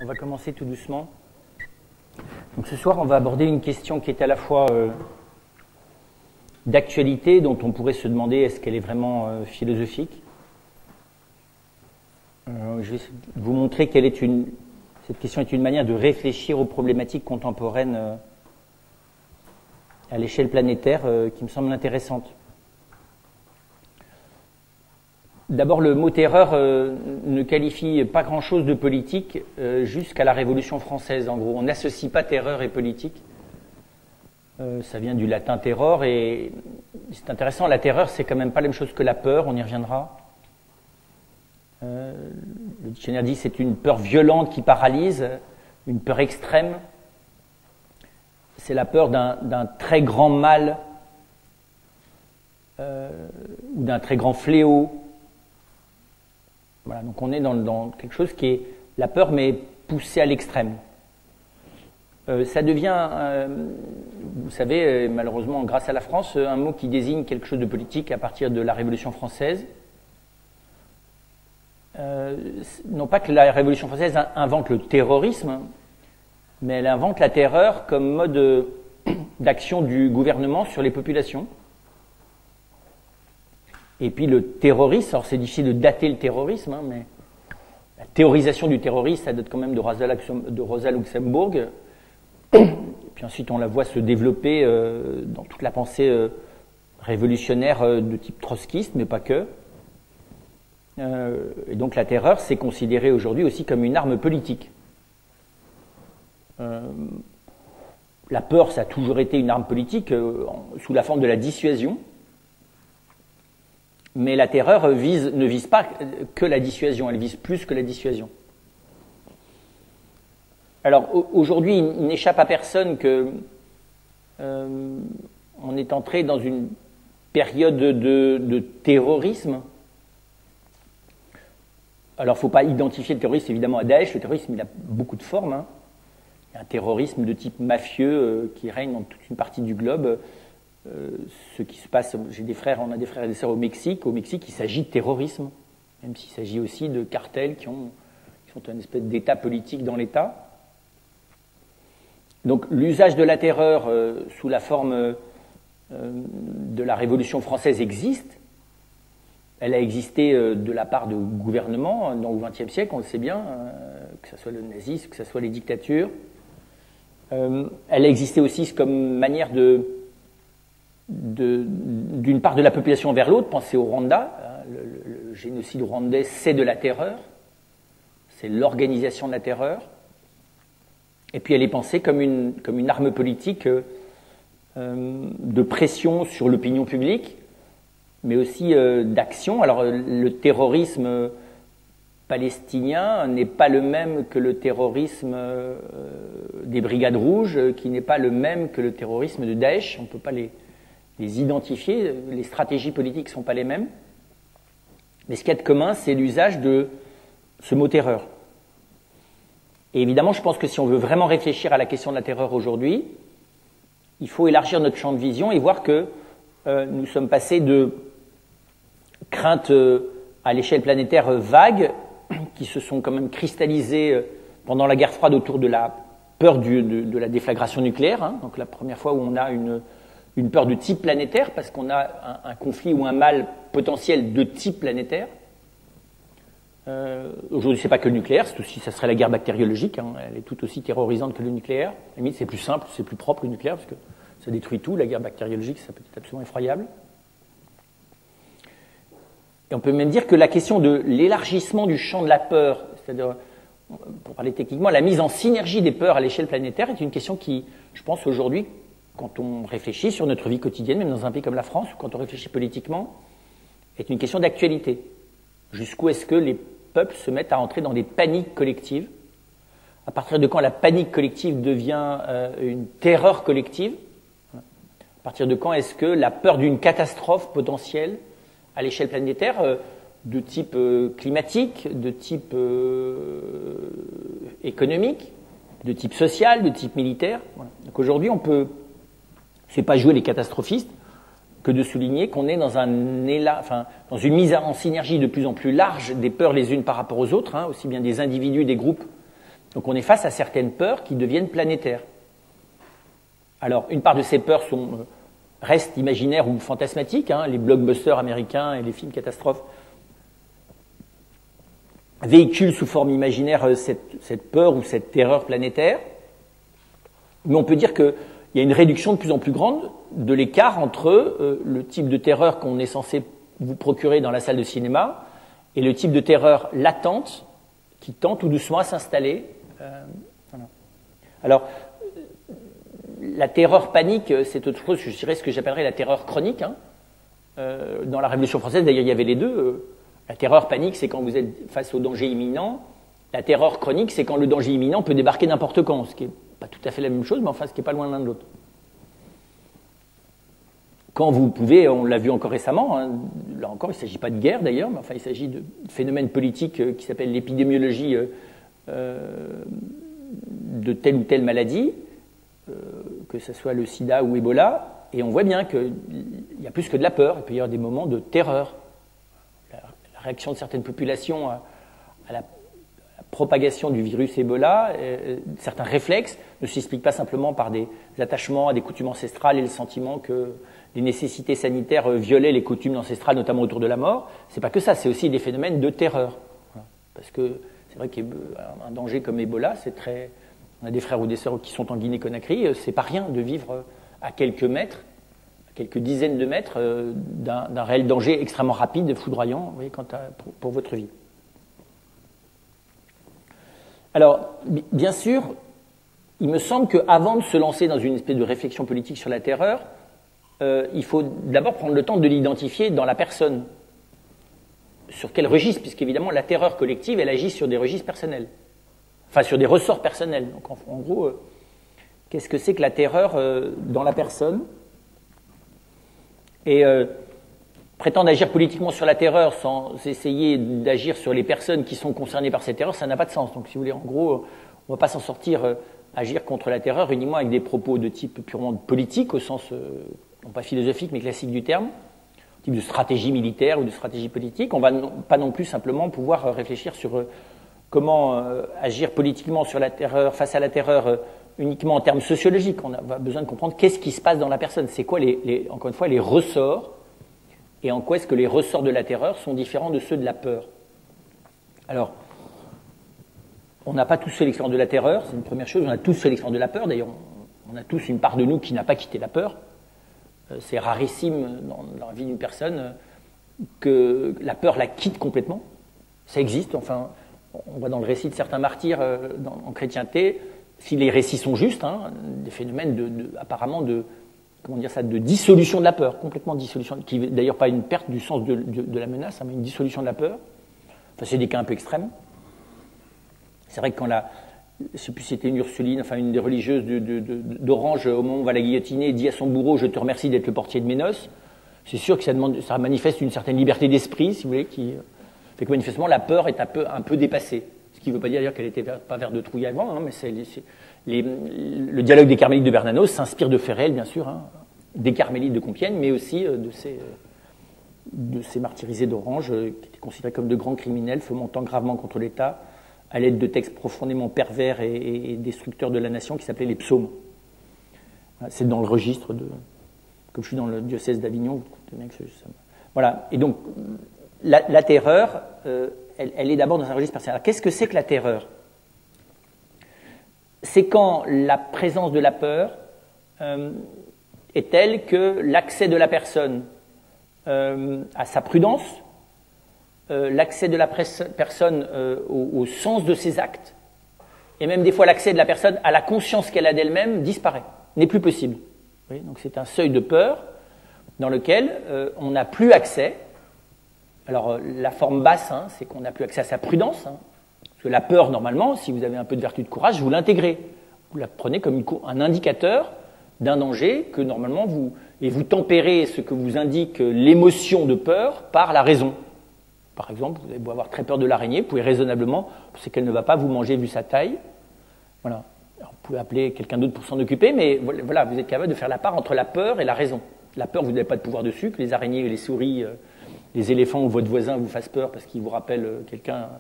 On va commencer tout doucement. Donc ce soir, on va aborder une question qui est à la fois d'actualité, dont on pourrait se demander est-ce qu'elle est vraiment philosophique. Je vais vous montrer quelle est cette question est une manière de réfléchir aux problématiques contemporaines à l'échelle planétaire qui me semble intéressante. D'abord, le mot terreur ne qualifie pas grand-chose de politique jusqu'à la Révolution française. En gros, on n'associe pas terreur et politique. Ça vient du latin terror et c'est intéressant. La terreur, c'est quand même pas la même chose que la peur. On y reviendra. Le dictionnaire dit que c'est une peur violente qui paralyse, une peur extrême. C'est la peur d'un très grand mal ou d'un très grand fléau. Voilà, donc on est dans quelque chose qui est la peur, mais poussée à l'extrême. Ça devient, vous savez, malheureusement, grâce à la France, un mot qui désigne quelque chose de politique à partir de la Révolution française. Non pas que la Révolution française invente le terrorisme, mais elle invente la terreur comme mode d'action du gouvernement sur les populations. Et puis le terrorisme, alors c'est difficile de dater le terrorisme, hein, mais la théorisation du terrorisme, ça date quand même de Rosa Luxembourg. Et puis ensuite on la voit se développer dans toute la pensée révolutionnaire de type trotskiste, mais pas que. Et donc la terreur, c'est considéré aujourd'hui aussi comme une arme politique. La peur, ça a toujours été une arme politique sous la forme de la dissuasion. Mais la terreur ne vise pas que la dissuasion, elle vise plus que la dissuasion. Alors aujourd'hui, il n'échappe à personne que on est entré dans une période de terrorisme. Alors il ne faut pas identifier le terrorisme évidemment à Daesh, le terrorisme il a beaucoup de formes. Hein. Il y a un terrorisme de type mafieux qui règne dans toute une partie du globe. Ce qui se passe, on a des frères et des sœurs au Mexique. Au Mexique, il s'agit de terrorisme, même s'il s'agit aussi de cartels qui sont une espèce d'état politique dans l'État. Donc l'usage de la terreur sous la forme de la Révolution française existe. Elle a existé de la part de gouvernements dans le XXe siècle, on le sait bien, que ce soit le nazisme, que ce soit les dictatures. Elle a existé aussi comme manière d'une part de la population vers l'autre. Pensez au Rwanda, le génocide rwandais, c'est de la terreur, c'est l'organisation de la terreur. Et puis elle est pensée comme une arme politique de pression sur l'opinion publique, mais aussi d'action. Alors le terrorisme palestinien n'est pas le même que le terrorisme des Brigades Rouges, qui n'est pas le même que le terrorisme de Daesh. On ne peut pas les identifier, les stratégies politiques ne sont pas les mêmes. Mais ce qu'il y a de commun, c'est l'usage de ce mot terreur. Et évidemment, je pense que si on veut vraiment réfléchir à la question de la terreur aujourd'hui, il faut élargir notre champ de vision et voir que nous sommes passés de craintes à l'échelle planétaire vagues, qui se sont quand même cristallisées pendant la guerre froide autour de la peur de la déflagration nucléaire. Hein. Donc la première fois où on a une peur de type planétaire, parce qu'on a un conflit ou un mal potentiel de type planétaire. Aujourd'hui, c'est pas que le nucléaire, c'est aussi, ça serait la guerre bactériologique. Hein, elle est tout aussi terrorisante que le nucléaire. À la limite, c'est plus simple, c'est plus propre le nucléaire, parce que ça détruit tout. La guerre bactériologique, ça peut être absolument effroyable. Et on peut même dire que la question de l'élargissement du champ de la peur, c'est-à-dire, pour parler techniquement, la mise en synergie des peurs à l'échelle planétaire est une question qui, je pense aujourd'hui, quand on réfléchit sur notre vie quotidienne, même dans un pays comme la France, ou quand on réfléchit politiquement, est une question d'actualité. Jusqu'où est-ce que les peuples se mettent à entrer dans des paniques collectives? À partir de quand la panique collective devient une terreur collective? À partir de quand est-ce que la peur d'une catastrophe potentielle à l'échelle planétaire, de type climatique, de type économique, de type social, de type militaire? Voilà. Donc aujourd'hui, on peut, c'est pas jouer les catastrophistes, que de souligner qu'on est dans dans une mise en synergie de plus en plus large des peurs les unes par rapport aux autres, hein, aussi bien des individus, des groupes, Donc on est face à certaines peurs qui deviennent planétaires. Alors, une part de ces peurs restent imaginaires ou fantasmatiques, hein, les blockbusters américains et les films catastrophes véhiculent sous forme imaginaire cette peur ou cette terreur planétaire. Mais on peut dire qu'il y a une réduction de plus en plus grande de l'écart entre le type de terreur qu'on est censé vous procurer dans la salle de cinéma et le type de terreur latente qui tend tout doucement à s'installer. Voilà. Alors, la terreur panique, c'est autre chose, je dirais ce que j'appellerais la terreur chronique. Hein. Dans la Révolution française, d'ailleurs, il y avait les deux. La terreur panique, c'est quand vous êtes face au danger imminent. La terreur chronique, c'est quand le danger imminent peut débarquer n'importe quand, ce qui n'est pas tout à fait la même chose, mais enfin, ce qui n'est pas loin l'un de l'autre. Quand vous pouvez, on l'a vu encore récemment, hein, là encore, il ne s'agit pas de guerre d'ailleurs, mais enfin, il s'agit de phénomènes politiques qui s'appellent l'épidémiologie de telle ou telle maladie, que ce soit le sida ou Ebola, et on voit bien qu'il y a plus que de la peur, il peut y avoir des moments de terreur. La réaction de certaines populations à la propagation du virus Ebola, certains réflexes ne s'expliquent pas simplement par des attachements à des coutumes ancestrales et le sentiment que les nécessités sanitaires violaient les coutumes ancestrales, notamment autour de la mort. C'est pas que ça, c'est aussi des phénomènes de terreur. Voilà. Parce que c'est vrai qu'un danger comme Ebola, c'est très... On a des frères ou des sœurs qui sont en Guinée-Conakry, c'est pas rien de vivre à quelques mètres, à quelques dizaines de mètres d'un réel danger extrêmement rapide, foudroyant, vous voyez, pour votre vie. Alors, bien sûr, il me semble qu'avant de se lancer dans une espèce de réflexion politique sur la terreur, il faut d'abord prendre le temps de l'identifier dans la personne. Sur quel registre, puisqu'évidemment, la terreur collective, elle agit sur des registres personnels. Enfin, sur des ressorts personnels. Donc, en gros, qu'est-ce que c'est que la terreur dans la personne? Et prétendre agir politiquement sur la terreur sans essayer d'agir sur les personnes qui sont concernées par cette terreur, ça n'a pas de sens. Donc, si vous voulez, en gros, on ne va pas s'en sortir, agir contre la terreur uniquement avec des propos de type purement politique, au sens, non pas philosophique, mais classique du terme, type de stratégie militaire ou de stratégie politique. On ne va pas non plus simplement pouvoir réfléchir sur comment agir politiquement sur la terreur, face à la terreur, uniquement en termes sociologiques. On a besoin de comprendre qu'est-ce qui se passe dans la personne. C'est quoi, encore une fois, les ressorts, et en quoi est-ce que les ressorts de la terreur sont différents de ceux de la peur. Alors, on n'a pas tous fait l'expérience de la terreur, c'est une première chose. On a tous fait l'expérience de la peur. D'ailleurs, on a tous une part de nous qui n'a pas quitté la peur. C'est rarissime dans la vie d'une personne que la peur la quitte complètement. Ça existe, enfin... On voit dans le récit de certains martyrs en chrétienté, si les récits sont justes, hein, des phénomènes apparemment de dissolution de la peur, complètement dissolution, qui n'est d'ailleurs pas une perte du sens de la menace, hein, mais une dissolution de la peur. Enfin, c'est des cas un peu extrêmes. C'est vrai que quand je ne sais plus si c'était une Ursuline, enfin une des religieuses d'Orange, au moment où on va la guillotiner, dit à son bourreau « Je te remercie d'être le portier de mes noces », c'est sûr que ça manifeste une certaine liberté d'esprit, si vous voulez, qui... fait que manifestement la peur est un peu dépassée. Ce qui ne veut pas dire d'ailleurs qu'elle n'était pas vert de trouille avant, hein, mais le dialogue des Carmélites de Bernanos s'inspire de faits réels, bien sûr, hein, des Carmélites de Compiègne, mais aussi de ces martyrisés d'Orange, qui étaient considérés comme de grands criminels, fomentant gravement contre l'État, à l'aide de textes profondément pervers et destructeurs de la nation, qui s'appelaient les psaumes. C'est dans le registre comme je suis dans le diocèse d'Avignon, vous comprenez bien que voilà. Et donc, la terreur, elle est d'abord dans un registre personnel. Alors, qu'est-ce que c'est que la terreur? C'est quand la présence de la peur est telle que l'accès de la personne à sa prudence, l'accès de la personne au sens de ses actes, et même des fois l'accès de la personne à la conscience qu'elle a d'elle-même disparaît, n'est plus possible. Vous voyez, donc c'est un seuil de peur dans lequel on n'a plus accès. Alors, la forme basse, hein, c'est qu'on n'a plus accès à sa prudence. Hein, parce que la peur, normalement, si vous avez un peu de vertu de courage, vous l'intégrez. Vous la prenez comme un indicateur d'un danger que, normalement, vous tempérez ce que vous indique l'émotion de peur par la raison. Par exemple, vous avez beau avoir très peur de l'araignée, vous pouvez raisonnablement, c'est qu'elle ne va pas vous manger vu sa taille. Voilà. Alors, vous pouvez appeler quelqu'un d'autre pour s'en occuper, mais voilà, vous êtes capable de faire la part entre la peur et la raison. La peur, vous n'avez pas de pouvoir dessus, que les araignées et les souris... les éléphants ou votre voisin vous fassent peur parce qu'ils vous rappellent quelqu'un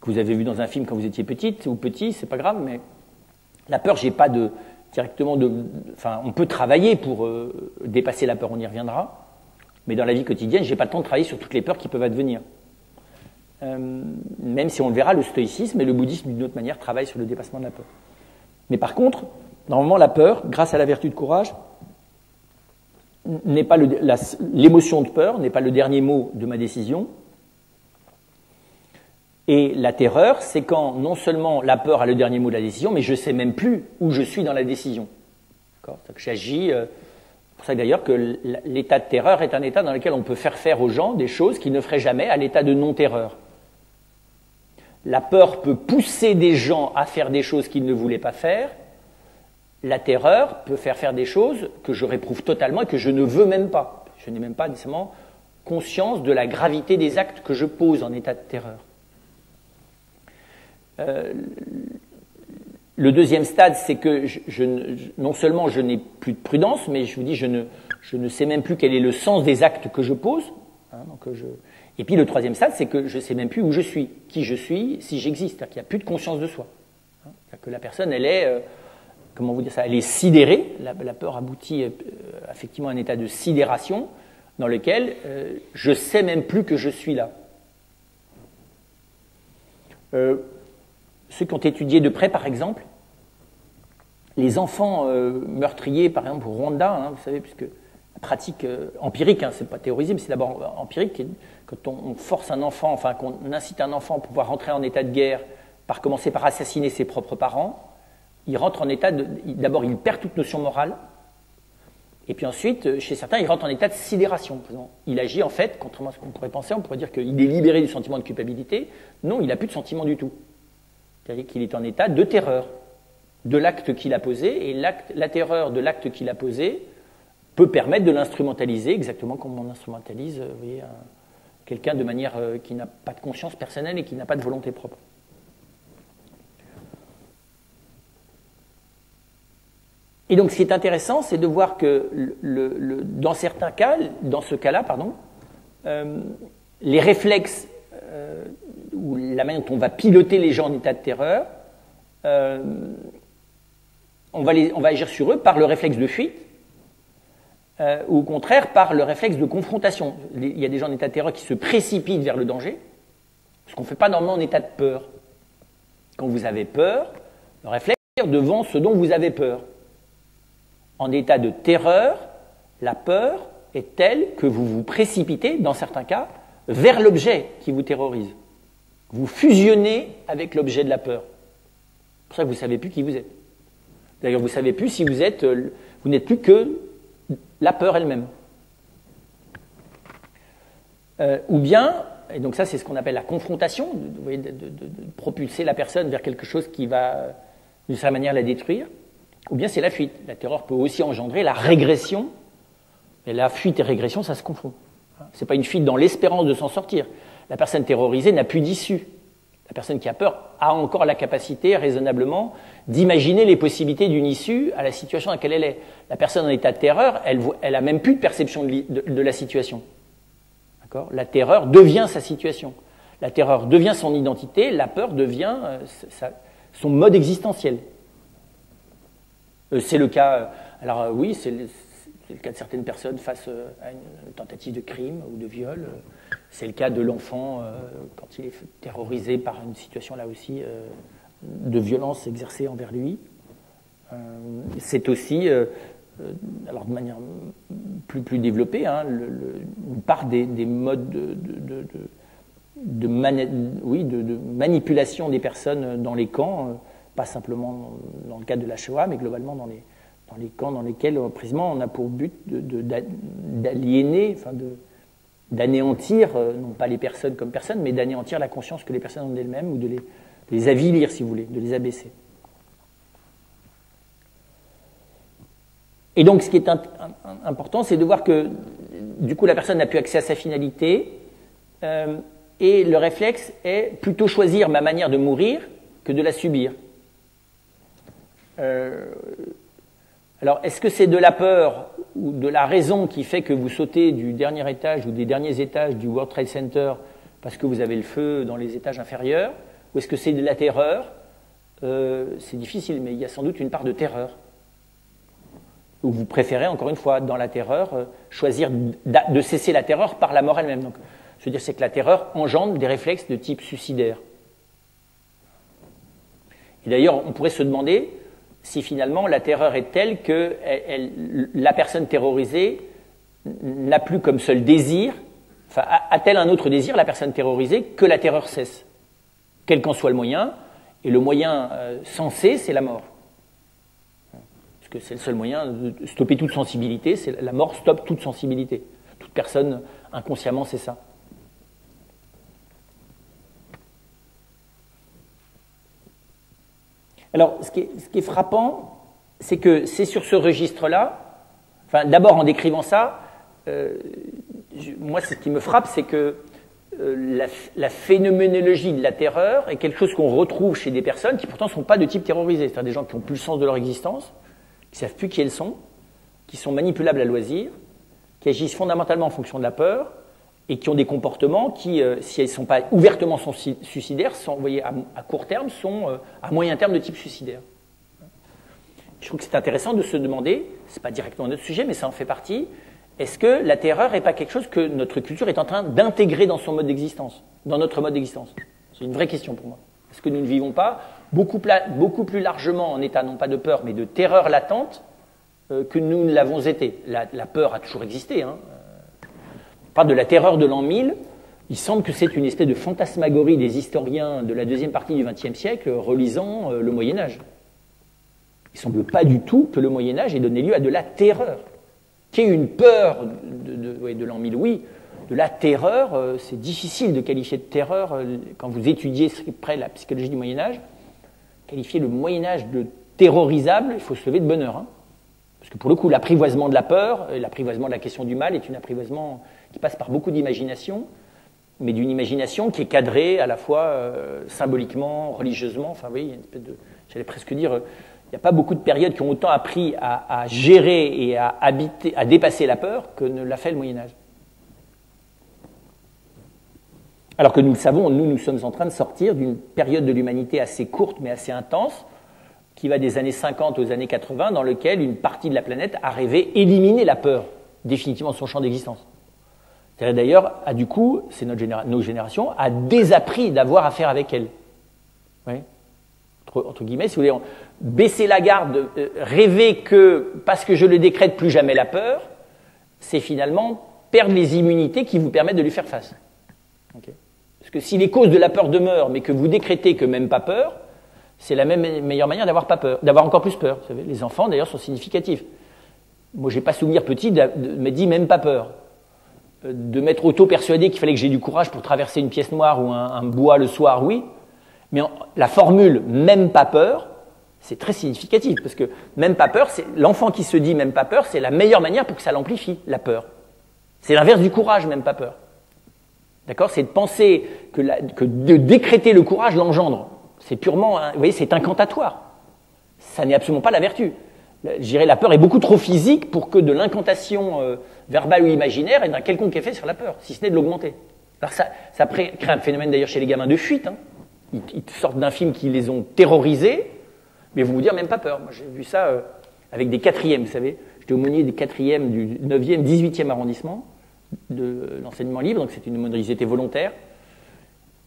que vous avez vu dans un film quand vous étiez petite ou petit, c'est pas grave, mais la peur, j'ai pas directement enfin, on peut travailler pour dépasser la peur, on y reviendra, mais dans la vie quotidienne, j'ai pas le temps de travailler sur toutes les peurs qui peuvent advenir. Même si on le verra, le stoïcisme et le bouddhisme, d'une autre manière, travaillent sur le dépassement de la peur. Mais par contre, normalement, la peur, grâce à la vertu de courage, n'est pas l'émotion de peur n'est pas le dernier mot de ma décision. Et la terreur, c'est quand non seulement la peur a le dernier mot de la décision, mais je ne sais même plus où je suis dans la décision. C'est-à-dire que j'agis. C'est pour ça d'ailleurs que l'état de terreur est un état dans lequel on peut faire aux gens des choses qu'ils ne feraient jamais à l'état de non-terreur. La peur peut pousser des gens à faire des choses qu'ils ne voulaient pas faire. La terreur peut faire des choses que je réprouve totalement et que je ne veux même pas. Je n'ai même pas nécessairement conscience de la gravité des actes que je pose en état de terreur. Le deuxième stade, c'est que non seulement je n'ai plus de prudence, mais je vous dis, je ne sais même plus quel est le sens des actes que je pose. Et puis le troisième stade, c'est que je ne sais même plus où je suis, qui je suis, si j'existe. C'est-à-dire qu'il n'y a plus de conscience de soi. C'est-à-dire que la personne, elle est, comment vous dire ça, elle est sidérée. La peur aboutit effectivement à un état de sidération dans lequel je ne sais même plus que je suis là. Ceux qui ont étudié de près, par exemple, les enfants meurtriers, par exemple, au Rwanda, vous savez, puisque la pratique empirique, c'est pas théorisé, mais c'est d'abord empirique. Quand on force un enfant, enfin, qu'on incite un enfant pour pouvoir rentrer en état de guerre, par commencer par assassiner ses propres parents, il rentre en état d'abord, il perd toute notion morale, et puis ensuite, chez certains, il rentre en état de sidération. Il agit, en fait, contrairement à ce qu'on pourrait penser, on pourrait dire qu'il est libéré du sentiment de culpabilité. Non, il n'a plus de sentiment du tout. C'est-à-dire qu'il est en état de terreur de l'acte qu'il a posé, et la terreur de l'acte qu'il a posé peut permettre de l'instrumentaliser, exactement comme on instrumentalise vous voyez, quelqu'un de manière qui n'a pas de conscience personnelle et qui n'a pas de volonté propre. Et donc ce qui est intéressant, c'est de voir que dans certains cas, dans ce cas-là, les réflexes ou la manière dont on va piloter les gens en état de terreur, on va agir sur eux par le réflexe de fuite, ou au contraire par le réflexe de confrontation. Il y a des gens en état de terreur qui se précipitent vers le danger, ce qu'on ne fait pas normalement en état de peur. Quand vous avez peur, le réflexe est devant ce dont vous avez peur. En état de terreur, la peur est telle que vous vous précipitez, dans certains cas, vers l'objet qui vous terrorise. Vous fusionnez avec l'objet de la peur. C'est pour ça que vous ne savez plus qui vous êtes. D'ailleurs, vous ne savez plus si vous n'êtes plus que la peur elle-même. Ou bien, et donc ça c'est ce qu'on appelle la confrontation, de propulser la personne vers quelque chose qui va, d'une certaine manière, la détruire. Ou bien c'est la fuite. La terreur peut aussi engendrer la régression. Et la fuite et régression, ça se confond. Ce n'est pas une fuite dans l'espérance de s'en sortir. La personne terrorisée n'a plus d'issue. La personne qui a peur a encore la capacité, raisonnablement, d'imaginer les possibilités d'une issue à la situation dans laquelle elle est. La personne en état de terreur, elle a même plus de perception de la situation. D'accord ? La terreur devient sa situation. La terreur devient son identité, la peur devient son mode existentiel. C'est le cas, oui, c'est le cas de certaines personnes face à une tentative de crime ou de viol. C'est le cas de l'enfant quand il est terrorisé par une situation là aussi de violence exercée envers lui. C'est aussi, alors de manière plus développée, une part des modes de manipulation des personnes dans les camps, pas simplement dans le cadre de la Shoah, mais globalement dans les camps dans lesquels, précisément, on a pour but d'aliéner, d'anéantir, non pas les personnes comme personnes, mais d'anéantir la conscience que les personnes ont d'elles-mêmes, ou de les avilir, si vous voulez, de les abaisser. Et donc, ce qui est important, c'est de voir que, du coup, la personne n'a plus accès à sa finalité, et le réflexe est plutôt choisir ma manière de mourir que de la subir. Alors, est-ce que c'est de la peur ou de la raison qui fait que vous sautez du dernier étage ou des derniers étages du World Trade Center parce que vous avez le feu dans les étages inférieurs, ou est-ce que c'est de la terreur? C'est difficile, mais il y a sans doute une part de terreur. Ou vous préférez, encore une fois, dans la terreur, choisir de cesser la terreur par la mort elle-même. Donc, je veux dire, c'est que la terreur engendre des réflexes de type suicidaire. Et d'ailleurs, on pourrait se demander si finalement la terreur est telle que la personne terrorisée n'a plus comme seul désir, enfin, a-t-elle un autre désir, la personne terrorisée, que la terreur cesse, quel qu'en soit le moyen, et le moyen censé, c'est la mort. Parce que c'est le seul moyen de stopper toute sensibilité, c'est la mort stoppe toute sensibilité. Toute personne, inconsciemment, c'est ça. Alors, ce qui est frappant, c'est que c'est sur ce registre-là, enfin, d'abord en décrivant ça, moi, ce qui me frappe, c'est que la phénoménologie de la terreur est quelque chose qu'on retrouve chez des personnes qui pourtant ne sont pas de type terrorisé, c'est-à-dire des gens qui n'ont plus le sens de leur existence, qui ne savent plus qui elles sont, qui sont manipulables à loisir, qui agissent fondamentalement en fonction de la peur, et qui ont des comportements qui, si elles ne sont pas ouvertement suicidaires, sont, vous voyez, à court terme, sont à moyen terme de type suicidaire. Je trouve que c'est intéressant de se demander, ce n'est pas directement notre sujet, mais ça en fait partie, est-ce que la terreur n'est pas quelque chose que notre culture est en train d'intégrer dans son mode d'existence, dans notre mode d'existence? C'est une vraie question pour moi. Est-ce que nous ne vivons pas beaucoup plus largement en état, non pas de peur, mais de terreur latente que nous ne l'avons été? La peur a toujours existé, hein. On parle de la terreur de l'an 1000, il semble que c'est une espèce de fantasmagorie des historiens de la deuxième partie du XXe siècle relisant le Moyen-Âge. Il ne semble pas du tout que le Moyen-Âge ait donné lieu à de la terreur. Qu'il y ait une peur de l'an 1000, oui. De la terreur, c'est difficile de qualifier de terreur quand vous étudiez près la psychologie du Moyen-Âge. Qualifier le Moyen-Âge de terrorisable, il faut se lever de bonne heure. Hein. Parce que pour le coup, l'apprivoisement de la peur, l'apprivoisement de la question du mal est un apprivoisement qui passe par beaucoup d'imagination, mais d'une imagination qui est cadrée à la fois symboliquement, religieusement. Enfin, oui, il y a une espèce de, j'allais presque dire, il n'y a pas beaucoup de périodes qui ont autant appris à gérer et à habiter, à dépasser la peur que ne l'a fait le Moyen-Âge. Alors que nous le savons, nous sommes en train de sortir d'une période de l'humanité assez courte mais assez intense, qui va des années 50 aux années 80, dans lequel une partie de la planète a rêvé éliminer la peur définitivement de son champ d'existence. C'est-à-dire d'ailleurs, du coup, c'est nos générations, a désappris d'avoir affaire avec elle. Oui. Entre guillemets, si vous voulez, baisser la garde, rêver que, parce que je le décrète, plus jamais la peur, c'est finalement perdre les immunités qui vous permettent de lui faire face. Okay. Parce que si les causes de la peur demeurent, mais que vous décrétez que même pas peur, c'est la meilleure manière d'avoir pas peur, d'avoir encore plus peur. Vous savez, les enfants, d'ailleurs, sont significatifs. Moi, j'ai pas souvenir petit de me dire même pas peur. De m'être auto-persuadé qu'il fallait que j'ai du courage pour traverser une pièce noire ou un bois le soir, oui. Mais la formule « même pas peur », c'est très significatif, parce que « même pas peur », c'est l'enfant qui se dit « même pas peur », c'est la meilleure manière pour que ça l'amplifie, la peur. C'est l'inverse du courage, même pas peur. D'accord? C'est de penser que de décréter le courage l'engendre. C'est purement, vous voyez, c'est incantatoire. Ça n'est absolument pas la vertu. Je dirais la peur est beaucoup trop physique pour que de l'incantation verbale ou imaginaire ait un quelconque effet sur la peur, si ce n'est de l'augmenter. Alors ça crée un phénomène d'ailleurs chez les gamins de fuite. Hein. Ils sortent d'un film qui les ont terrorisés, mais vous dire même pas peur. Moi j'ai vu ça avec des quatrièmes, vous savez. J'étais aumônier des quatrièmes du 9e, 18e arrondissement de l'enseignement libre, donc ils étaient volontaires.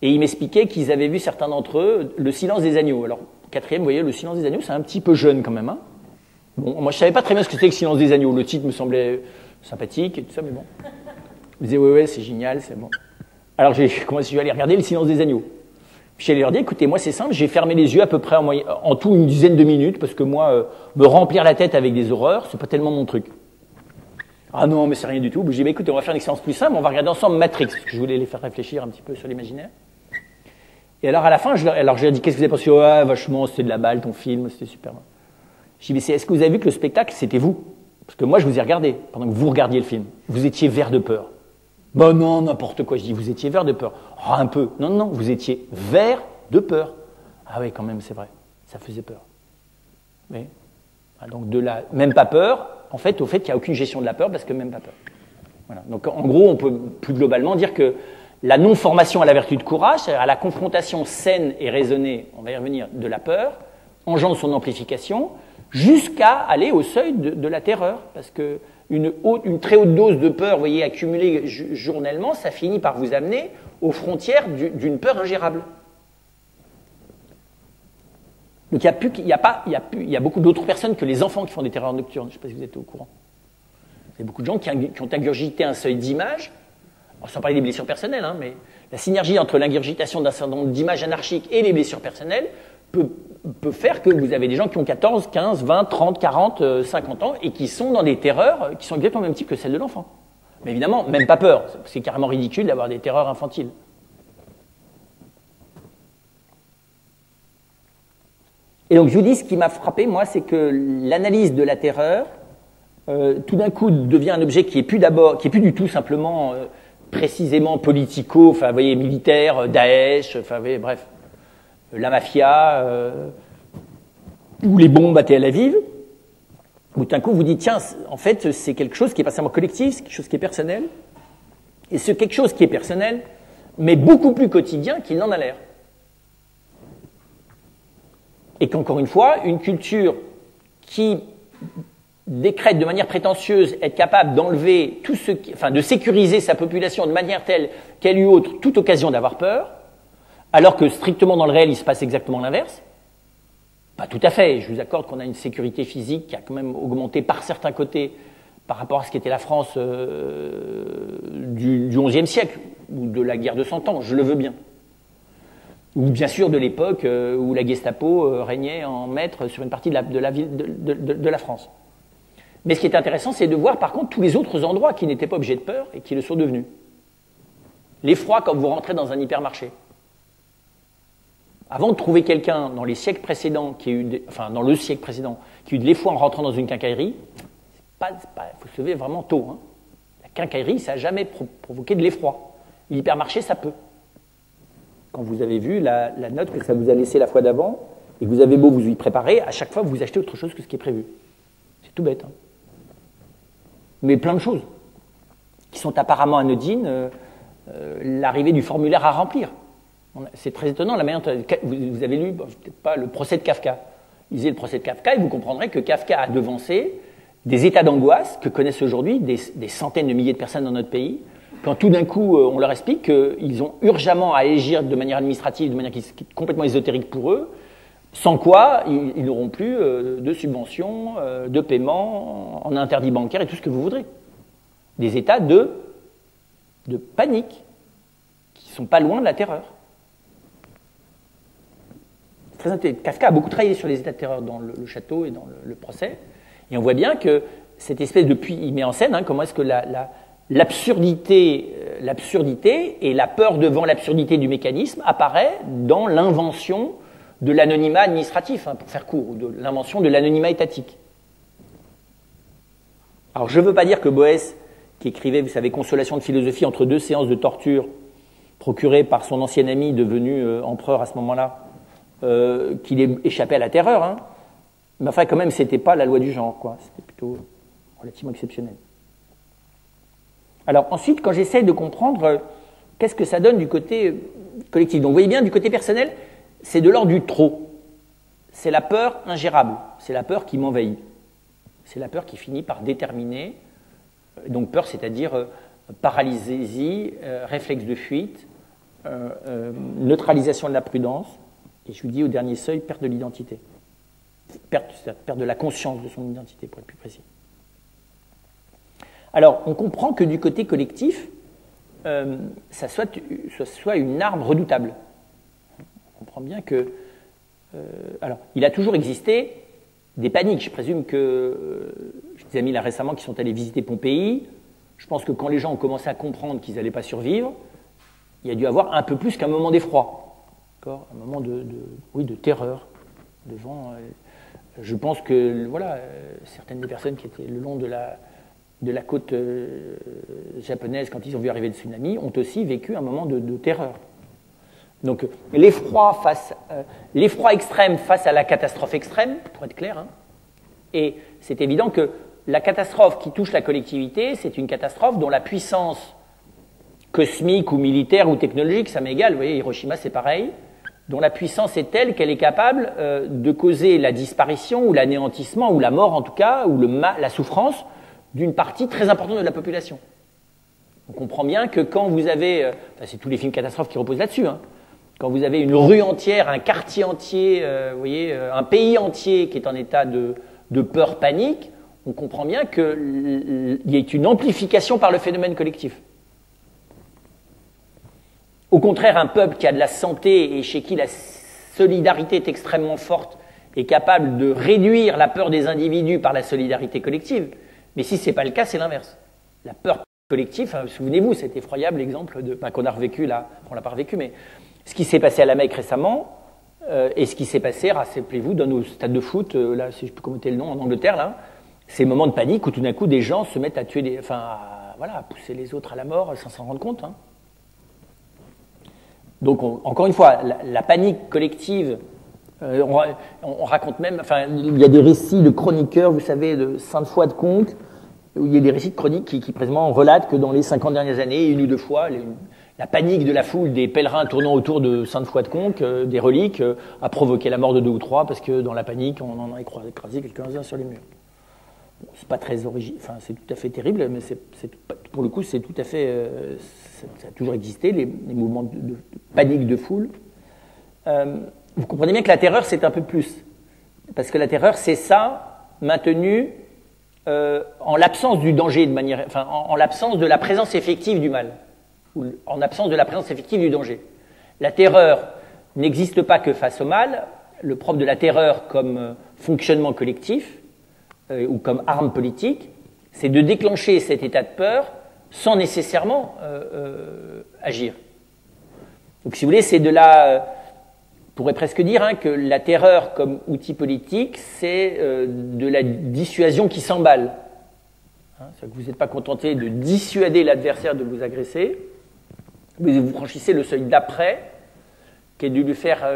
Et ils m'expliquaient qu'ils avaient vu certains d'entre eux Le Silence des agneaux. Alors, quatrième, vous voyez, Le Silence des agneaux, c'est un petit peu jeune quand même. Hein. Bon, moi, je savais pas très bien ce que c'était que Le Silence des agneaux. Le titre me semblait sympathique et tout ça, mais bon. Je me disais, ouais, c'est génial, c'est bon. Alors, je suis allé regarder Le Silence des agneaux. Puis, j'allais leur dire, écoutez, moi, c'est simple, j'ai fermé les yeux à peu près en tout une dizaine de minutes, parce que moi, me remplir la tête avec des horreurs, c'est pas tellement mon truc. Ah non, mais c'est rien du tout. Je dis, écoutez, on va faire une expérience plus simple, on va regarder ensemble Matrix, parce que je voulais les faire réfléchir un petit peu sur l'imaginaire. Et alors, à la fin, je leur ai dit, qu'est-ce que vous avez pensé? Ouais, vachement, c'était de la balle, ton film, c'était super. Je dis, mais est-ce que vous avez vu que le spectacle, c'était vous? Parce que moi, je vous ai regardé, pendant que vous regardiez le film. Vous étiez vert de peur. Ben non, n'importe quoi. Je dis, vous étiez vert de peur. Oh, un peu. Non, non, vous étiez vert de peur. Ah oui, quand même, c'est vrai. Ça faisait peur. Oui. Donc, même pas peur, en fait, au fait qu'il n'y a aucune gestion de la peur, parce que même pas peur. Voilà. Donc, en gros, on peut plus globalement dire que la non-formation à la vertu de courage, c'est-à-dire à la confrontation saine et raisonnée, on va y revenir, de la peur, engendre son amplification, jusqu'à aller au seuil de la terreur. Parce que une très haute dose de peur, vous voyez, accumulée journellement, ça finit par vous amener aux frontières d'une peur ingérable. Donc il y a beaucoup d'autres personnes que les enfants qui font des terreurs nocturnes. Je ne sais pas si vous êtes au courant. Il y a beaucoup de gens qui ont ingurgité un seuil d'images, sans parler des blessures personnelles, hein, mais la synergie entre l'ingurgitation d'un certain nombre d'images anarchiques et les blessures personnelles peut faire que vous avez des gens qui ont 14, 15, 20, 30, 40, 50 ans et qui sont dans des terreurs qui sont exactement le même type que celles de l'enfant. Mais évidemment, même pas peur. C'est carrément ridicule d'avoir des terreurs infantiles. Et donc je vous dis, ce qui m'a frappé, moi, c'est que l'analyse de la terreur, tout d'un coup, devient un objet qui est plus du tout simplement précisément politico, enfin, vous voyez, militaire, Daesh, enfin, vous voyez, bref, la mafia, ou les bombes à Tel Aviv. Où tout d'un coup, vous dites, tiens, en fait, c'est quelque chose qui est pas seulement collectif, c'est quelque chose qui est personnel. Et ce quelque chose qui est personnel, mais beaucoup plus quotidien qu'il n'en a l'air. Et qu'encore une fois, une culture qui décrète de manière prétentieuse être capable d'enlever tout ce qui, enfin, de sécuriser sa population de manière telle qu'elle eut autre toute occasion d'avoir peur, alors que strictement dans le réel, il se passe exactement l'inverse. Pas tout à fait. Je vous accorde qu'on a une sécurité physique qui a quand même augmenté par certains côtés par rapport à ce qu'était la France du XIe siècle ou de la guerre de 100 ans. Je le veux bien. Ou bien sûr de l'époque où la Gestapo régnait en maître sur une partie de la France. Mais ce qui est intéressant, c'est de voir par contre tous les autres endroits qui n'étaient pas objets de peur et qui le sont devenus. L'effroi quand vous rentrez dans un hypermarché. Avant de trouver quelqu'un dans les siècles précédents, dans le siècle précédent, qui a eu de l'effroi en rentrant dans une quincaillerie, il faut se lever vraiment tôt. Hein. La quincaillerie, ça n'a jamais provoqué de l'effroi. L'hypermarché, ça peut. Quand vous avez vu la note que ça vous a laissée la fois d'avant, et que vous avez beau vous y préparer, à chaque fois, vous achetez autre chose que ce qui est prévu. C'est tout bête. Hein. Mais plein de choses qui sont apparemment anodines. L'arrivée du formulaire à remplir. C'est très étonnant la manière dont vous avez lu, peut-être pas, le procès de Kafka. Lisez le procès de Kafka et vous comprendrez que Kafka a devancé des états d'angoisse que connaissent aujourd'hui des centaines de milliers de personnes dans notre pays, quand tout d'un coup on leur explique qu'ils ont urgemment à agir de manière administrative, de manière qui est complètement ésotérique pour eux, sans quoi ils n'auront plus de subventions, de paiement, en interdit bancaire et tout ce que vous voudrez. Des états de panique qui ne sont pas loin de la terreur. Kafka a beaucoup travaillé sur les états de terreur dans le château et dans le procès, et on voit bien que cette espèce de il met en scène comment est-ce que l'absurdité et la peur devant l'absurdité du mécanisme apparaît dans l'invention de l'anonymat administratif, pour faire court, ou de l'invention de l'anonymat étatique. Alors je ne veux pas dire que Boès, qui écrivait, vous savez, Consolation de philosophie entre deux séances de torture procurées par son ancien ami devenu empereur à ce moment-là, qu'il ait échappé à la terreur, hein. Mais enfin, quand même, c'était pas la loi du genre, quoi. C'était plutôt relativement exceptionnel. Alors ensuite, quand j'essaie de comprendre qu'est-ce que ça donne du côté collectif, donc vous voyez bien, du côté personnel, c'est de l'ordre du trop. C'est la peur ingérable, c'est la peur qui m'envahit. C'est la peur qui finit par déterminer, donc peur, c'est-à-dire paralysie, réflexe de fuite, neutralisation de la prudence, et je vous dis au dernier seuil, perte de l'identité. Perte de la conscience de son identité, pour être plus précis. Alors, on comprend que du côté collectif, ça soit une arme redoutable. On comprend bien que... alors, il a toujours existé des paniques. Je présume que... j'ai des amis là récemment qui sont allés visiter Pompéi. Je pense que quand les gens ont commencé à comprendre qu'ils n'allaient pas survivre, il y a dû avoir un peu plus qu'un moment d'effroi. D'accord ? Un moment de terreur devant... je pense que voilà, certaines des personnes qui étaient le long de la côte japonaise, quand ils ont vu arriver le tsunami, ont aussi vécu un moment de terreur. Donc l'effroi extrême face à la catastrophe extrême, pour être clair, hein, et c'est évident que la catastrophe qui touche la collectivité, c'est une catastrophe dont la puissance cosmique ou militaire ou technologique, ça m'est égal. Vous voyez, Hiroshima, c'est pareil, dont la puissance est telle qu'elle est capable de causer la disparition ou l'anéantissement ou la mort en tout cas, ou la souffrance d'une partie très importante de la population. On comprend bien que quand vous avez, c'est tous les films catastrophes qui reposent là-dessus, hein, quand vous avez une rue entière, un quartier entier, vous voyez, un pays entier qui est en état de peur, panique, on comprend bien qu'il y a une amplification par le phénomène collectif. Au contraire, un peuple qui a de la santé et chez qui la solidarité est extrêmement forte est capable de réduire la peur des individus par la solidarité collective. Mais si ce n'est pas le cas, c'est l'inverse. La peur collective, souvenez-vous, cet effroyable exemple qu'on a revécu là, on ne l'a pas revécu, mais ce qui s'est passé à la Mecque récemment, et ce qui s'est passé, rappelez-vous, dans nos stades de foot, là, si je peux commenter le nom, en Angleterre, là, ces moments de panique où tout d'un coup des gens se mettent à tuer, à pousser les autres à la mort sans s'en rendre compte. Hein. Donc, encore une fois, la panique collective, on raconte même, il y a des récits de chroniqueurs, vous savez, de Sainte Foy de Conques, où il y a des récits de chroniques qui présentement relatent que dans les 50 dernières années, une ou deux fois, la panique de la foule des pèlerins tournant autour de Sainte Foy de Conques, des reliques, a provoqué la mort de 2 ou 3 parce que dans la panique, on en a écrasé quelques-uns sur les murs. Bon, c'est pas très original, c'est tout à fait terrible, mais pour le coup, c'est tout à fait, ça a toujours existé, les mouvements de panique de foule. Vous comprenez bien que la terreur, c'est un peu plus. Parce que la terreur, c'est ça, maintenu en l'absence du danger, en l'absence de la présence effective du mal, ou en l'absence de la présence effective du danger. La terreur n'existe pas que face au mal. Le propre de la terreur comme fonctionnement collectif, ou comme arme politique, c'est de déclencher cet état de peur sans nécessairement agir. Donc si vous voulez, c'est de la... On pourrait presque dire que la terreur comme outil politique, c'est de la dissuasion qui s'emballe. C'est-à-dire que vous n'êtes pas contenté de dissuader l'adversaire de vous agresser, mais vous franchissez le seuil d'après, qui est de lui faire,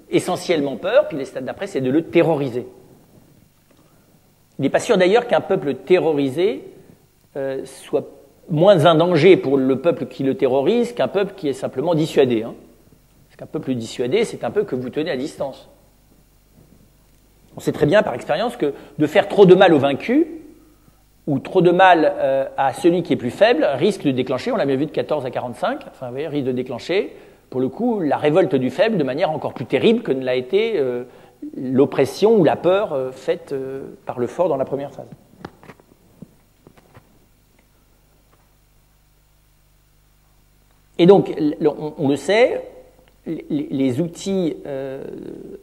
essentiellement peur, puis les stades d'après, c'est de le terroriser. Il n'est pas sûr d'ailleurs qu'un peuple terrorisé soit moins un danger pour le peuple qui le terrorise qu'un peuple qui est simplement dissuadé. Hein. Parce qu'un peuple dissuadé, c'est un peu que vous tenez à distance. On sait très bien par expérience que de faire trop de mal au vaincu, ou trop de mal à celui qui est plus faible, risque de déclencher, on l'a bien vu de 14 à 45, vous voyez, risque de déclencher, pour le coup, la révolte du faible de manière encore plus terrible que ne l'a été l'oppression ou la peur faite par le fort dans la première phase. Et donc, on le sait, les outils,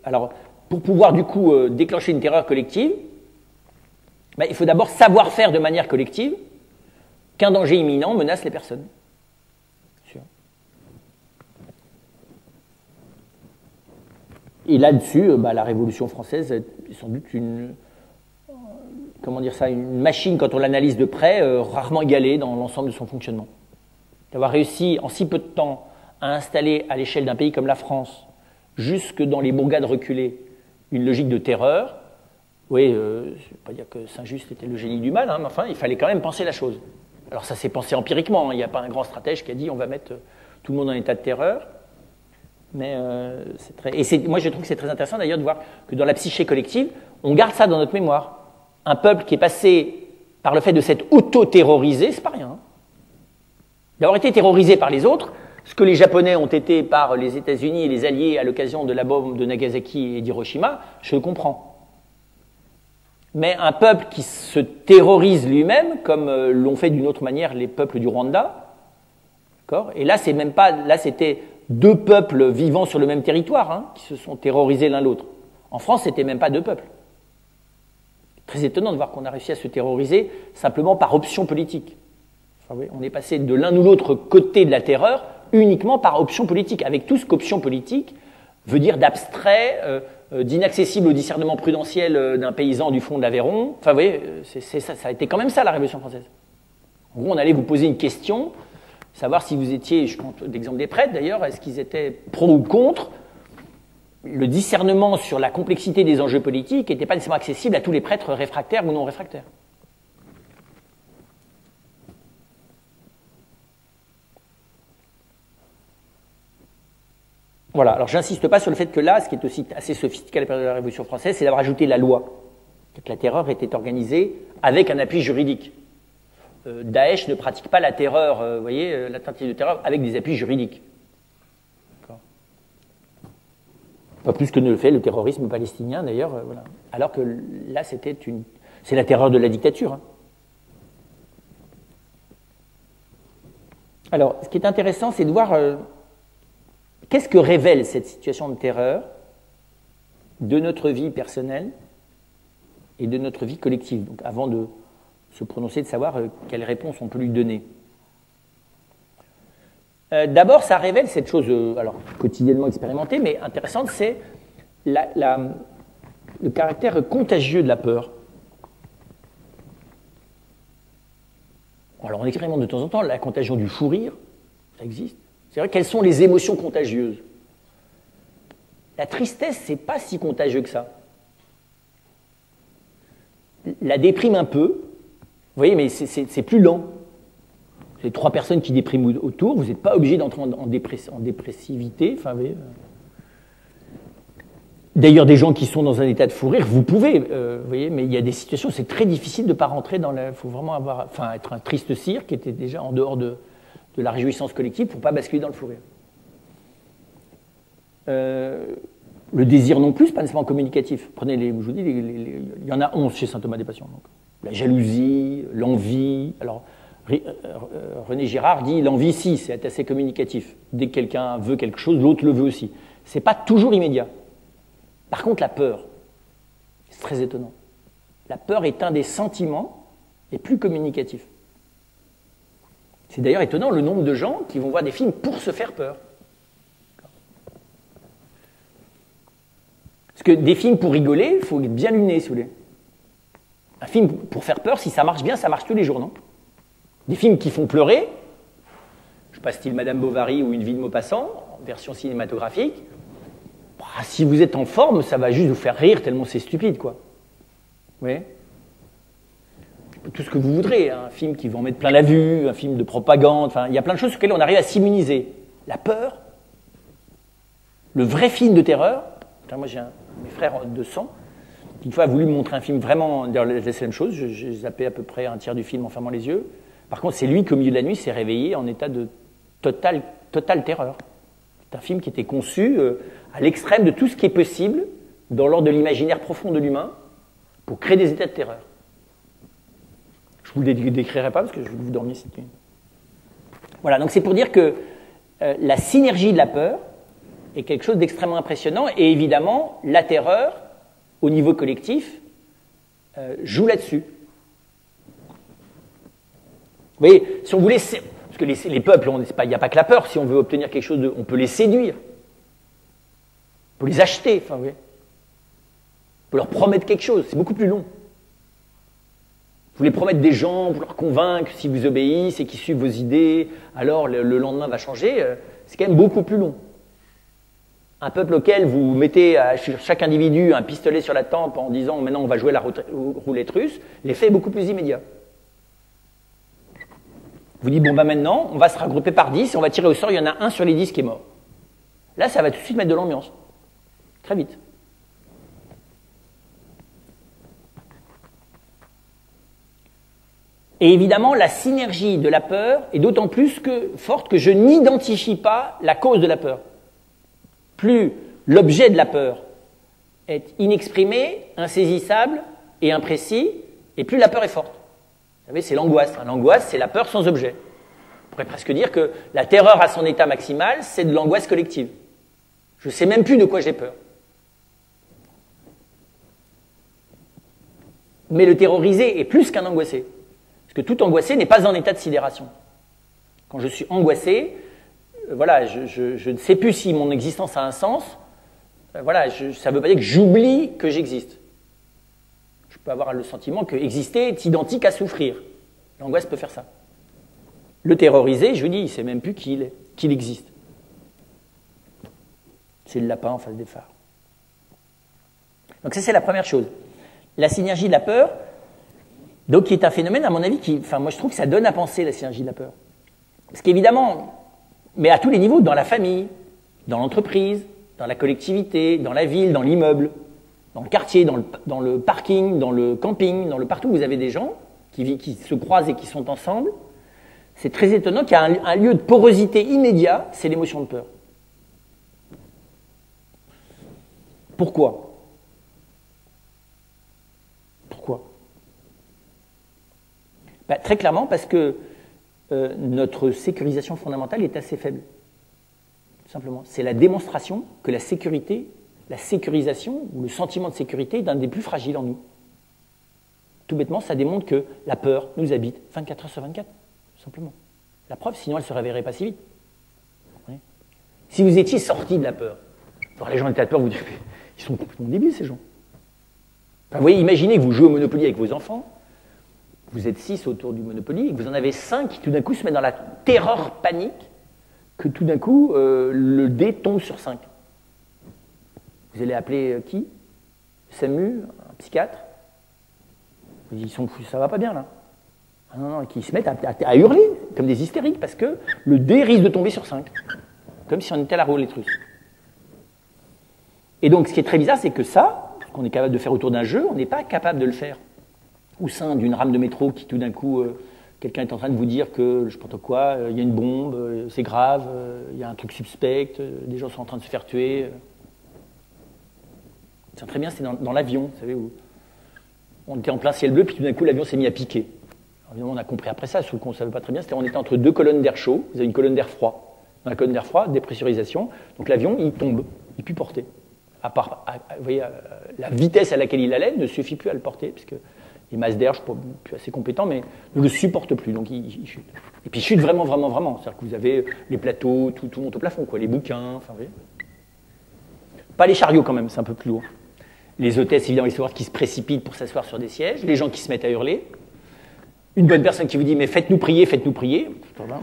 alors pour pouvoir du coup déclencher une terreur collective, il faut d'abord savoir faire de manière collective qu'un danger imminent menace les personnes. Et là-dessus, la Révolution française est sans doute une machine, quand on l'analyse de près, rarement égalée dans l'ensemble de son fonctionnement. D'avoir réussi en si peu de temps à installer à l'échelle d'un pays comme la France, jusque dans les bourgades reculées, une logique de terreur. Oui, je ne vais pas dire que Saint-Just était le génie du mal, mais enfin, il fallait quand même penser la chose. Alors ça s'est pensé empiriquement, il n'y a pas un grand stratège qui a dit on va mettre tout le monde en état de terreur. Mais c'est très... moi je trouve que c'est très intéressant d'ailleurs de voir que dans la psyché collective, on garde ça dans notre mémoire. Un peuple qui est passé par le fait de s'être auto-terrorisé, c'est pas rien. D'avoir été terrorisé par les autres, ce que les Japonais ont été par les États-Unis et les Alliés à l'occasion de la bombe de Nagasaki et d'Hiroshima, je le comprends. Mais un peuple qui se terrorise lui-même, comme l'ont fait d'une autre manière les peuples du Rwanda, d'accord ? Et là, c'est même pas, là, c'était 2 peuples vivant sur le même territoire qui se sont terrorisés l'un l'autre. En France, c'était même pas 2 peuples. Très étonnant de voir qu'on a réussi à se terroriser simplement par option politique. Enfin, oui, on est passé de l'un ou l'autre côté de la terreur uniquement par option politique, avec tout ce qu'option politique veut dire d'abstrait, d'inaccessible au discernement prudentiel d'un paysan du fond de l'Aveyron. Enfin, vous voyez, ça a été quand même ça, la Révolution française. En gros, on allait vous poser une question, savoir si vous étiez, je prends l'exemple des prêtres d'ailleurs, est-ce qu'ils étaient pro ou contre. Le discernement sur la complexité des enjeux politiques n'était pas nécessairement accessible à tous les prêtres réfractaires ou non réfractaires. Voilà, alors j'insiste pas sur le fait que là, ce qui est aussi assez sophistiqué à la période de la Révolution française, c'est d'avoir ajouté la loi. Que la terreur était organisée avec un appui juridique. Daesh ne pratique pas la terreur, vous voyez, la tentative de terreur avec des appuis juridiques. Pas plus que ne le fait le terrorisme palestinien d'ailleurs, voilà. Alors que là, c'est la terreur de la dictature. Hein. Alors, ce qui est intéressant, c'est de voir qu'est-ce que révèle cette situation de terreur de notre vie personnelle et de notre vie collective. Donc, avant de se prononcer, de savoir quelle réponse on peut lui donner. D'abord, ça révèle cette chose, alors quotidiennement expérimentée, mais intéressante, c'est le caractère contagieux de la peur. Alors, on expérimente de temps en temps la contagion du fou rire, ça existe. C'est vrai, quelles sont les émotions contagieuses? La tristesse, c'est pas si contagieux que ça. La déprime un peu, vous voyez, mais c'est plus lent. Vous avez 3 personnes qui dépriment autour, vous n'êtes pas obligé d'entrer en dépressivité. Enfin, vous voyez. D'ailleurs, des gens qui sont dans un état de fou rire, vous pouvez, vous voyez, mais il y a des situations où c'est très difficile de ne pas rentrer dans la... Il faut vraiment être un triste cire qui était déjà en dehors de la réjouissance collective pour ne pas basculer dans le fou rire. Le désir non plus, pas nécessairement communicatif. Prenez je vous dis, il y en a 11 chez saint Thomas des Patients. Donc. La jalousie, l'envie. Alors, René Girard dit l'envie, si, c'est assez communicatif. Dès que quelqu'un veut quelque chose, l'autre le veut aussi. Ce n'est pas toujours immédiat. Par contre, la peur, c'est très étonnant. La peur est un des sentiments les plus communicatifs. C'est d'ailleurs étonnant le nombre de gens qui vont voir des films pour se faire peur. Parce que des films pour rigoler, il faut être bien luné, si vous voulez. Un film pour faire peur, si ça marche bien, ça marche tous les jours, non? Des films qui font pleurer, je ne sais pas, style Madame Bovary ou Une vie de Maupassant, en version cinématographique, si vous êtes en forme, ça va juste vous faire rire tellement c'est stupide, quoi. Vous voyez? Tout ce que vous voudrez, hein, un film qui va en mettre plein la vue, un film de propagande, enfin, il y a plein de choses sur lesquelles on arrive à s'immuniser. La peur, le vrai film de terreur, moi j'ai mes frères de sang, qui une fois a voulu me montrer un film vraiment, d'ailleurs c'est la même chose, j'ai zappé à peu près un tiers du film en fermant les yeux. Par contre, c'est lui qui au milieu de la nuit s'est réveillé en état de totale terreur. C'est un film qui était conçu à l'extrême de tout ce qui est possible dans l'ordre de l'imaginaire profond de l'humain pour créer des états de terreur. Je ne vous le décrirai pas parce que je vais vous dormir cette nuit. Voilà, donc c'est pour dire que la synergie de la peur est quelque chose d'extrêmement impressionnant et évidemment, la terreur, au niveau collectif, joue là-dessus. Vous voyez, si on voulait... Parce que les peuples, il n'y a pas que la peur. Si on veut obtenir quelque chose, on peut les séduire. On peut les acheter, enfin, vous voyez. On peut leur promettre quelque chose. C'est beaucoup plus long. Vous voulez promettre des gens, vous leur convaincre, si vous obéissent et qu'ils suivent vos idées, alors le lendemain va changer. C'est quand même beaucoup plus long. Un peuple auquel vous mettez à chaque individu un pistolet sur la tempe en disant maintenant on va jouer la roulette russe, l'effet est beaucoup plus immédiat. Vous dites, bon, maintenant, on va se regrouper par 10 et on va tirer au sort, il y en a un sur les 10 qui est mort. Là, ça va tout de suite mettre de l'ambiance. Très vite. Et évidemment, la synergie de la peur est d'autant plus forte que je n'identifie pas la cause de la peur. Plus l'objet de la peur est inexprimé, insaisissable et imprécis, et plus la peur est forte. Vous savez, c'est l'angoisse. L'angoisse, c'est la peur sans objet. On pourrait presque dire que la terreur à son état maximal, c'est de l'angoisse collective. Je ne sais même plus de quoi j'ai peur. Mais le terrorisé est plus qu'un angoissé. Parce que tout angoissé n'est pas en état de sidération. Quand je suis angoissé, voilà, je ne sais plus si mon existence a un sens. Voilà, ça ne veut pas dire que j'oublie que j'existe. Je peux avoir le sentiment que exister est identique à souffrir. L'angoisse peut faire ça. Le terrorisé, je vous dis, il ne sait même plus qui il est, qu'il existe. C'est le lapin en face des phares. Donc ça, c'est la première chose. La synergie de la peur, donc qui est un phénomène, à mon avis, moi je trouve que ça donne à penser la synergie de la peur. Parce qu'évidemment, mais à tous les niveaux, dans la famille, dans l'entreprise, dans la collectivité, dans la ville, dans l'immeuble, dans le quartier, dans le parking, dans le camping, partout où vous avez des gens qui se croisent et qui sont ensemble. C'est très étonnant qu'il y a un lieu de porosité immédiat, c'est l'émotion de peur. Pourquoi? Pourquoi? Très clairement parce que notre sécurisation fondamentale est assez faible. Tout simplement. C'est la démonstration que la sécurité, la sécurisation ou le sentiment de sécurité est un des plus fragiles en nous. Tout bêtement, ça démontre que la peur nous habite 24 heures sur 24, tout simplement. La preuve, sinon elle ne se réveillerait pas si vite. Oui. Si vous étiez sorti de la peur, alors les gens étaient de peur, vous dites, ils sont complètement débiles ces gens. Enfin, vous voyez, imaginez que vous jouez au Monopoly avec vos enfants, vous êtes 6 autour du Monopoly, et que vous en avez 5 qui tout d'un coup se mettent dans la terreur panique, que tout d'un coup, le dé tombe sur 5. Vous allez appeler qui? SAMU, un psychiatre? Ça va pas bien là. Ah non, qui se mettent à hurler comme des hystériques parce que le dé risque de tomber sur 5. Comme si on était à la roulette russe. Et donc, ce qui est très bizarre, c'est que ça, ce qu'on est capable de faire autour d'un jeu, on n'est pas capable de le faire au sein d'une rame de métro qui tout d'un coup, quelqu'un est en train de vous dire que, je ne sais pas quoi, il y a une bombe, c'est grave, il y a un truc suspect, des gens sont en train de se faire tuer. C'est très bien, c'est dans l'avion, vous savez, où on était en plein ciel bleu, puis tout d'un coup, l'avion s'est mis à piquer. Alors, évidemment, on a compris après ça, ce qu'on ne savait pas très bien, c'était qu'on était entre deux colonnes d'air chaud, vous avez une colonne d'air froid. Dans la colonne d'air froid, dépressurisation, donc l'avion, il tombe, il ne peut plus porter. Vous voyez, la vitesse à laquelle il allait ne suffit plus à le porter, parce que les masses d'air, je ne suis plus assez compétent, mais ne le supportent plus, donc il chute. Et puis il chute vraiment, vraiment, vraiment. C'est-à-dire que vous avez les plateaux, tout monte au plafond, quoi, les bouquins, enfin, vous voyez. Pas les chariots quand même, c'est un peu plus lourd. Les hôtesses, évidemment, les stewards qui se précipitent pour s'asseoir sur des sièges, les gens qui se mettent à hurler, une bonne personne qui vous dit « mais faites-nous prier, faites-nous prier ». Alors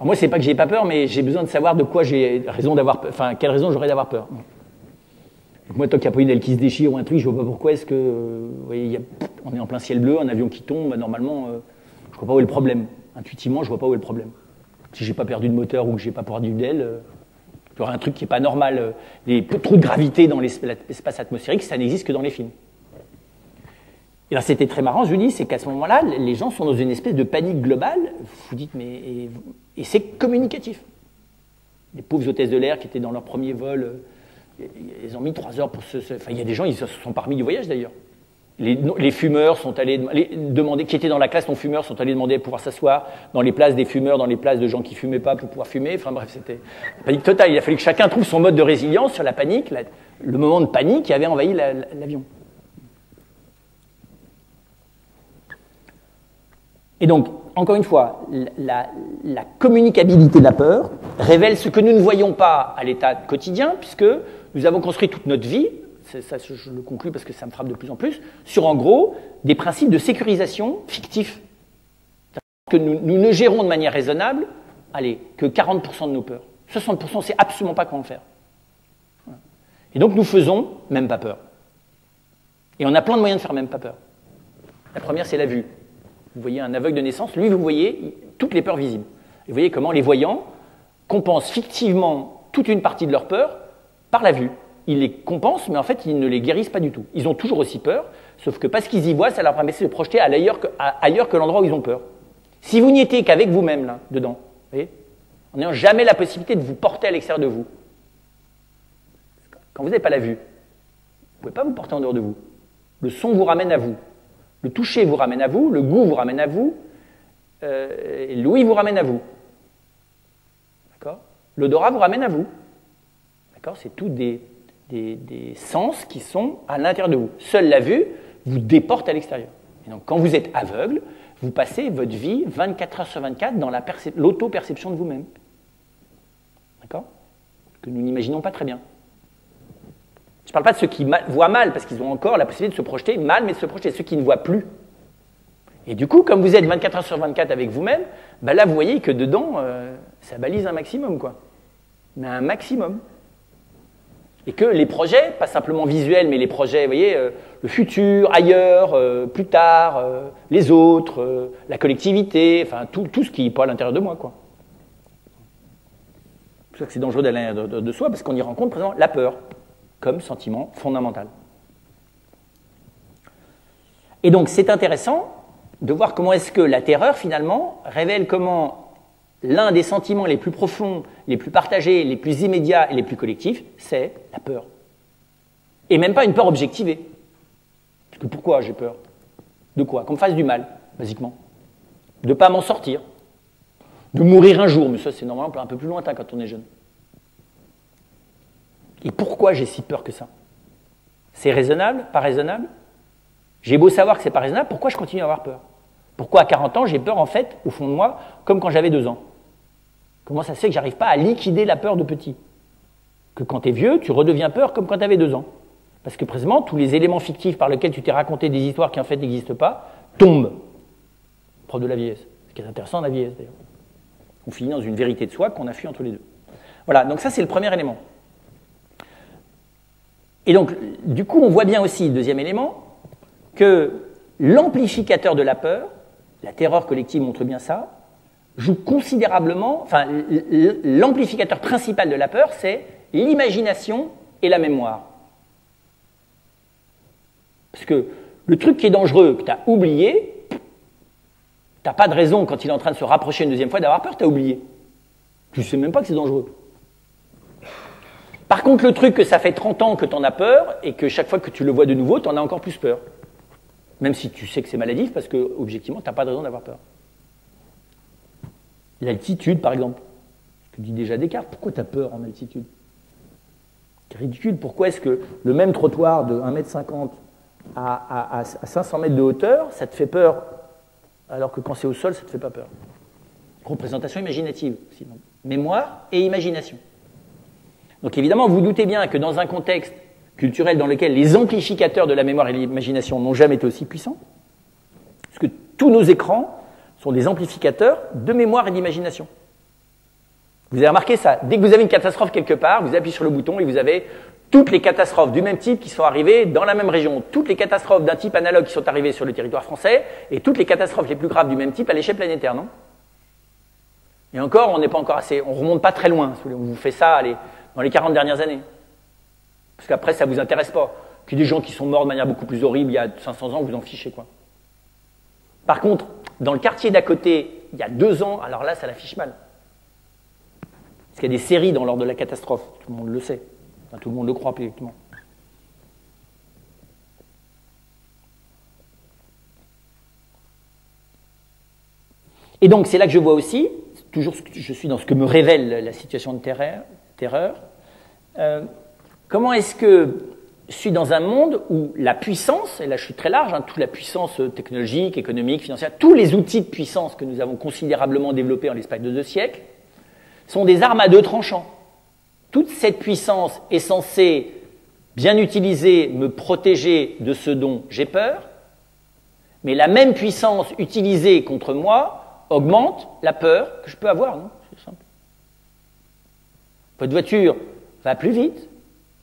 moi, c'est pas que j'ai pas peur, mais j'ai besoin de savoir de quoi j'ai raison d'avoir peur, enfin, quelle raison j'aurais d'avoir peur. Donc moi, tant qu'il n'y a pas une aile qui se déchire ou un truc, je vois pas pourquoi est-ce que, vous voyez, on est en plein ciel bleu, un avion qui tombe, normalement, je vois pas où est le problème. Intuitivement, je vois pas où est le problème. Si j'ai pas perdu de moteur ou que j'ai pas perdu d'aile, il y aura un truc qui est pas normal. Les trous de gravité dans l'espace atmosphérique, ça n'existe que dans les films. Et là, c'était très marrant, je vous dis, c'est qu'à ce moment-là, les gens sont dans une espèce de panique globale. Vous dites, mais... Et c'est communicatif. Les pauvres hôtesses de l'air qui étaient dans leur premier vol, ils ont mis 3 heures pour se... Enfin, il y a des gens, ils se sont pas remis du voyage, d'ailleurs. Les fumeurs sont allés demander, qui étaient dans la classe non-fumeurs, sont allés demander à pouvoir s'asseoir dans les places des fumeurs, dans les places de gens qui fumaient pas pour pouvoir fumer. Enfin bref, c'était la panique totale. Il a fallu que chacun trouve son mode de résilience sur la panique, le moment de panique qui avait envahi l'avion. Et donc, encore une fois, la communicabilité de la peur révèle ce que nous ne voyons pas à l'état quotidien, puisque nous avons construit toute notre vie, ça je le conclus parce que ça me frappe de plus en plus, sur en gros des principes de sécurisation fictifs. Que nous ne gérons de manière raisonnable, que 40% de nos peurs. 60%, c'est absolument pas comment faire. Et donc nous faisons même pas peur. Et on a plein de moyens de faire même pas peur. La première, c'est la vue. Vous voyez un aveugle de naissance, lui, vous voyez toutes les peurs visibles. Et vous voyez comment les voyants compensent fictivement toute une partie de leur peur par la vue. Ils les compensent, mais en fait, ils ne les guérissent pas du tout. Ils ont toujours aussi peur, sauf que parce qu'ils y voient, ça leur permet de se projeter ailleurs que l'endroit où ils ont peur. Si vous n'y étiez qu'avec vous-même, là, dedans, vous voyez, en n'ayant jamais la possibilité de vous porter à l'extérieur de vous, quand vous n'avez pas la vue, vous ne pouvez pas vous porter en dehors de vous. Le son vous ramène à vous. Le toucher vous ramène à vous, le goût vous ramène à vous, et l'ouïe vous ramène à vous. D'accord ? L'odorat vous ramène à vous. D'accord ? C'est tous des sens qui sont à l'intérieur de vous. Seule la vue vous déporte à l'extérieur. Et donc, quand vous êtes aveugle, vous passez votre vie 24 heures sur 24 dans l'auto-perception de vous-même. D'accord ? Que nous n'imaginons pas très bien. Je ne parle pas de ceux qui voient mal, parce qu'ils ont encore la possibilité de se projeter mal, mais de se projeter, ceux qui ne voient plus. Et du coup, comme vous êtes 24 heures sur 24 avec vous-même, là, vous voyez que dedans, ça balise un maximum, quoi. Mais un maximum. Et que les projets, pas simplement visuels, mais les projets, vous voyez, le futur, ailleurs, plus tard, les autres, la collectivité, enfin, tout ce qui n'est pas à l'intérieur de moi, quoi. sûr que c'est dangereux d'aller à l'intérieur de soi, parce qu'on y rencontre précisément la peur comme sentiment fondamental. Et donc, c'est intéressant de voir comment est-ce que la terreur, finalement, révèle comment l'un des sentiments les plus profonds, les plus partagés, les plus immédiats et les plus collectifs, c'est la peur. Et même pas une peur objectivée. Parce que pourquoi j'ai peur? De quoi? Qu'on me fasse du mal, basiquement. De ne pas m'en sortir. De mourir un jour, mais ça c'est normalement un peu plus lointain quand on est jeune. Et pourquoi j'ai si peur que ça? C'est raisonnable? Pas raisonnable? J'ai beau savoir que c'est pas raisonnable, pourquoi je continue à avoir peur? Pourquoi à 40 ans j'ai peur en fait, au fond de moi, comme quand j'avais 2 ans? Comment ça se fait que j'arrive pas à liquider la peur de petit? Que quand tu es vieux, tu redeviens peur comme quand tu avais 2 ans. Parce que précisément, tous les éléments fictifs par lesquels tu t'es raconté des histoires qui en fait n'existent pas, tombent. Preuve de la vieillesse. Ce qui est intéressant dans la vieillesse d'ailleurs. On finit dans une vérité de soi qu'on a fui entre les deux. Voilà, donc ça c'est le premier élément. Et donc, du coup, on voit bien aussi, deuxième élément, que l'amplificateur de la peur, la terreur collective montre bien ça, joue considérablement, enfin, l'amplificateur principal de la peur, c'est l'imagination et la mémoire. Parce que le truc qui est dangereux, que tu as oublié, tu n'as pas de raison, quand il est en train de se rapprocher une deuxième fois, d'avoir peur, tu as oublié. Tu ne sais même pas que c'est dangereux. Par contre, le truc que ça fait 30 ans que tu en as peur, et que chaque fois que tu le vois de nouveau, tu en as encore plus peur. Même si tu sais que c'est maladif, parce que, objectivement, tu n'as pas de raison d'avoir peur. L'altitude, par exemple. Je te dis déjà Descartes, pourquoi tu as peur en altitude? C'est ridicule. Pourquoi est-ce que le même trottoir de 1,50 m à 500 mètres de hauteur, ça te fait peur, alors que quand c'est au sol, ça ne te fait pas peur? Représentation imaginative, sinon. Mémoire et imagination. Donc évidemment, vous doutez bien que dans un contexte culturel dans lequel les amplificateurs de la mémoire et de l'imagination n'ont jamais été aussi puissants, parce que tous nos écrans sont des amplificateurs de mémoire et d'imagination. Vous avez remarqué ça, dès que vous avez une catastrophe quelque part, vous appuyez sur le bouton et vous avez toutes les catastrophes du même type qui sont arrivées dans la même région, toutes les catastrophes d'un type analogue qui sont arrivées sur le territoire français, et toutes les catastrophes les plus graves du même type à l'échelle planétaire, non? Et encore, on n'est pas encore assez, on remonte pas très loin, on vous fait ça, allez, dans les 40 dernières années. Parce qu'après, ça ne vous intéresse pas. Que des gens qui sont morts de manière beaucoup plus horrible il y a 500 ans, vous en fichez, quoi. Par contre, dans le quartier d'à côté, il y a 2 ans, alors là, ça l'affiche mal. Parce qu'il y a des séries dans l'ordre de la catastrophe, tout le monde le sait. Enfin, tout le monde le croit, effectivement. Et donc, c'est là que je vois aussi, toujours je suis dans ce que me révèle la situation de terreur, comment est-ce que je suis dans un monde où la puissance, et là je suis très large, toute la puissance technologique, économique, financière, tous les outils de puissance que nous avons considérablement développés en l'espace de 2 siècles, sont des armes à 2 tranchants. Toute cette puissance est censée, bien utilisée, me protéger de ce dont j'ai peur, mais la même puissance utilisée contre moi augmente la peur que je peux avoir, non? C'est simple. Votre voiture va plus vite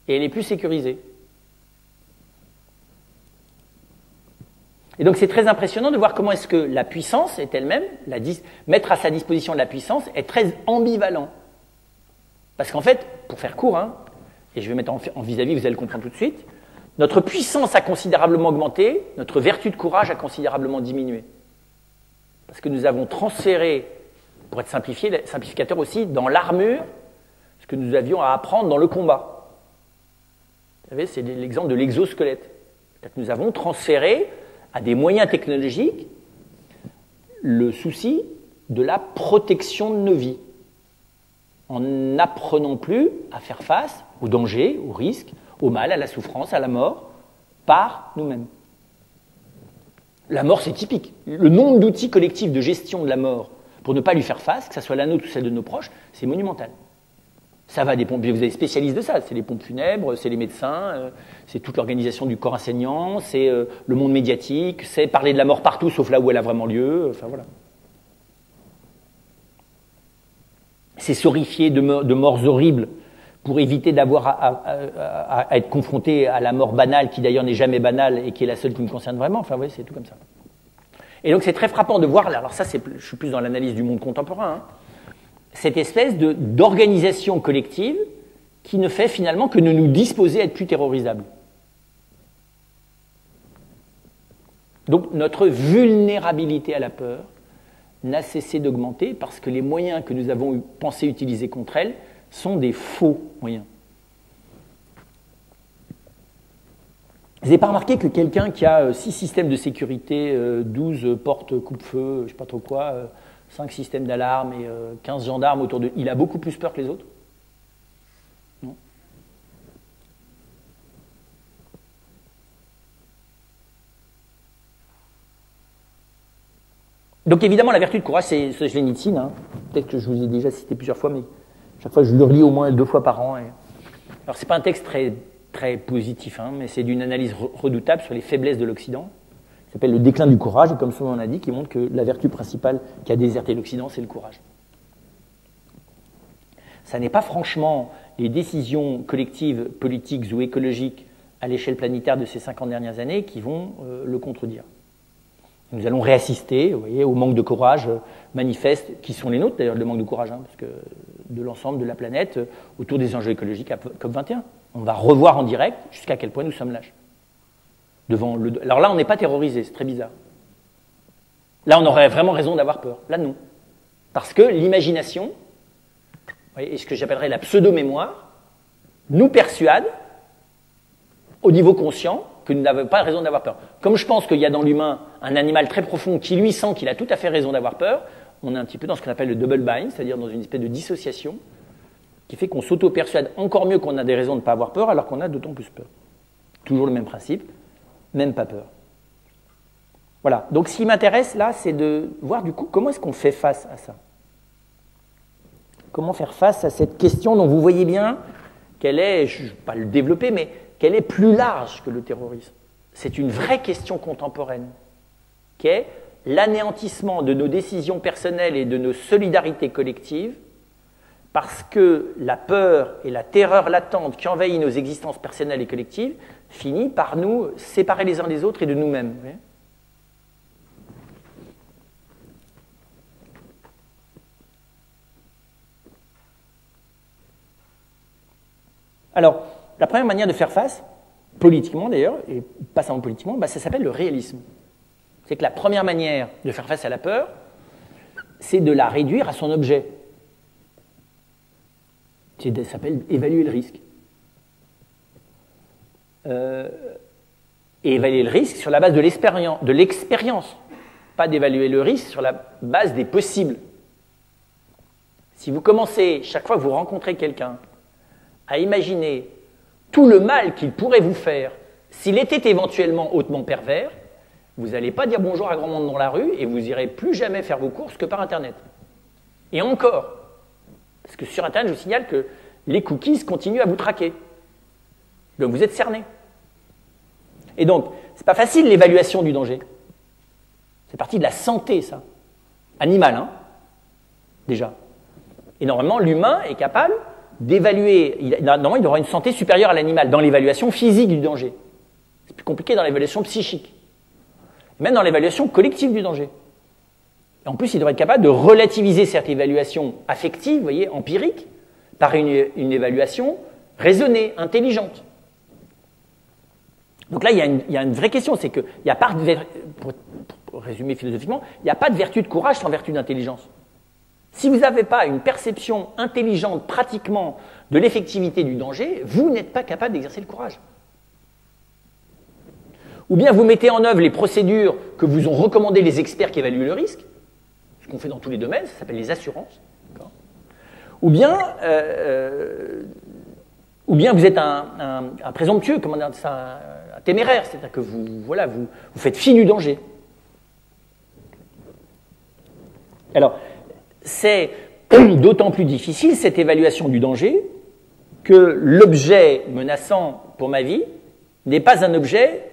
et elle est plus sécurisée. Et donc c'est très impressionnant de voir comment est-ce que la puissance est elle-même, mettre à sa disposition de la puissance est très ambivalent. Parce qu'en fait, pour faire court, et je vais mettre en vis-à-vis, vous allez le comprendre tout de suite, notre puissance a considérablement augmenté, notre vertu de courage a considérablement diminué. Parce que nous avons transféré, pour être simplificateur aussi, dans l'armure, ce que nous avions à apprendre dans le combat. Vous savez, c'est l'exemple de l'exosquelette. C'est-à-dire que nous avons transféré à des moyens technologiques le souci de la protection de nos vies, en n'apprenant plus à faire face aux dangers, aux risques, au mal, à la souffrance, à la mort, par nous-mêmes. La mort, c'est typique. Le nombre d'outils collectifs de gestion de la mort pour ne pas lui faire face, que ce soit la nôtre ou celle de nos proches, c'est monumental. Ça va des pompiers, vous avez des spécialistes de ça, c'est les pompes funèbres, c'est les médecins, c'est toute l'organisation du corps enseignant, c'est le monde médiatique, c'est parler de la mort partout sauf là où elle a vraiment lieu, enfin voilà. C'est s'horrifier de morts horribles pour éviter d'avoir à être confronté à la mort banale, qui d'ailleurs n'est jamais banale et qui est la seule qui me concerne vraiment, enfin oui, c'est tout comme ça. Et donc c'est très frappant de voir, alors ça je suis plus dans l'analyse du monde contemporain, cette espèce d'organisation collective qui ne fait finalement que de nous disposer à être plus terrorisables. Donc notre vulnérabilité à la peur n'a cessé d'augmenter parce que les moyens que nous avons pensé utiliser contre elle sont des faux moyens. Vous n'avez pas remarqué que quelqu'un qui a 6 systèmes de sécurité, 12 portes coupe-feu, je ne sais pas trop quoi, 5 systèmes d'alarme et 15 gendarmes autour de... Il a beaucoup plus peur que les autres? Non. Donc évidemment, la vertu de courage, c'est Solzhenitsyn. Hein. Peut-être que je vous ai déjà cité plusieurs fois, mais chaque fois, je le relis au moins 2 fois par an. Alors, c'est pas un texte très positif, hein, mais c'est d'une analyse redoutable sur les faiblesses de l'Occident. Il s'appelle Le déclin du courage, et comme son nom l'indique, il montre que la vertu principale qui a déserté l'Occident, c'est le courage. Ça n'est pas franchement les décisions collectives, politiques ou écologiques à l'échelle planétaire de ces 50 dernières années qui vont le contredire. Nous allons réassister, vous voyez, au manque de courage manifeste, qui sont les nôtres d'ailleurs, le manque de courage, hein, parce que de l'ensemble de la planète, autour des enjeux écologiques à COP21. On va revoir en direct jusqu'à quel point nous sommes lâches. Alors là, on n'est pas terrorisé, c'est très bizarre. Là, on aurait vraiment raison d'avoir peur. Là, non. Parce que l'imagination, et ce que j'appellerais la pseudo-mémoire, nous persuade, au niveau conscient, que nous n'avons pas raison d'avoir peur. Comme je pense qu'il y a dans l'humain un animal très profond qui, lui, sent qu'il a tout à fait raison d'avoir peur, on est un petit peu dans ce qu'on appelle le double bind, c'est-à-dire dans une espèce de dissociation, qui fait qu'on s'auto-persuade encore mieux qu'on a des raisons de ne pas avoir peur, alors qu'on a d'autant plus peur. Toujours le même principe, même pas peur. Voilà. Donc ce qui m'intéresse là, c'est de voir du coup comment est-ce qu'on fait face à ça. Comment faire face à cette question dont vous voyez bien qu'elle est, je ne vais pas le développer, mais qu'elle est plus large que le terrorisme. C'est une vraie question contemporaine, qui est l'anéantissement de nos décisions personnelles et de nos solidarités collectives, parce que la peur et la terreur latente qui envahit nos existences personnelles et collectives finit par nous séparer les uns des autres et de nous-mêmes. Alors, la première manière de faire face, politiquement d'ailleurs, et pas seulement politiquement, ça s'appelle le réalisme. C'est que la première manière de faire face à la peur, c'est de la réduire à son objet. Ça s'appelle évaluer le risque. Et évaluer le risque sur la base de l'expérience, pas d'évaluer le risque sur la base des possibles. Si vous commencez, chaque fois que vous rencontrez quelqu'un, à imaginer tout le mal qu'il pourrait vous faire s'il était éventuellement hautement pervers, vous n'allez pas dire bonjour à grand monde dans la rue et vous n'irez plus jamais faire vos courses que par Internet. Et encore, parce que sur Internet, je vous signale que les cookies continuent à vous traquer. Donc vous êtes cerné. Et donc, c'est pas facile l'évaluation du danger. C'est partie de la santé, ça. Animale, hein, déjà. Et normalement, l'humain est capable d'évaluer, normalement il aura une santé supérieure à l'animal dans l'évaluation physique du danger. C'est plus compliqué dans l'évaluation psychique. Même dans l'évaluation collective du danger. Et en plus, il devrait être capable de relativiser cette évaluation affective, vous voyez, empirique, par une évaluation raisonnée, intelligente. Donc là, il y a une vraie question, c'est qu'il n'y a pas de, pour résumer philosophiquement, il n'y a pas de vertu de courage sans vertu d'intelligence. Si vous n'avez pas une perception intelligente pratiquement de l'effectivité du danger, vous n'êtes pas capable d'exercer le courage. Ou bien vous mettez en œuvre les procédures que vous ont recommandées les experts qui évaluent le risque, ce qu'on fait dans tous les domaines, ça s'appelle les assurances. Ou bien vous êtes un présomptueux, comment dire ça, un téméraire, c'est-à-dire que vous faites fi du danger. Alors, c'est d'autant plus difficile, cette évaluation du danger, que l'objet menaçant pour ma vie n'est pas un objet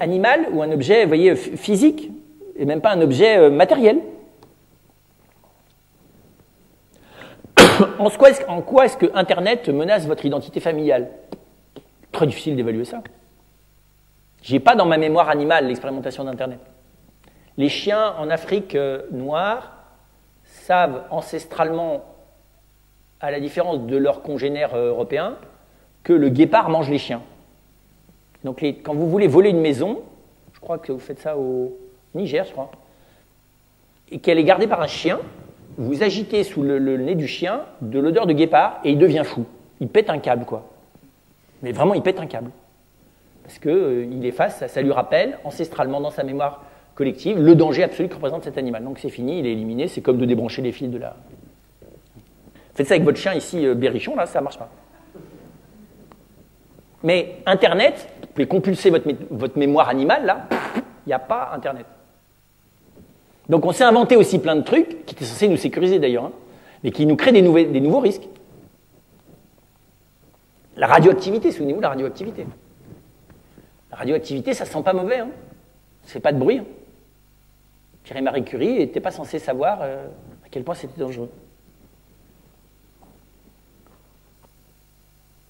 animal ou un objet, vous voyez, physique, et même pas un objet matériel. En quoi est-ce que Internet menace votre identité familiale? Très difficile d'évaluer ça. J'ai pas dans ma mémoire animale l'expérimentation d'Internet. Les chiens en Afrique noire, savent ancestralement, à la différence de leurs congénères européens, que le guépard mange les chiens. Donc quand vous voulez voler une maison, je crois que vous faites ça au Niger, je crois, et qu'elle est gardée par un chien, vous agitez sous le nez du chien de l'odeur de guépard et il devient fou. Il pète un câble, quoi. Mais vraiment, il pète un câble. Parce qu'il est face, ça lui rappelle, ancestralement dans sa mémoire collective, le danger absolu que représente cet animal. Donc c'est fini, il est éliminé, c'est comme de débrancher les fils de la... Faites ça avec votre chien ici, Berrichon, là, ça ne marche pas. Mais Internet, vous pouvez compulser votre mémoire animale, là, il n'y a pas Internet. Donc on s'est inventé aussi plein de trucs, qui étaient censés nous sécuriser d'ailleurs, hein, mais qui nous créent des nouveaux risques. La radioactivité, souvenez-vous de la radioactivité. La radioactivité, ça sent pas mauvais, hein. Ça fait pas de bruit. Hein. Pierre et Marie Curie n'étaient pas censés savoir à quel point c'était dangereux.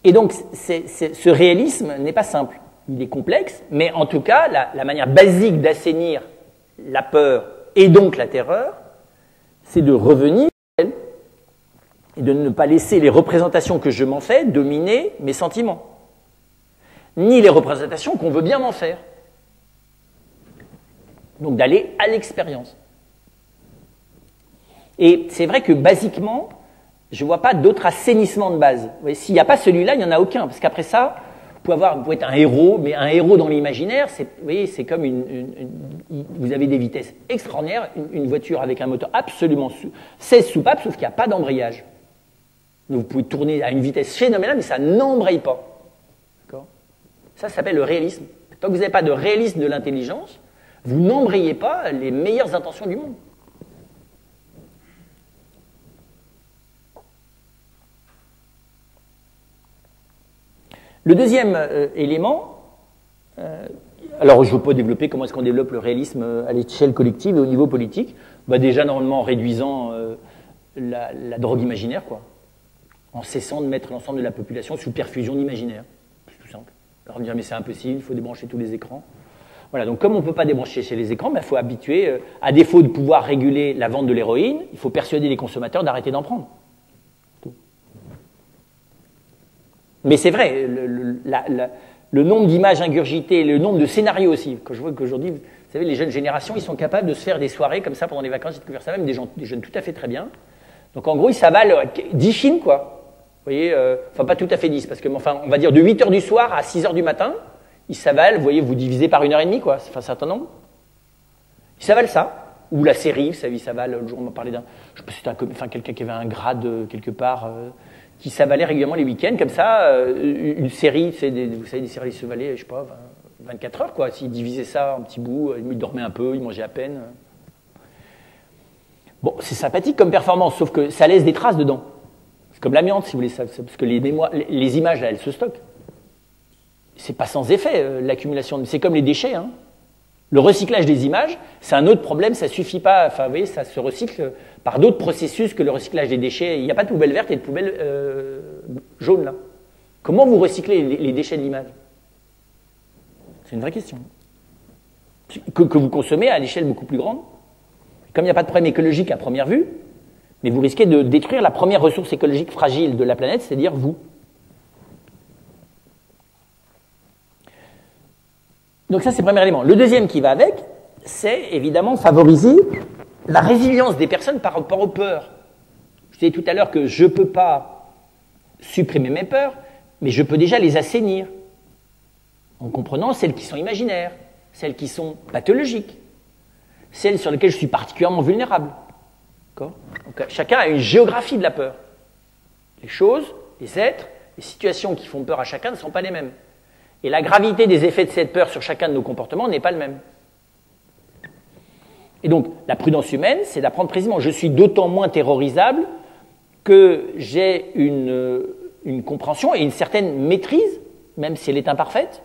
Et donc, ce réalisme n'est pas simple. Il est complexe, mais en tout cas, la manière basique d'assainir la peur et donc la terreur, c'est de revenir et de ne pas laisser les représentations que je m'en fais dominer mes sentiments, ni les représentations qu'on veut bien m'en faire. Donc d'aller à l'expérience. Et c'est vrai que basiquement, je ne vois pas d'autre assainissement de base. S'il n'y a pas celui-là, il n'y en a aucun. Parce qu'après ça, vous pouvez être un héros, mais un héros dans l'imaginaire, c'est comme vous avez des vitesses extraordinaires, une voiture avec un moteur absolument 16 soupapes, sauf qu'il n'y a pas d'embrayage. Donc vous pouvez tourner à une vitesse phénoménale, mais ça n'embraye pas. D'accord ? Ça s'appelle le réalisme. Tant que vous n'avez pas de réalisme de l'intelligence, vous n'embrayez pas les meilleures intentions du monde. Le deuxième élément, alors je ne veux pas développer comment est-ce qu'on développe le réalisme à l'échelle collective et au niveau politique, déjà normalement en réduisant la drogue imaginaire, quoi, en cessant de mettre l'ensemble de la population sous perfusion d'imaginaire. C'est tout simple. Alors on me dit mais c'est impossible, il faut débrancher tous les écrans. Voilà, donc comme on ne peut pas débrancher chez les écrans, il faut habituer, à défaut de pouvoir réguler la vente de l'héroïne, il faut persuader les consommateurs d'arrêter d'en prendre. Mais c'est vrai, le nombre d'images ingurgitées, le nombre de scénarios aussi, quand je vois qu'aujourd'hui, vous savez, les jeunes générations, ils sont capables de se faire des soirées comme ça pendant les vacances, ils découvrent ça, même des jeunes tout à fait très bien. Donc en gros, ils s'avalent 10 films, quoi. Vous voyez, enfin pas tout à fait 10, parce que, enfin, on va dire de 8h du soir à 6h du matin, ils s'avalent, vous voyez, vous divisez par 1h30, quoi, c'est un certain nombre. Ils s'avalent ça. Ou la série, vous savez, ils s'avalent, le jour on m'a parlé d'un, je sais pas si c'était quelqu'un qui avait un grade quelque part, qui s'avalait régulièrement les week-ends, comme ça, une série, vous savez, des séries se valaient, je sais pas, 24 heures, quoi. S'ils divisaient ça en petits bouts, ils dormaient un peu, ils mangeaient à peine. Bon, c'est sympathique comme performance, sauf que ça laisse des traces dedans. C'est comme l'amiante, si vous voulez, parce que les images, là, elles se stockent. C'est pas sans effet, l'accumulation. C'est comme les déchets, hein. Le recyclage des images, c'est un autre problème, ça suffit pas, enfin, vous voyez, ça se recycle par d'autres processus que le recyclage des déchets. Il n'y a pas de poubelle verte et de poubelle jaune, là. Comment vous recyclez les déchets de l'image? C'est une vraie question. Que vous consommez à l'échelle beaucoup plus grande. Comme il n'y a pas de problème écologique à première vue, mais vous risquez de détruire la première ressource écologique fragile de la planète, c'est-à-dire vous. Donc ça, c'est le premier élément. Le deuxième qui va avec, c'est évidemment favoriser la résilience des personnes par rapport aux peurs. Je disais tout à l'heure que je ne peux pas supprimer mes peurs, mais je peux déjà les assainir, en comprenant celles qui sont imaginaires, celles qui sont pathologiques, celles sur lesquelles je suis particulièrement vulnérable. Donc, chacun a une géographie de la peur. Les choses, les êtres, les situations qui font peur à chacun ne sont pas les mêmes. Et la gravité des effets de cette peur sur chacun de nos comportements n'est pas le même. Et donc, la prudence humaine, c'est d'apprendre précisément. Je suis d'autant moins terrorisable que j'ai une compréhension et une certaine maîtrise, même si elle est imparfaite,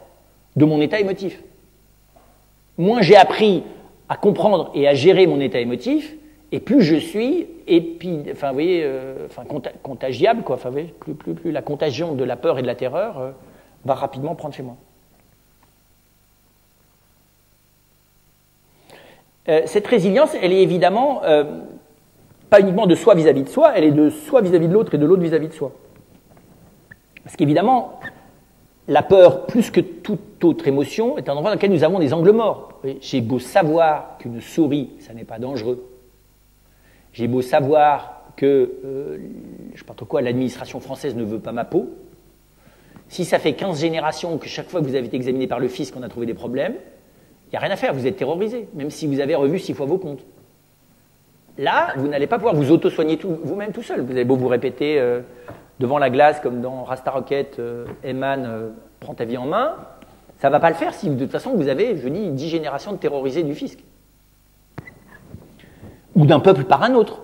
de mon état émotif. Moins j'ai appris à comprendre et à gérer mon état émotif, et plus je suis, enfin, vous voyez, contagiable, quoi. Enfin, vous voyez, plus la contagion de la peur et de la terreur va rapidement prendre chez moi. Cette résilience, elle est évidemment pas uniquement de soi vis-à-vis de soi, elle est de soi vis-à-vis de l'autre et de l'autre vis-à-vis de soi. Parce qu'évidemment, la peur, plus que toute autre émotion, est un endroit dans lequel nous avons des angles morts. J'ai beau savoir qu'une souris, ça n'est pas dangereux. J'ai beau savoir que, je ne sais pas trop quoi, l'administration française ne veut pas ma peau. Si ça fait 15 générations que chaque fois que vous avez été examiné par le fisc, on a trouvé des problèmes, il n'y a rien à faire, vous êtes terrorisé, même si vous avez revu 6 fois vos comptes. Là, vous n'allez pas pouvoir vous auto-soigner vous-même tout seul. Vous avez beau vous répéter devant la glace, comme dans Rasta Rocket, Eman, prends ta vie en main, ça ne va pas le faire si de toute façon vous avez, je dis, 10 générations de terrorisés du fisc. Ou d'un peuple par un autre.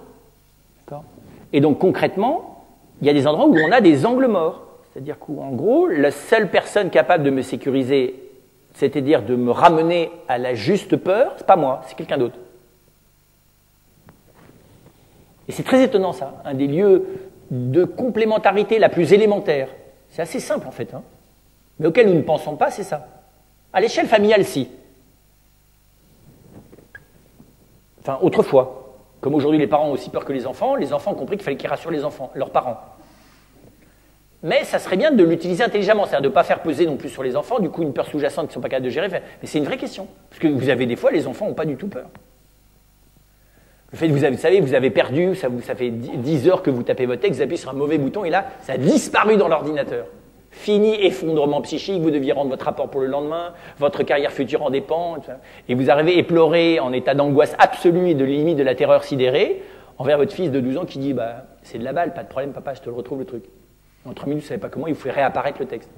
Et donc concrètement, il y a des endroits où on a des angles morts. C'est-à-dire qu'en gros, la seule personne capable de me sécuriser, c'est-à-dire de me ramener à la juste peur, c'est pas moi, c'est quelqu'un d'autre. Et c'est très étonnant ça, un des lieux de complémentarité la plus élémentaire. C'est assez simple en fait, hein, mais auquel nous ne pensons pas, c'est ça. À l'échelle familiale, si. Enfin, autrefois, comme aujourd'hui les parents ont aussi peur que les enfants ont compris qu'il fallait qu'ils rassurent les enfants, leurs parents. Mais ça serait bien de l'utiliser intelligemment, c'est-à-dire de ne pas faire peser non plus sur les enfants, du coup une peur sous-jacente qu'ils ne sont pas capables de gérer. Mais c'est une vraie question, parce que vous avez des fois, les enfants n'ont pas du tout peur. Le fait que vous avez perdu, ça fait 10 heures que vous tapez votre texte, vous appuyez sur un mauvais bouton, et là, ça a disparu dans l'ordinateur. Fini, effondrement psychique, vous deviez rendre votre rapport pour le lendemain, votre carrière future en dépend, et vous arrivez éploré, en état d'angoisse absolue et de limite de la terreur sidérée, envers votre fils de 12 ans qui dit « c'est de la balle, pas de problème papa, je te le retrouve le truc ». En 3 minutes, vous ne savez pas comment, il vous fait réapparaître le texte.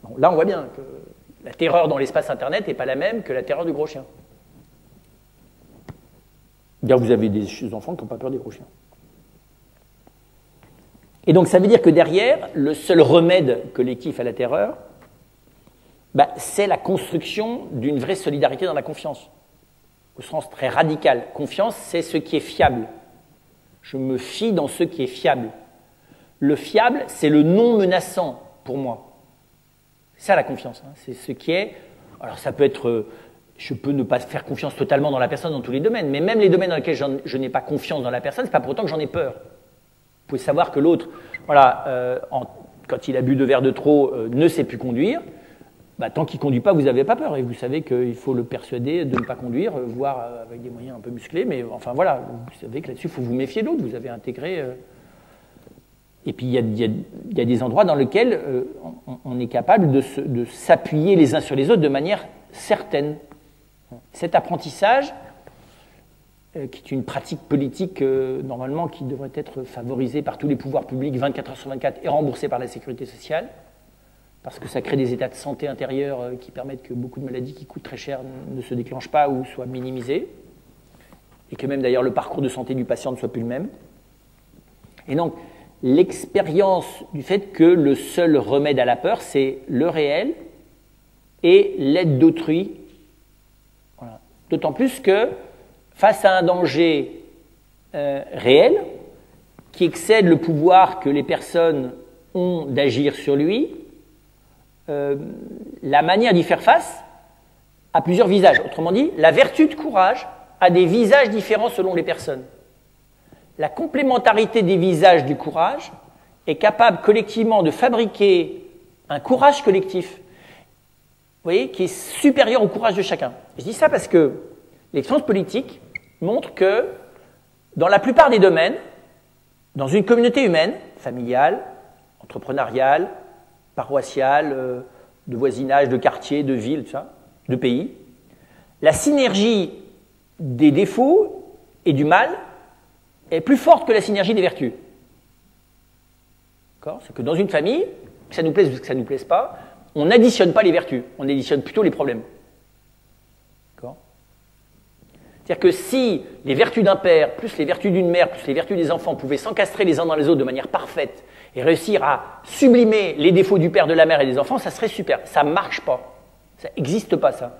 Bon, là, on voit bien que la terreur dans l'espace Internet n'est pas la même que la terreur du gros chien. D'ailleurs, vous avez des enfants qui n'ont pas peur des gros chiens. Et donc, ça veut dire que derrière, le seul remède collectif à la terreur, c'est la construction d'une vraie solidarité dans la confiance, au sens très radical. Confiance, c'est ce qui est fiable. Je me fie dans ce qui est fiable. Le fiable, c'est le non menaçant pour moi. C'est ça la confiance. Hein. C'est ce qui est... Alors ça peut être... je peux ne pas faire confiance totalement dans la personne dans tous les domaines, mais même les domaines dans lesquels je n'ai pas confiance dans la personne, c'est pas pour autant que j'en ai peur. Vous pouvez savoir que l'autre, voilà, quand il a bu 2 verres de trop, ne sait plus conduire. Tant qu'il ne conduit pas, vous n'avez pas peur. Et vous savez qu'il faut le persuader de ne pas conduire, voire avec des moyens un peu musclés. Mais enfin voilà, vous savez que là-dessus, il faut vous méfier de l'autre. Vous avez intégré... Et puis, il y a des endroits dans lesquels on est capable de s'appuyer les uns sur les autres de manière certaine. Cet apprentissage, qui est une pratique politique, normalement, qui devrait être favorisée par tous les pouvoirs publics 24 heures sur 24 et remboursée par la sécurité sociale, parce que ça crée des états de santé intérieure qui permettent que beaucoup de maladies qui coûtent très cher ne se déclenchent pas ou soient minimisées, et que même d'ailleurs le parcours de santé du patient ne soit plus le même. Et donc, l'expérience du fait que le seul remède à la peur, c'est le réel et l'aide d'autrui. Voilà. D'autant plus que, face à un danger réel, qui excède le pouvoir que les personnes ont d'agir sur lui, la manière d'y faire face a plusieurs visages. Autrement dit, la vertu de courage a des visages différents selon les personnes. La complémentarité des visages du courage est capable collectivement de fabriquer un courage collectif, vous voyez, qui est supérieur au courage de chacun. Je dis ça parce que l'expérience politique montre que dans la plupart des domaines, dans une communauté humaine, familiale, entrepreneuriale, paroissiale, de voisinage, de quartier, de ville, tout ça, de pays, la synergie des défauts et du mal est plus forte que la synergie des vertus. C'est que dans une famille, que ça nous plaise ou que ça ne nous plaise pas, on n'additionne pas les vertus, on additionne plutôt les problèmes. C'est-à-dire que si les vertus d'un père, plus les vertus d'une mère, plus les vertus des enfants pouvaient s'encastrer les uns dans les autres de manière parfaite et réussir à sublimer les défauts du père, de la mère et des enfants, ça serait super. Ça ne marche pas. Ça n'existe pas, ça.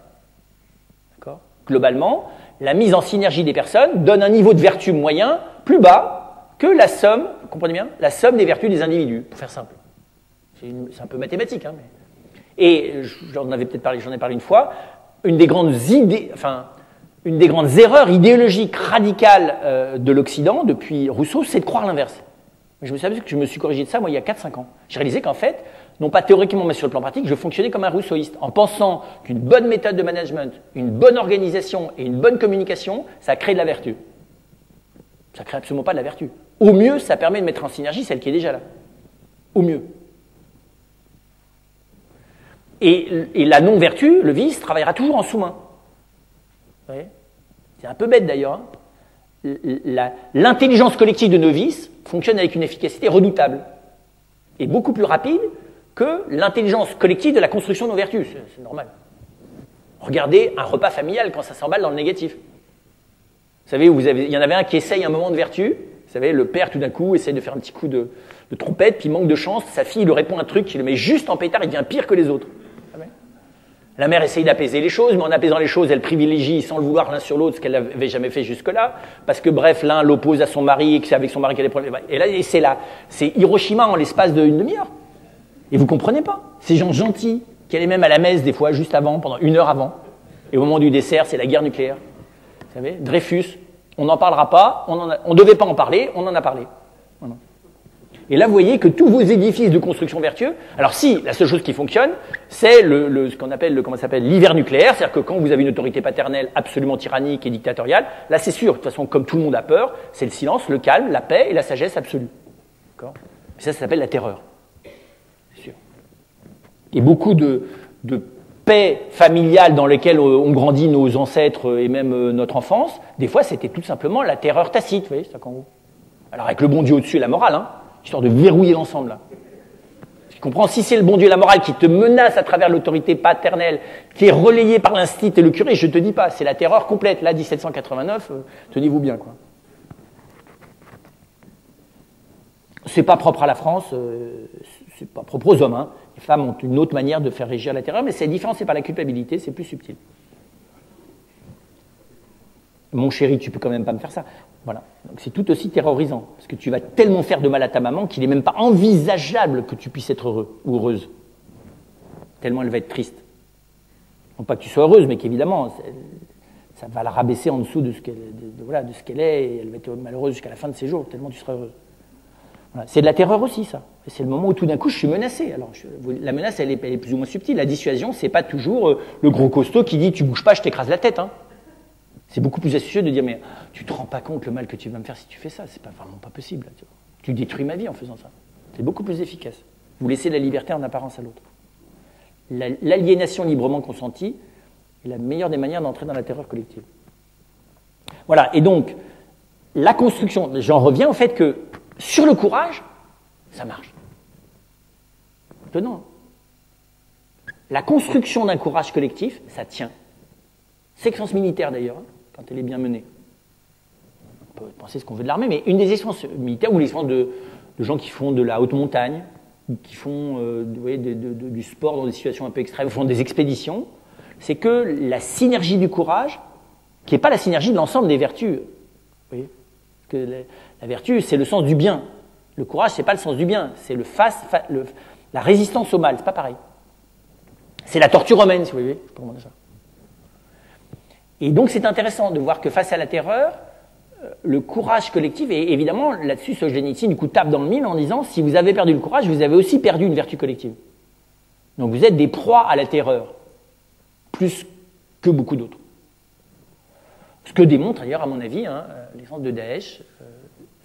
Globalement, la mise en synergie des personnes donne un niveau de vertu moyen plus bas que la somme, vous comprenez bien, la somme des vertus des individus, pour faire simple. C'est un peu mathématique, hein, mais... Et j'en ai parlé une fois, une des grandes idées, enfin, une des grandes erreurs idéologiques radicales de l'Occident, depuis Rousseau, c'est de croire l'inverse. Je me suis aperçu que je me suis corrigé de ça, moi, il y a 4-5 ans. J'ai réalisé qu'en fait, non pas théoriquement, mais sur le plan pratique, je fonctionnais comme un rousseauiste, en pensant qu'une bonne méthode de management, une bonne organisation et une bonne communication, ça crée de la vertu. Ça crée absolument pas de la vertu. Au mieux, ça permet de mettre en synergie celle qui est déjà là. Au mieux. Et la non-vertu, le vice, travaillera toujours en sous-main. Vous voyez ? C'est un peu bête d'ailleurs. L'intelligence collective de nos vices fonctionne avec une efficacité redoutable et beaucoup plus rapide que l'intelligence collective de la construction de nos vertus. C'est normal. Regardez un repas familial quand ça s'emballe dans le négatif. Vous savez, il y en avait un qui essaye un moment de vertu. Vous savez, le père tout d'un coup essaye de faire un petit coup de trompette, puis manque de chance, sa fille lui répond un truc qui le met juste en pétard, il devient pire que les autres. La mère essaye d'apaiser les choses, mais en apaisant les choses, elle privilégie sans le vouloir l'un sur l'autre ce qu'elle n'avait jamais fait jusque-là, parce que bref, l'un l'oppose à son mari, et que c'est avec son mari qu'elle a des problèmes. Et là, c'est Hiroshima en l'espace d'une demi-heure. Et vous comprenez pas. Ces gens gentils, qui allaient même à la messe des fois juste avant, pendant 1 heure avant, et au moment du dessert, c'est la guerre nucléaire. Vous savez, Dreyfus, on n'en parlera pas, on devait pas en parler, on en a parlé. Voilà. Et là, vous voyez que tous vos édifices de construction vertueux, alors si, la seule chose qui fonctionne, c'est ce qu'on appelle, l'hiver nucléaire, c'est-à-dire que quand vous avez une autorité paternelle absolument tyrannique et dictatoriale, là c'est sûr, de toute façon, comme tout le monde a peur, c'est le silence, le calme, la paix et la sagesse absolue. D'accord ? Et ça s'appelle la terreur. C'est sûr. Et beaucoup de paix familiale dans lesquelles ont grandi nos ancêtres et même notre enfance, des fois c'était tout simplement la terreur tacite, vous voyez, c'est ça qu'en gros. Alors avec le bon Dieu au-dessus et la morale, hein, histoire de verrouiller l'ensemble. Là. Tu comprends ? Si c'est le bon Dieu et la morale qui te menace à travers l'autorité paternelle, qui est relayée par l'instit et le curé, je te dis pas, c'est la terreur complète. Là, 1789, tenez-vous bien, quoi. C'est pas propre à la France, c'est pas propre aux hommes. Hein. Les femmes ont une autre manière de faire régir la terreur, mais c'est différent, c'est par la culpabilité, c'est plus subtil. Mon chéri, tu peux quand même pas me faire ça. Voilà. Donc c'est tout aussi terrorisant, parce que tu vas tellement faire de mal à ta maman qu'il n'est même pas envisageable que tu puisses être heureux ou heureuse. Tellement elle va être triste. Non pas que tu sois heureuse, mais qu'évidemment, ça va la rabaisser en dessous de ce qu'elle est, et elle va être malheureuse jusqu'à la fin de ses jours, tellement tu seras heureuse. Voilà. C'est de la terreur aussi, ça. Et c'est le moment où tout d'un coup je suis menacé. Alors la menace, elle est plus ou moins subtile. La dissuasion, c'est pas toujours le gros costaud qui dit tu bouges pas, je t'écrase la tête. Hein. C'est beaucoup plus astucieux de dire mais tu te rends pas compte le mal que tu vas me faire si tu fais ça. C'est pas vraiment pas possible. Tu détruis ma vie en faisant ça. C'est beaucoup plus efficace. Vous laissez la liberté en apparence à l'autre. L'aliénation librement consentie est la meilleure des manières d'entrer dans la terreur collective. Voilà. Et donc la construction. J'en reviens au fait que sur le courage, ça marche. Étonnant. La construction d'un courage collectif, ça tient. Séquence militaire d'ailleurs, hein, quand elle est bien menée. On peut penser ce qu'on veut de l'armée, mais une des expériences militaires ou l'expérience de gens qui font de la haute montagne, ou qui font du sport dans des situations un peu extrêmes, font des expéditions, c'est que la synergie du courage, qui n'est pas la synergie de l'ensemble des vertus, vous voyez, parce que la vertu, c'est le sens du bien. Le courage, c'est pas le sens du bien, c'est la résistance au mal, c'est pas pareil. C'est la torture romaine, si vous voulez. Je sais pas comment dire ça. Et donc c'est intéressant de voir que face à la terreur, le courage collectif, et évidemment là-dessus Solzhenitsyn du coup tape dans le mille en disant si vous avez perdu le courage, vous avez aussi perdu une vertu collective. Donc vous êtes des proies à la terreur, plus que beaucoup d'autres. Ce que démontre d'ailleurs à mon avis l'exemple de Daesh,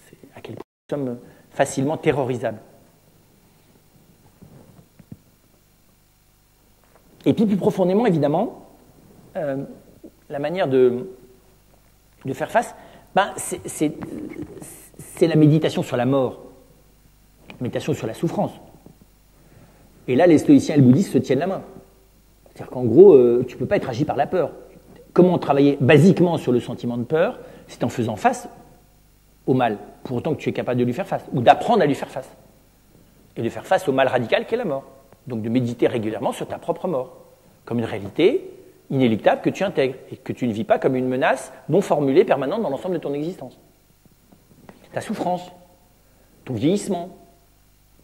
c'est à quel point nous sommes facilement terrorisables. Et puis plus profondément évidemment, la manière de faire face, c'est la méditation sur la mort, la méditation sur la souffrance. Et là, les stoïciens et les bouddhistes se tiennent la main. C'est-à-dire qu'en gros, tu ne peux pas être agi par la peur. Comment travailler basiquement sur le sentiment de peur? C'est en faisant face au mal, pour autant que tu es capable de lui faire face, ou d'apprendre à lui faire face. Et de faire face au mal radical qu'est la mort. Donc de méditer régulièrement sur ta propre mort, comme une réalité inéluctable que tu intègres et que tu ne vis pas comme une menace non formulée permanente dans l'ensemble de ton existence. Ta souffrance, ton vieillissement,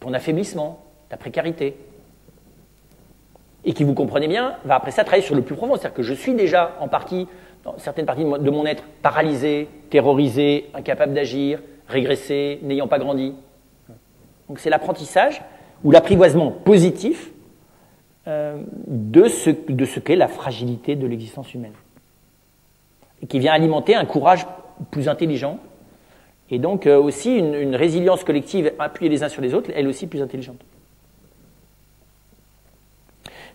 ton affaiblissement, ta précarité. Et qui, vous comprenez bien, va après ça travailler sur le plus profond. C'est-à-dire que je suis déjà en partie dans certaines parties de mon être, paralysé, terrorisé, incapable d'agir, régressé, n'ayant pas grandi. Donc c'est l'apprentissage ou l'apprivoisement positif de ce qu'est la fragilité de l'existence humaine. Et qui vient alimenter un courage plus intelligent et donc aussi une résilience collective appuyée les uns sur les autres, elle aussi plus intelligente.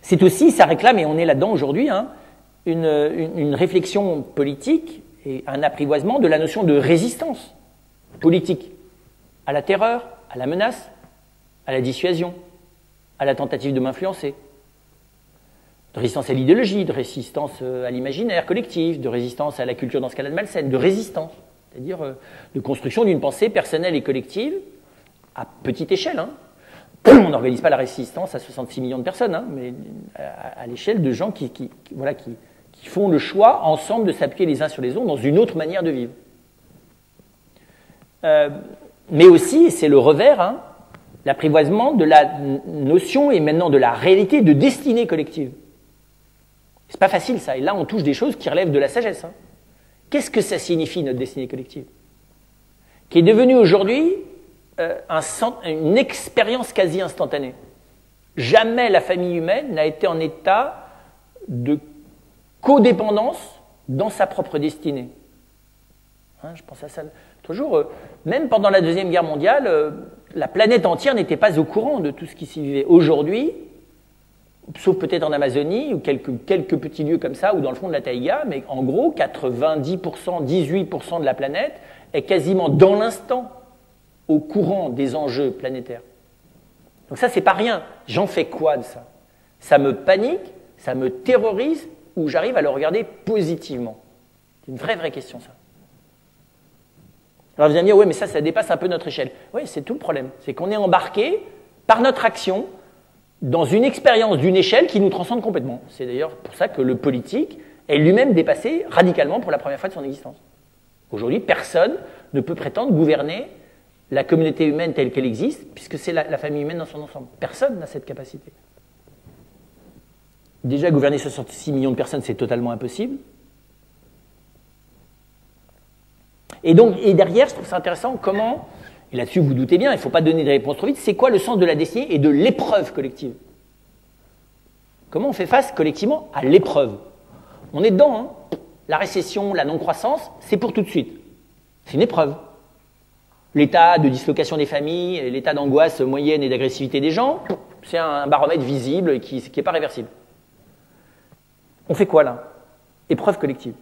C'est aussi, ça réclame, et on est là-dedans aujourd'hui, hein, une réflexion politique et un apprivoisement de la notion de résistance politique à la terreur, à la menace, à la dissuasion, à la tentative de m'influencer. De résistance à l'idéologie, de résistance à l'imaginaire collectif, de résistance à la culture dans ce cas-là de malsaine, de résistance, c'est-à-dire de construction d'une pensée personnelle et collective à petite échelle. Hein. On n'organise pas la résistance à 66 millions de personnes, hein, mais à l'échelle de gens qui font le choix ensemble de s'appuyer les uns sur les autres dans une autre manière de vivre. Mais aussi, et c'est le revers, hein, l'apprivoisement de la notion et maintenant de la réalité de destinée collective. C'est pas facile ça, et là on touche des choses qui relèvent de la sagesse. Hein. Qu'est-ce que ça signifie notre destinée collective? Qui est devenue aujourd'hui une expérience quasi instantanée. Jamais la famille humaine n'a été en état de codépendance dans sa propre destinée. Hein, je pense à ça toujours. Même pendant la Deuxième Guerre mondiale, la planète entière n'était pas au courant de tout ce qui s'y vivait. Aujourd'hui, sauf peut-être en Amazonie ou quelques petits lieux comme ça ou dans le fond de la taïga, mais en gros, 90%, 18% de la planète est quasiment dans l'instant au courant des enjeux planétaires. Donc ça, c'est pas rien. J'en fais quoi de ça? Ça me panique, ça me terrorise, ou j'arrive à le regarder positivement? C'est une vraie question, ça. Alors vous allez me dire, oui, mais ça dépasse un peu notre échelle. Oui, c'est tout le problème. C'est qu'on est embarqué par notre action dans une expérience d'une échelle qui nous transcende complètement. C'est d'ailleurs pour ça que le politique est lui-même dépassé radicalement pour la première fois de son existence. Aujourd'hui, personne ne peut prétendre gouverner la communauté humaine telle qu'elle existe, puisque c'est la famille humaine dans son ensemble. Personne n'a cette capacité. Déjà, gouverner 66 millions de personnes, c'est totalement impossible. Et derrière, je trouve ça intéressant comment, et là-dessus vous doutez bien, il ne faut pas donner des réponses trop vite, c'est quoi le sens de la destinée et de l'épreuve collective? Comment on fait face collectivement à l'épreuve? On est dedans, hein. La récession, la non-croissance, c'est pour tout de suite. C'est une épreuve. L'état de dislocation des familles, l'état d'angoisse moyenne et d'agressivité des gens, c'est un baromètre visible qui n'est pas réversible. On fait quoi là? Épreuve collective.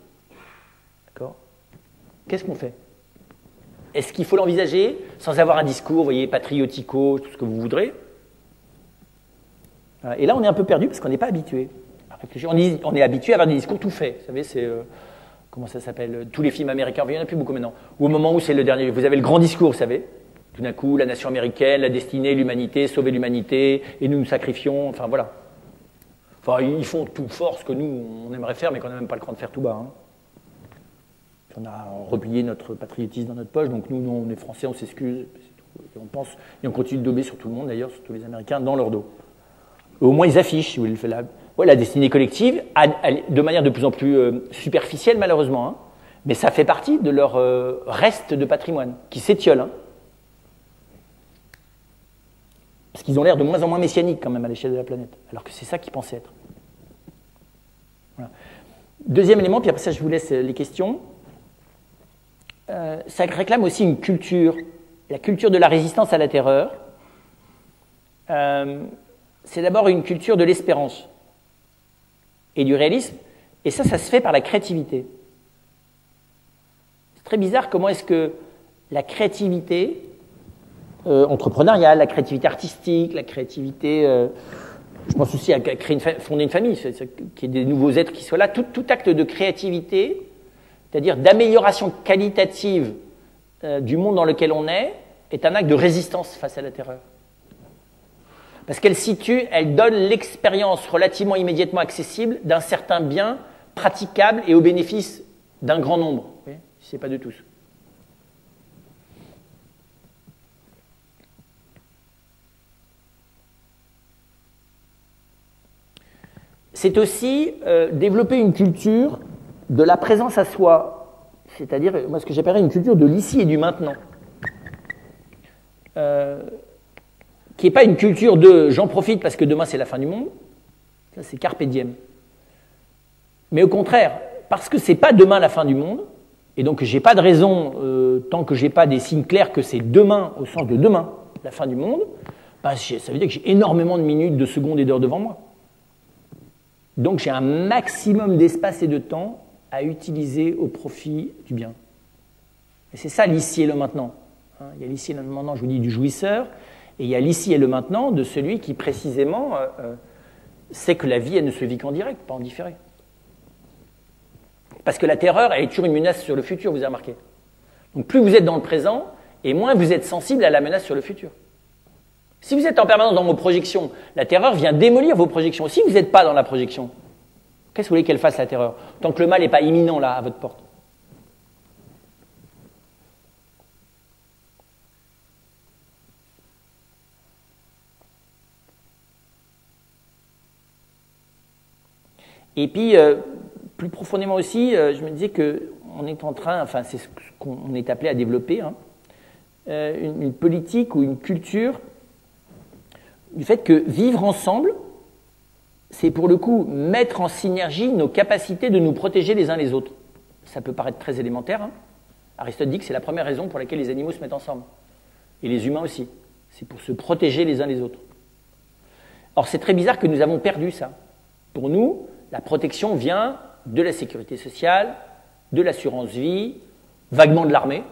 D'accord? Qu'est-ce qu'on fait? Est-ce qu'il faut l'envisager sans avoir un discours, vous voyez, patriotico, tout ce que vous voudrez? Et là, on est un peu perdu parce qu'on n'est pas habitué à réfléchir. On est habitué à avoir des discours tout faits. Vous savez, c'est... comment ça s'appelle? Tous les films américains, il n'y en a plus beaucoup maintenant. Ou au moment où c'est le dernier, vous avez le grand discours, vous savez. Tout d'un coup, la nation américaine, la destinée, l'humanité, sauver l'humanité, et nous nous sacrifions, enfin voilà. Enfin, ils font tout fort ce que nous, on aimerait faire, mais qu'on n'a même pas le cran de faire tout bas. Hein. On a replié notre patriotisme dans notre poche, donc nous on est français, on s'excuse, et on pense, et on continue de dober sur tout le monde d'ailleurs, sur tous les Américains, dans leur dos. Et au moins ils affichent, la destinée collective, de manière de plus en plus superficielle malheureusement, hein, mais ça fait partie de leur reste de patrimoine, qui s'étiole. Hein, parce qu'ils ont l'air de moins en moins messianiques quand même à l'échelle de la planète, alors que c'est ça qu'ils pensaient être. Voilà. Deuxième élément, puis après ça je vous laisse les questions. Ça réclame aussi une culture, la culture de la résistance à la terreur. C'est d'abord une culture de l'espérance et du réalisme, et ça se fait par la créativité. C'est très bizarre comment est-ce que la créativité entrepreneuriale, la créativité artistique, la créativité, je pense aussi à fonder une famille, qu'il y ait des nouveaux êtres qui soient là, tout acte de créativité, c'est-à-dire d'amélioration qualitative du monde dans lequel on est un acte de résistance face à la terreur. Parce elle donne l'expérience relativement immédiatement accessible d'un certain bien praticable et au bénéfice d'un grand nombre, si ce n'est pas de tous. C'est aussi développer une culture de la présence à soi, c'est-à-dire moi ce que j'appellerais une culture de l'ici et du maintenant, qui n'est pas une culture de j'en profite parce que demain c'est la fin du monde, ça c'est carpe diem. Mais au contraire, parce que c'est pas demain la fin du monde, et donc j'ai pas de raison, tant que j'ai pas des signes clairs que c'est demain, au sens de demain, la fin du monde, bah, ça veut dire que j'ai énormément de minutes, de secondes et d'heures devant moi. Donc j'ai un maximum d'espace et de temps à utiliser au profit du bien. Et c'est ça l'ici et le maintenant. Il y a l'ici et le maintenant, je vous dis, du jouisseur, et il y a l'ici et le maintenant de celui qui précisément sait que la vie, elle ne se vit qu'en direct, pas en différé. Parce que la terreur, elle est toujours une menace sur le futur, vous avez remarqué. Donc plus vous êtes dans le présent, et moins vous êtes sensible à la menace sur le futur. Si vous êtes en permanence dans vos projections, la terreur vient démolir vos projections. Si vous n'êtes pas dans la projection, qu'est-ce que vous voulez qu'elle fasse, la terreur? Tant que le mal n'est pas imminent, là, à votre porte. Et puis, plus profondément aussi, je me disais qu'on est en train, enfin c'est ce qu'on est appelé à développer, une politique ou une culture du fait que vivre ensemble, c'est pour le coup mettre en synergie nos capacités de nous protéger les uns les autres. Ça peut paraître très élémentaire. Aristote dit que c'est la première raison pour laquelle les animaux se mettent ensemble. Et les humains aussi. C'est pour se protéger les uns les autres. Or, c'est très bizarre que nous avons perdu ça. Pour nous, la protection vient de la sécurité sociale, de l'assurance vie, vaguement de l'armée,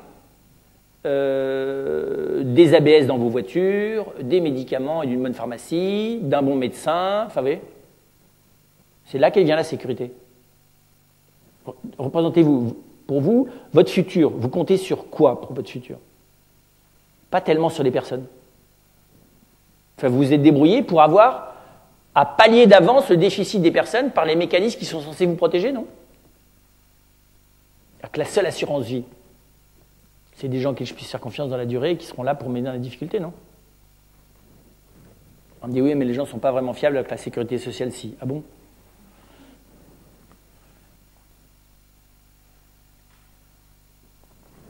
des ABS dans vos voitures, des médicaments et d'une bonne pharmacie, d'un bon médecin, enfin, vous voyez, c'est là qu'elle vient la sécurité. Représentez-vous, pour vous, votre futur, vous comptez sur quoi pour votre futur? Pas tellement sur les personnes. Enfin, vous vous êtes débrouillé pour avoir à pallier d'avance le déficit des personnes par les mécanismes qui sont censés vous protéger, non? Alors que la seule assurance vie, c'est des gens qui je puisse faire confiance dans la durée et qui seront là pour m'aider dans la difficulté, non? On me dit oui, mais les gens ne sont pas vraiment fiables avec la sécurité sociale, si. Ah bon?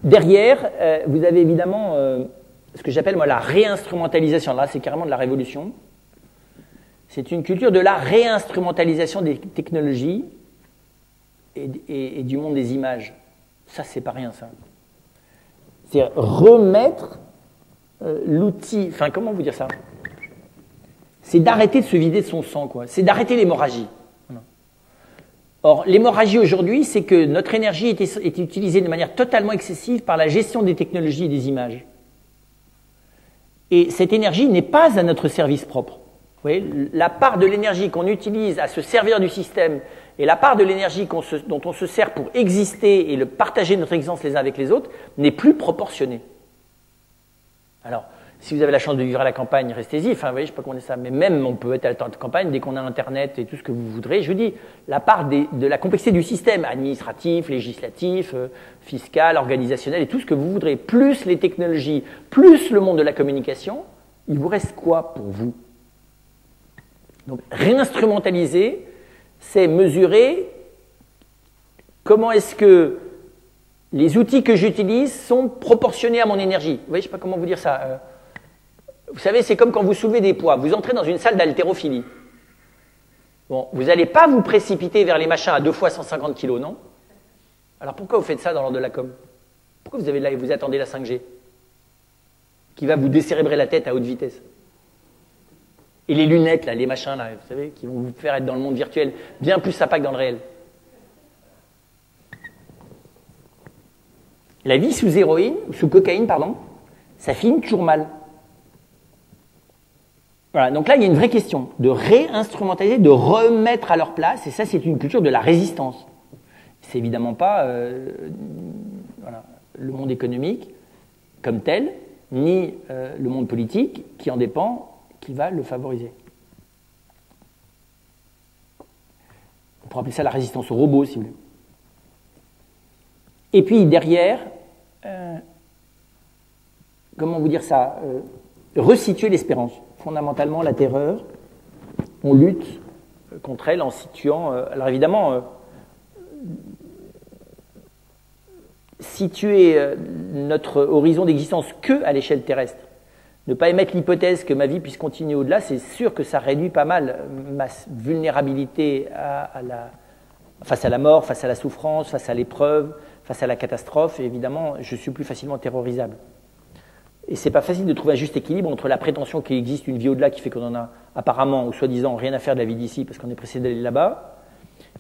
Derrière, vous avez évidemment ce que j'appelle moi la réinstrumentalisation. Là, c'est carrément de la révolution. C'est une culture de la réinstrumentalisation des technologies et du monde des images. Ça, c'est pas rien, ça. C'est remettre l'outil... Enfin, comment vous dire ça? C'est d'arrêter de se vider de son sang, quoi. C'est d'arrêter l'hémorragie. Or, l'hémorragie aujourd'hui, c'est que notre énergie est utilisée de manière totalement excessive par la gestion des technologies et des images. Et cette énergie n'est pas à notre service propre. Vous voyez, la part de l'énergie qu'on utilise à se servir du système et la part de l'énergie dont on se sert pour exister et partager notre existence les uns avec les autres n'est plus proportionnée. Alors, si vous avez la chance de vivre à la campagne, restez-y. Enfin, vous voyez, je ne sais pas comment dire ça, mais même on peut être à la campagne dès qu'on a Internet et tout ce que vous voudrez. Je vous dis, la part de la complexité du système administratif, législatif, fiscal, organisationnel et tout ce que vous voudrez, plus les technologies, plus le monde de la communication, il vous reste quoi pour vous? Donc, réinstrumentaliser, c'est mesurer comment est-ce que les outils que j'utilise sont proportionnés à mon énergie. Vous voyez, je ne sais pas comment vous dire ça. Vous savez, c'est comme quand vous soulevez des poids. Vous entrez dans une salle d'haltérophilie. Bon, vous n'allez pas vous précipiter vers les machins à 2 fois 150 kilos, non? Alors pourquoi vous faites ça dans l'ordre de la com? Pourquoi vous attendez la 5G qui va vous décérébrer la tête à haute vitesse? Et les lunettes, là, les machins, là, vous savez, qui vont vous faire être dans le monde virtuel bien plus sympa que dans le réel. La vie sous héroïne, sous cocaïne, pardon, ça finit toujours mal. Voilà, donc là, il y a une vraie question de réinstrumentaliser, de remettre à leur place, et ça, c'est une culture de la résistance. C'est évidemment pas voilà, le monde économique comme tel, ni le monde politique qui en dépend, qui va le favoriser. On pourrait appeler ça la résistance au robot, si vous voulez. Et puis derrière, comment vous dire ça, resituer l'espérance. Fondamentalement, la terreur, on lutte contre elle en situant... alors évidemment, situer notre horizon d'existence que à l'échelle terrestre, ne pas émettre l'hypothèse que ma vie puisse continuer au-delà, c'est sûr que ça réduit pas mal ma vulnérabilité face à la mort, face à la souffrance, face à l'épreuve, face à la catastrophe, et évidemment, je suis plus facilement terrorisable. Et c'est pas facile de trouver un juste équilibre entre la prétention qu'il existe une vie au-delà qui fait qu'on en a apparemment, ou soi-disant, rien à faire de la vie d'ici parce qu'on est pressé d'aller là-bas,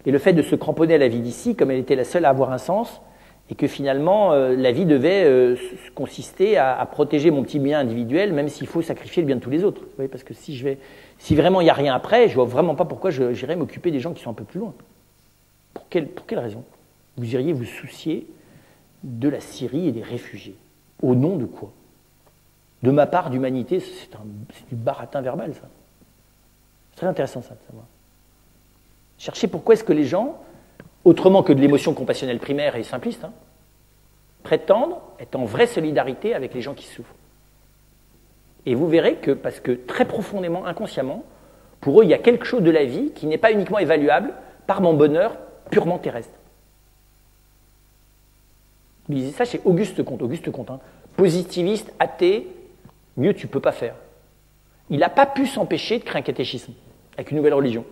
et le fait de se cramponner à la vie d'ici comme elle était la seule à avoir un sens, et que finalement, la vie devait consister à protéger mon petit bien individuel, même s'il faut sacrifier le bien de tous les autres. Vous voyez, parce que si vraiment il n'y a rien après, je vois vraiment pas pourquoi j'irais m'occuper des gens qui sont un peu plus loin. Pour quelle raison vous iriez vous soucier de la Syrie et des réfugiés? Au nom de quoi? De ma part, d'humanité, c'est du baratin verbal, ça. C'est très intéressant, ça, de savoir. Cherchez pourquoi est-ce que les gens, autrement que de l'émotion compassionnelle primaire et simpliste, prétendent être en vraie solidarité avec les gens qui souffrent. Et vous verrez que, parce que très profondément, inconsciemment, pour eux, il y a quelque chose de la vie qui n'est pas uniquement évaluable par mon bonheur purement terrestre. Vous lisez ça chez Auguste Comte, positiviste, athée, mieux tu ne peux pas faire. Il n'a pas pu s'empêcher de créer un catéchisme avec une nouvelle religion.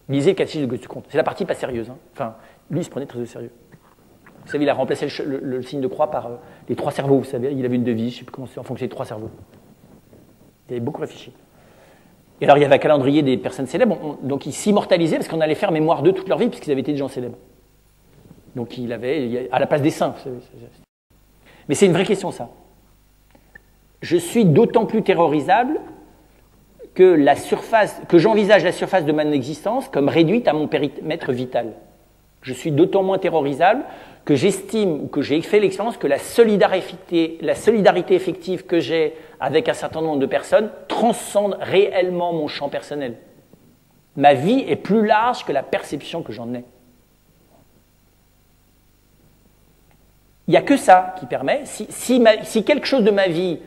Lisez le catéchisme d'Auguste Comte. C'est la partie pas sérieuse. Enfin, lui, il se prenait très au sérieux. Vous savez, il a remplacé le signe de croix par les 3 cerveaux. Vous savez, il avait une devise, je ne sais plus comment c'est, en fonction des 3 cerveaux. Il avait beaucoup réfléchi. Et alors, il y avait un calendrier des personnes célèbres, donc ils s'immortalisaient parce qu'on allait faire mémoire d'eux toute leur vie, puisqu'ils avaient été des gens célèbres. Donc, il avait, à la place des saints. Mais c'est une vraie question, ça. Je suis d'autant plus terrorisable que j'envisage la surface de mon existence comme réduite à mon périmètre vital. Je suis d'autant moins terrorisable que j'estime ou que j'ai fait l'expérience que la solidarité effective que j'ai avec un certain nombre de personnes transcende réellement mon champ personnel. Ma vie est plus large que la perception que j'en ai. Il n'y a que ça qui permet, si quelque chose de ma vie,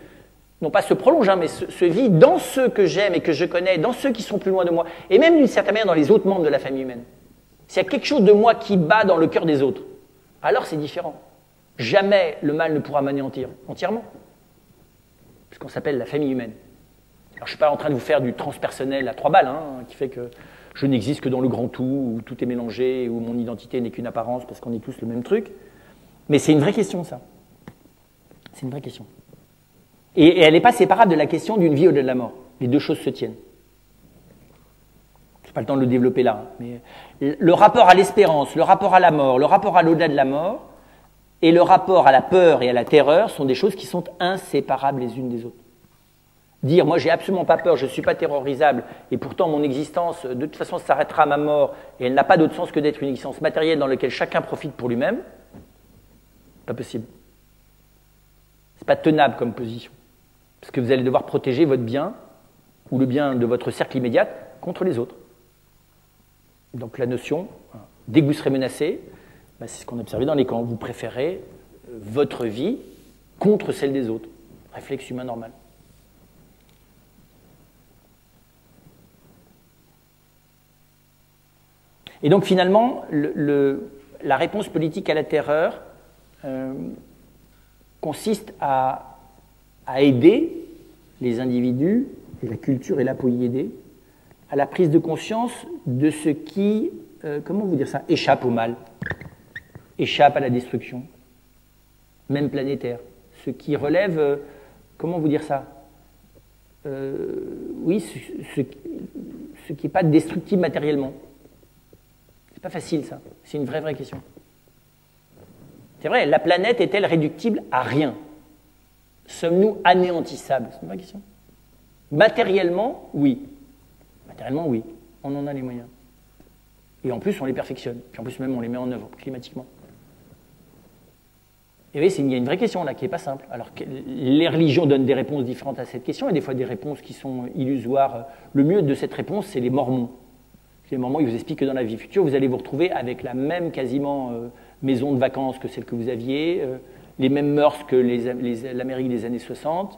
non pas se prolonge, mais se vit dans ceux que j'aime et que je connais, dans ceux qui sont plus loin de moi, et même d'une certaine manière dans les autres membres de la famille humaine. S'il y a quelque chose de moi qui bat dans le cœur des autres, alors c'est différent. Jamais le mal ne pourra m'anéantir entièrement, puisqu'on s'appelle la famille humaine. Alors je ne suis pas en train de vous faire du transpersonnel à 3 balles, qui fait que je n'existe que dans le grand tout, où tout est mélangé, où mon identité n'est qu'une apparence parce qu'on est tous le même truc. Mais c'est une vraie question, ça. C'est une vraie question. Et elle n'est pas séparable de la question d'une vie au-delà de la mort. Les deux choses se tiennent. Je n'ai pas le temps de le développer là. Mais le rapport à l'espérance, le rapport à la mort, le rapport à l'au-delà de la mort et le rapport à la peur et à la terreur sont des choses qui sont inséparables les unes des autres. Dire, moi j'ai absolument pas peur, je ne suis pas terrorisable, et pourtant mon existence, de toute façon, s'arrêtera à ma mort, et elle n'a pas d'autre sens que d'être une existence matérielle dans laquelle chacun profite pour lui-même, pas possible. C'est pas tenable comme position. Parce que vous allez devoir protéger votre bien, ou le bien de votre cercle immédiat, contre les autres. Donc la notion, dès que vous serez menacé, c'est ce qu'on a observé dans les camps, vous préférez votre vie contre celle des autres. Réflexe humain normal. Et donc finalement, la réponse politique à la terreur consiste à aider les individus, et la culture est là pour y aider, à la prise de conscience de ce qui, comment vous dire ça, échappe au mal, échappe à la destruction, même planétaire. Ce qui relève, comment vous dire ça, oui, ce qui n'est pas destructible matériellement. C'est pas facile, ça. C'est une vraie question. C'est vrai, la planète est-elle réductible à rien? Sommes-nous anéantissables? C'est une vraie question. Matériellement, oui. Matériellement, oui. On en a les moyens. Et en plus, on les perfectionne. Puis en plus, même, on les met en œuvre, climatiquement. Et oui, il y a une vraie question là, qui n'est pas simple. Alors, les religions donnent des réponses différentes à cette question, et des fois des réponses qui sont illusoires. Le mieux de cette réponse, c'est les Mormons. Les Mormons, ils vous expliquent que dans la vie future, vous allez vous retrouver avec la même, quasiment, maison de vacances que celle que vous aviez, les mêmes mœurs que l'Amérique des années 60, vous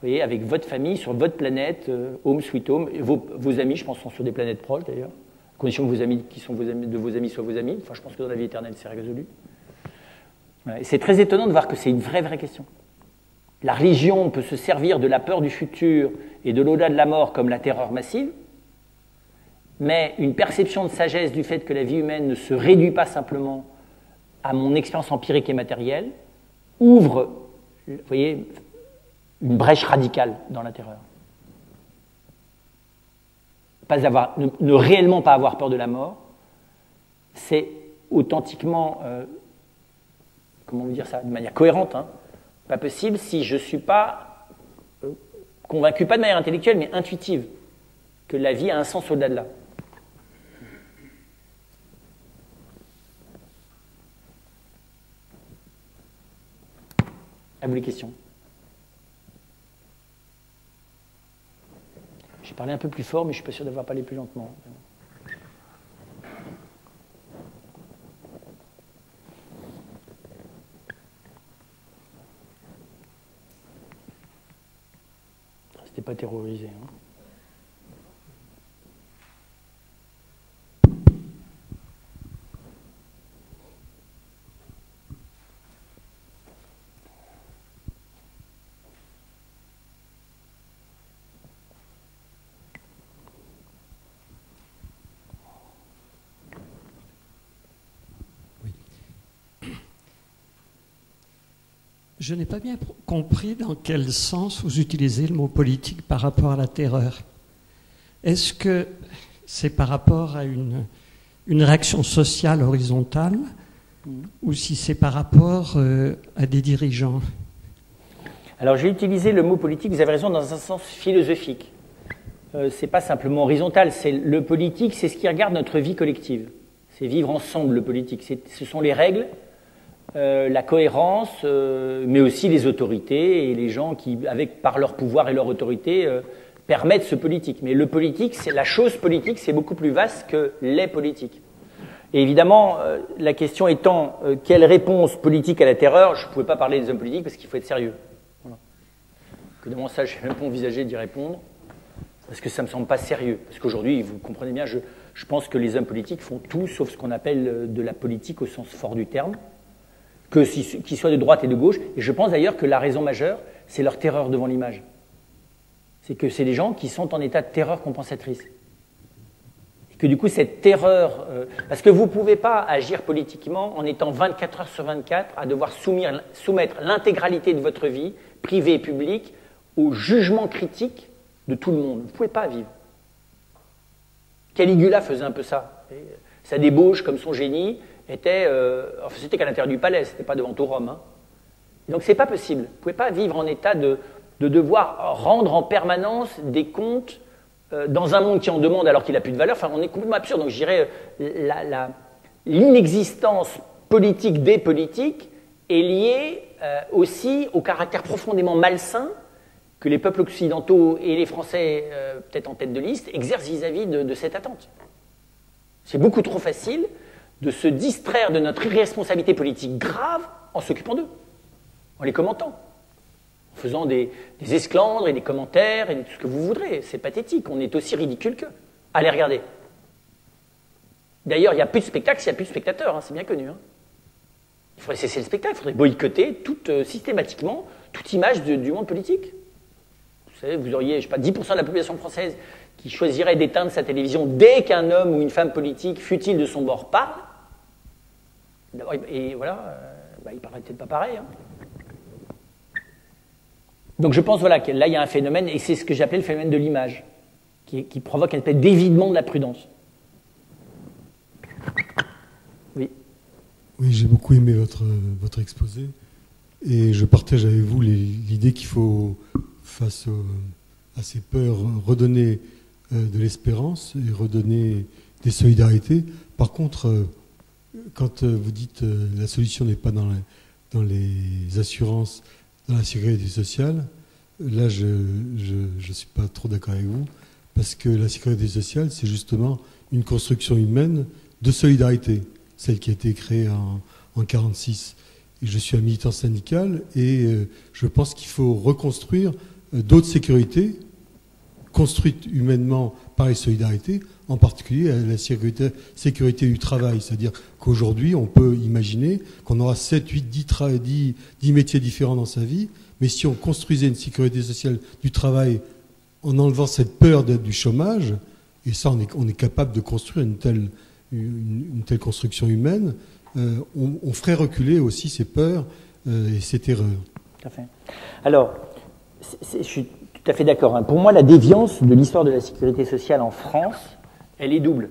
voyez, avec votre famille, sur votre planète, home sweet home. Et vos amis, je pense, sont sur des planètes proches, d'ailleurs, à condition que vos amis qui sont de vos amis soient vos amis. Enfin, je pense que dans la vie éternelle, c'est résolu. Voilà. Et c'est très étonnant de voir que c'est une vraie question. La religion peut se servir de la peur du futur et de l'au-delà de la mort comme la terreur massive, mais une perception de sagesse du fait que la vie humaine ne se réduit pas simplement à mon expérience empirique et matérielle ouvre, vous voyez, une brèche radicale dans la terreur. Ne réellement pas avoir peur de la mort, c'est authentiquement, comment vous dire ça, de manière cohérente, hein, pas possible si je ne suis pas convaincu, pas de manière intellectuelle, mais intuitive, que la vie a un sens au-delà de là. À vous les questions. J'ai parlé un peu plus fort, mais je ne suis pas sûr d'avoir parlé plus lentement. Restez pas terrorisé. Hein. Je n'ai pas bien compris dans quel sens vous utilisez le mot politique par rapport à la terreur. Est-ce que c'est par rapport à une réaction sociale horizontale ou si c'est par rapport à des dirigeants? Alors j'ai utilisé le mot politique, vous avez raison, dans un sens philosophique. C'est pas simplement horizontal, c'est le politique, c'est ce qui regarde notre vie collective. C'est vivre ensemble le politique. Ce sont les règles, la cohérence, mais aussi les autorités et les gens qui, par leur pouvoir et leur autorité, permettent ce politique. Mais le politique, c'est la chose politique, c'est beaucoup plus vaste que les politiques. Et évidemment, la question étant quelle réponse politique à la terreur, je ne pouvais pas parler des hommes politiques parce qu'il faut être sérieux. Voilà. Que dans mon stage, je n'ai même pas envisagé d'y répondre parce que ça ne me semble pas sérieux. Parce qu'aujourd'hui, vous comprenez bien, je pense que les hommes politiques font tout sauf ce qu'on appelle de la politique au sens fort du terme. Qu'ils soient de droite et de gauche. Et je pense d'ailleurs que la raison majeure, c'est leur terreur devant l'image. C'est que c'est des gens qui sont en état de terreur compensatrice. Et que du coup, cette terreur... parce que vous ne pouvez pas agir politiquement en étant 24 heures sur 24 à devoir soumettre l'intégralité de votre vie, privée et publique, au jugement critique de tout le monde. Vous ne pouvez pas vivre. Caligula faisait un peu ça. Sa débauche, comme son génie... c'était qu'à l'intérieur du palais, c'était pas devant tout Rome. Hein. Donc c'est pas possible. Vous pouvez pas vivre en état de devoir rendre en permanence des comptes dans un monde qui en demande alors qu'il n'a plus de valeur. Enfin, on est complètement absurde. Donc je dirais l'inexistence politique des politiques est liée aussi au caractère profondément malsain que les peuples occidentaux et les Français, peut-être en tête de liste, exercent vis-à-vis de cette attente. C'est beaucoup trop facile de se distraire de notre irresponsabilité politique grave en s'occupant d'eux, en les commentant, en faisant des esclandres et des commentaires et tout ce que vous voudrez. C'est pathétique, on est aussi ridicule qu'eux. Allez regarder. D'ailleurs, il n'y a plus de spectacle s'il n'y a plus de spectateurs, hein, c'est bien connu. Hein. Il faudrait cesser le spectacle, il faudrait boycotter systématiquement toute image du monde politique. Vous savez, vous auriez, je sais pas, 10% de la population française qui choisirait d'éteindre sa télévision dès qu'un homme ou une femme politique, fût-il de son bord, parle. Et voilà, il paraît peut-être pas pareil. Hein. Donc je pense voilà, que là, il y a un phénomène, et c'est ce que j'appelais le phénomène de l'image, qui provoque un espèce d'évidement de la prudence. Oui. Oui, j'ai beaucoup aimé votre exposé, et je partage avec vous l'idée qu'il faut, face à ces peurs, redonner de l'espérance et redonner des solidarités. Par contre, quand vous dites la solution n'est pas dans les assurances, dans la sécurité sociale, là je ne suis pas trop d'accord avec vous, parce que la sécurité sociale, c'est justement une construction humaine de solidarité, celle qui a été créée en 1946. Et je suis un militant syndical et je pense qu'il faut reconstruire d'autres sécurités construites humainement par les solidarités, en particulier la sécurité du travail. C'est-à-dire qu'aujourd'hui, on peut imaginer qu'on aura 7, 8, 10 métiers différents dans sa vie, mais si on construisait une sécurité sociale du travail en enlevant cette peur du chômage, et ça, on est capable de construire une telle construction humaine, on ferait reculer aussi ces peurs et ces terreurs. Tout à fait. Alors, je suis tout à fait d'accord. Hein. Pour moi, la déviance de l'histoire de la sécurité sociale en France, elle est double.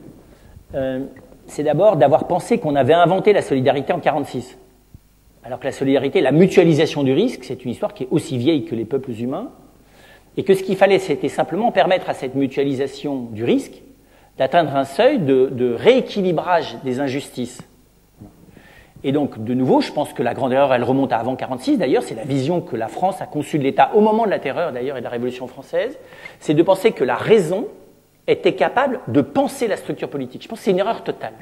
C'est d'abord d'avoir pensé qu'on avait inventé la solidarité en 1946. Alors que la solidarité, la mutualisation du risque, c'est une histoire qui est aussi vieille que les peuples humains, et que ce qu'il fallait, c'était simplement permettre à cette mutualisation du risque d'atteindre un seuil de rééquilibrage des injustices. Et donc, de nouveau, je pense que la grande erreur, elle remonte à avant 1946, d'ailleurs, c'est la vision que la France a conçue de l'État au moment de la terreur, d'ailleurs, et de la Révolution française, c'est de penser que la raison était capable de penser la structure politique. Je pense que c'est une erreur totale.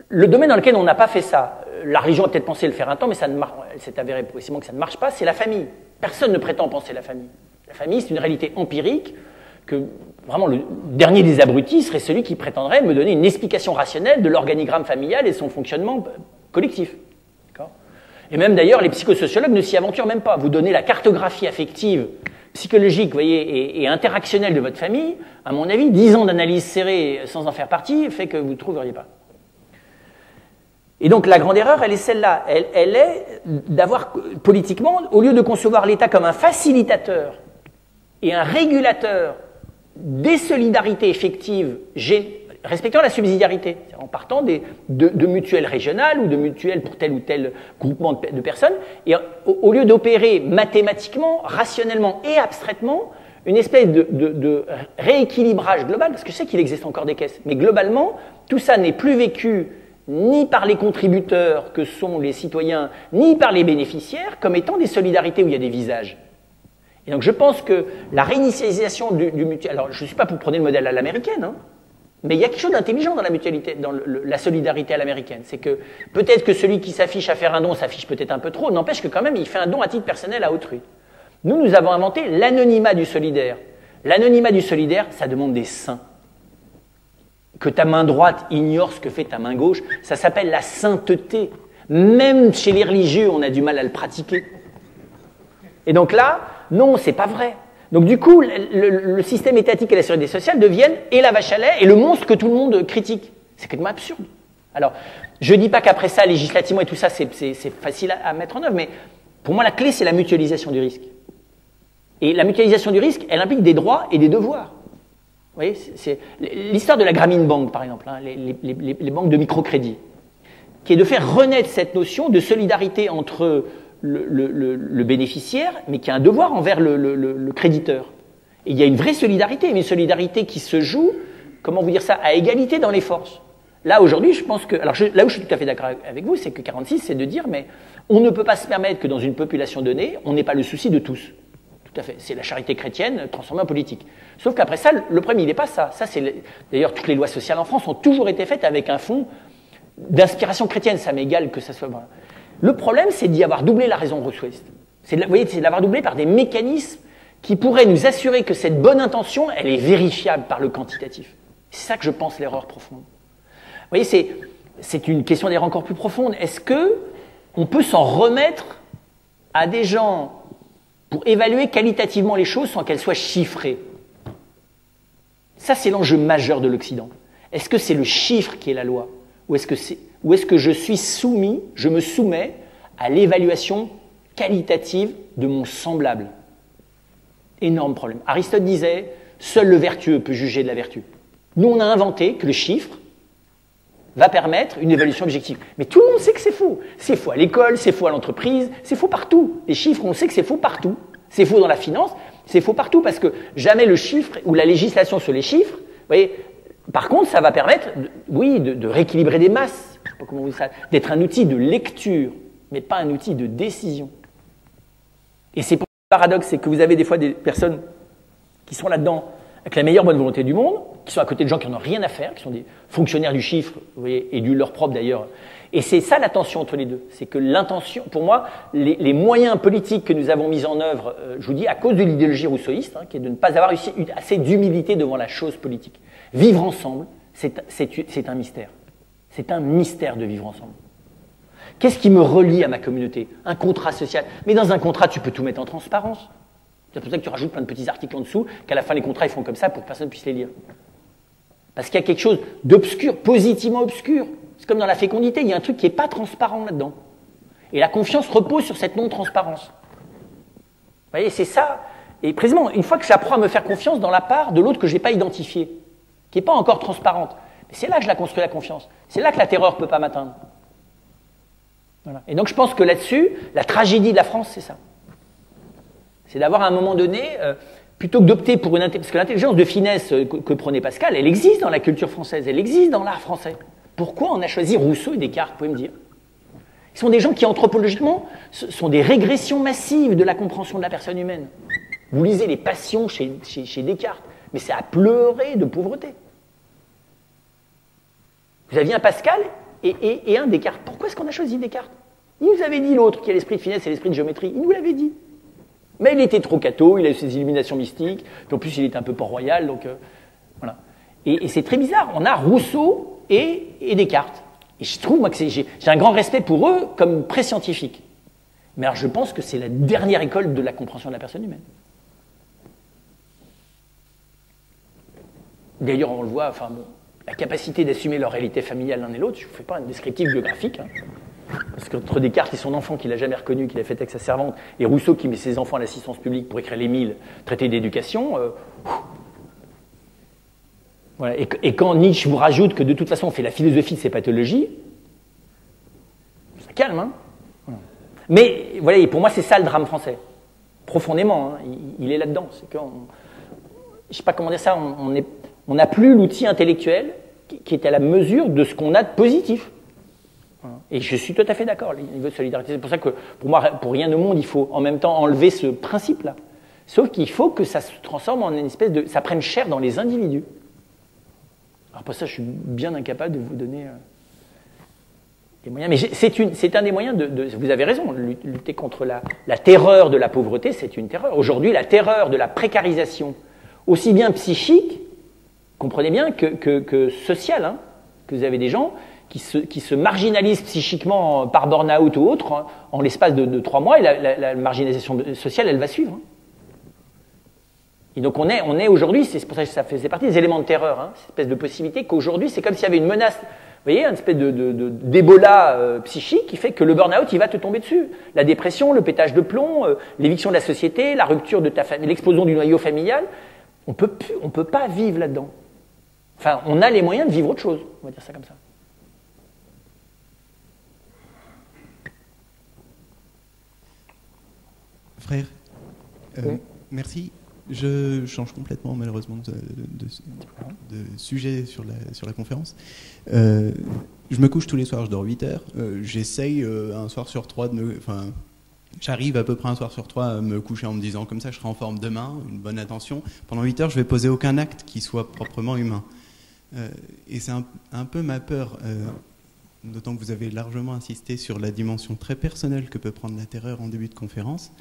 Le domaine dans lequel on n'a pas fait ça, la religion a peut-être pensé le faire un temps, mais elle s'est avéré progressivement que ça ne marche pas, c'est la famille. Personne ne prétend penser la famille. La famille, c'est une réalité empirique que, vraiment, le dernier des abrutis serait celui qui prétendrait me donner une explication rationnelle de l'organigramme familial et son fonctionnement collectif. Et même d'ailleurs, les psychosociologues ne s'y aventurent même pas. Vous donnez la cartographie affective, psychologique, vous voyez, et interactionnelle de votre famille, à mon avis, 10 ans d'analyse serrée sans en faire partie fait que vous ne trouveriez pas. Et donc la grande erreur, elle est celle-là. Elle est d'avoir, politiquement, au lieu de concevoir l'État comme un facilitateur et un régulateur des solidarités effectives respectant la subsidiarité, en partant de mutuelles régionales ou de mutuelles pour tel ou tel groupement de personnes, et au lieu d'opérer mathématiquement, rationnellement et abstraitement une espèce de rééquilibrage global, parce que je sais qu'il existe encore des caisses, mais globalement, tout ça n'est plus vécu ni par les contributeurs que sont les citoyens, ni par les bénéficiaires, comme étant des solidarités où il y a des visages. Et donc je pense que la réinitialisation du mutuel... Alors je ne suis pas pour prendre le modèle à l'américaine, hein, mais il y a quelque chose d'intelligent dans la mutualité, dans la solidarité à l'américaine. C'est que peut-être que celui qui s'affiche à faire un don s'affiche peut-être un peu trop, n'empêche que quand même il fait un don à titre personnel à autrui. Nous avons inventé l'anonymat du solidaire. L'anonymat du solidaire, ça demande des saints. Que ta main droite ignore ce que fait ta main gauche, ça s'appelle la sainteté. Même chez les religieux, on a du mal à le pratiquer. Et donc là, non, c'est pas vrai. Donc du coup, le système étatique et la sécurité sociale deviennent et la vache à lait et le monstre que tout le monde critique. C'est complètement absurde. Alors, je dis pas qu'après ça, législativement et tout ça, c'est facile à mettre en œuvre, mais pour moi, la clé, c'est la mutualisation du risque. Et la mutualisation du risque, elle implique des droits et des devoirs. Vous voyez, c'est l'histoire de la Grameen Bank, par exemple, hein, les banques de microcrédit, qui est de faire renaître cette notion de solidarité entre le bénéficiaire, mais qui a un devoir envers le créditeur. Et il y a une vraie solidarité, mais une solidarité qui se joue, comment vous dire ça, à égalité dans les forces. Là, aujourd'hui, je pense que... Alors, là où je suis tout à fait d'accord avec vous, c'est que 46, c'est de dire, mais on ne peut pas se permettre que dans une population donnée, on n'ait pas le souci de tous. Tout à fait. C'est la charité chrétienne transformée en politique. Sauf qu'après ça, le problème, il n'est pas ça. Ça, c'est d'ailleurs, toutes les lois sociales en France ont toujours été faites avec un fond d'inspiration chrétienne. Ça m'égale que ça soit... Voilà. Le problème, c'est d'y avoir doublé la raison Rousseauiste. Vous voyez, c'est de l'avoir doublé par des mécanismes qui pourraient nous assurer que cette bonne intention, elle est vérifiable par le quantitatif. C'est ça que je pense l'erreur profonde. Vous voyez, c'est une question d'erreur encore plus profonde. Est-ce que on peut s'en remettre à des gens pour évaluer qualitativement les choses sans qu'elles soient chiffrées? Ça, c'est l'enjeu majeur de l'Occident. Est-ce que c'est le chiffre qui est la loi? Ou est-ce que je suis soumis, je me soumets à l'évaluation qualitative de mon semblable? Énorme problème. Aristote disait, seul le vertueux peut juger de la vertu. Nous, on a inventé que le chiffre va permettre une évaluation objective. Mais tout le monde sait que c'est faux. C'est faux à l'école, c'est faux à l'entreprise, c'est faux partout. Les chiffres, on sait que c'est faux partout. C'est faux dans la finance, c'est faux partout parce que jamais le chiffre ou la législation sur les chiffres, vous voyez, par contre, ça va permettre, de rééquilibrer des masses, je sais pas comment vous dites ça, d'être un outil de lecture, mais pas un outil de décision. Et c'est pour le paradoxe, c'est que vous avez des fois des personnes qui sont là-dedans avec la meilleure bonne volonté du monde, qui sont à côté de gens qui n'en ont rien à faire, qui sont des fonctionnaires du chiffre, vous voyez, et du leur propre d'ailleurs. Et c'est ça la tension entre les deux. C'est que l'intention, pour moi, les moyens politiques que nous avons mis en œuvre, je vous dis, à cause de l'idéologie rousseauiste, qui est de ne pas avoir réussi assez d'humilité devant la chose politique. Vivre ensemble, c'est un mystère. C'est un mystère de vivre ensemble. Qu'est-ce qui me relie à ma communauté? Un contrat social. Mais dans un contrat, tu peux tout mettre en transparence. C'est pour ça que tu rajoutes plein de petits articles en dessous, qu'à la fin, les contrats, ils font comme ça pour que personne ne puisse les lire. Parce qu'il y a quelque chose d'obscur, positivement obscur. C'est comme dans la fécondité, il y a un truc qui n'est pas transparent là-dedans. Et la confiance repose sur cette non-transparence. Vous voyez, c'est ça. Et précisément, une fois que j'apprends à me faire confiance dans la part de l'autre que je n'ai pas identifiée, qui n'est pas encore transparente, c'est là que je la construis, la confiance. C'est là que la terreur ne peut pas m'atteindre. Voilà. Et donc je pense que là-dessus, la tragédie de la France, c'est ça. C'est d'avoir à un moment donné, plutôt que d'opter pour une intelligence, parce que l'intelligence de finesse que prenait Pascal, elle existe dans la culture française, elle existe dans l'art français. Pourquoi on a choisi Rousseau et Descartes, vous pouvez me dire? Ils sont des gens qui, anthropologiquement, sont des régressions massives de la compréhension de la personne humaine. Vous lisez les passions chez Descartes, mais c'est à pleurer de pauvreté. Vous aviez un Pascal et un Descartes. Pourquoi est-ce qu'on a choisi Descartes? Il nous avait dit l'autre, qui a l'esprit de finesse et l'esprit de géométrie. Il nous l'avait dit. Mais il était trop catho, il a eu ses illuminations mystiques, puis en plus il était un peu Port-Royal, donc voilà. Et c'est très bizarre. On a Rousseau et Descartes. Et je trouve, moi, que j'ai un grand respect pour eux comme pré-scientifiques. Mais alors je pense que c'est la dernière école de la compréhension de la personne humaine. D'ailleurs, on le voit, enfin, bon, la capacité d'assumer leur réalité familiale l'un et l'autre, je ne vous fais pas un descriptif biographique, hein, parce qu'entre Descartes et son enfant qu'il n'a jamais reconnu, qu'il a fait avec sa servante, et Rousseau qui met ses enfants à l'assistance publique pour écrire l'Émile, traité d'éducation, voilà. Et quand Nietzsche vous rajoute que de toute façon on fait la philosophie de ces pathologies, ça calme, hein. Voilà. Mais voilà, et pour moi c'est ça le drame français, profondément, hein, il est là-dedans, c'est que, je ne sais pas comment dire ça, on n'a plus l'outil intellectuel qui est à la mesure de ce qu'on a de positif. Et je suis tout à fait d'accord, le niveau de solidarité. C'est pour ça que, pour moi, pour rien au monde, il faut en même temps enlever ce principe-là. Sauf qu'il faut que ça se transforme en une espèce de... ça prenne chair dans les individus. Alors pour ça, je suis bien incapable de vous donner des moyens. Mais c'est un des moyens vous avez raison, lutter contre la terreur de la pauvreté, c'est une terreur. Aujourd'hui, la terreur de la précarisation, aussi bien psychique, comprenez bien, que sociale, hein, que vous avez des gens qui se marginalisent psychiquement par burn-out ou autre, hein, en l'espace de 3 mois, et la marginalisation sociale, elle va suivre. Hein. Et donc on est aujourd'hui, c'est pour ça que ça faisait partie des éléments de terreur, hein, cette espèce de possibilité qu'aujourd'hui, c'est comme s'il y avait une menace, vous voyez, une espèce d'Ebola psychique qui fait que le burn-out, il va te tomber dessus. La dépression, le pétage de plomb, l'éviction de la société, la rupture de ta famille, l'explosion du noyau familial, on peut pas vivre là-dedans. Enfin, on a les moyens de vivre autre chose, on va dire ça comme ça. Frère, oui. Merci. Je change complètement, malheureusement, de sujet sur la conférence. Je me couche tous les soirs, je dors 8 heures. J'essaye un soir sur 3 j'arrive à peu près un soir sur 3 à me coucher en me disant comme ça je serai en forme demain, une bonne attention. Pendant 8 heures, je vais poser aucun acte qui soit proprement humain. Et c'est un peu ma peur, d'autant que vous avez largement insisté sur la dimension très personnelle que peut prendre la terreur en début de conférence.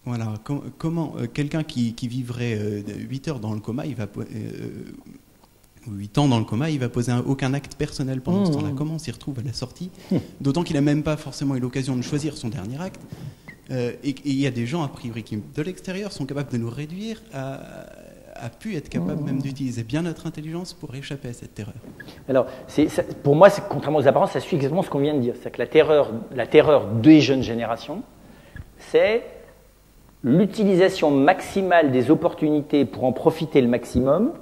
Voilà, comment quelqu'un qui vivrait 8 heures dans le coma, 8 ans dans le coma, il va poser aucun acte personnel pendant ce temps-là. Comment on s'y retrouve à la sortie? D'autant qu'il n'a même pas forcément eu l'occasion de choisir son dernier acte. Et il y a des gens, a priori, qui, de l'extérieur, sont capables de nous réduire à pu être capables même d'utiliser bien notre intelligence pour échapper à cette terreur. Alors, pour moi, contrairement aux apparences, ça suit exactement ce qu'on vient de dire. C'est que la terreur des jeunes générations, c'est l'utilisation maximale des opportunités pour en profiter le maximum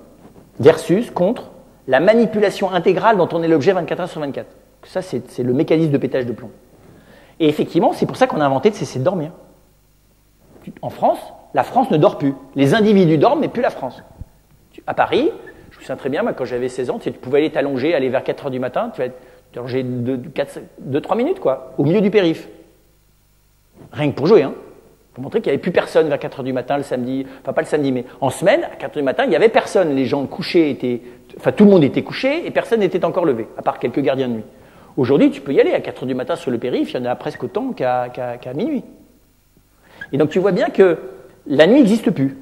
versus contre la manipulation intégrale dont on est l'objet 24 heures sur 24. Ça, c'est le mécanisme de pétage de plomb. Et effectivement, c'est pour ça qu'on a inventé de cesser de dormir. En France, la France ne dort plus. Les individus dorment, mais plus la France. À Paris, je me souviens très bien, moi, quand j'avais 16 ans, tu pouvais aller t'allonger, aller vers 4 heures du matin, tu vas t'allonger 2-3 minutes, quoi, au milieu du périph'. Rien que pour jouer, hein. Pour montrer qu'il n'y avait plus personne vers 4 heures du matin le samedi, enfin pas le samedi, mais en semaine, à 4 heures du matin, il n'y avait personne. Les gens couchés étaient, enfin tout le monde était couché et personne n'était encore levé, à part quelques gardiens de nuit. Aujourd'hui, tu peux y aller à 4 heures du matin sur le périph', il y en a presque autant qu'à minuit. Et donc tu vois bien que la nuit n'existe plus.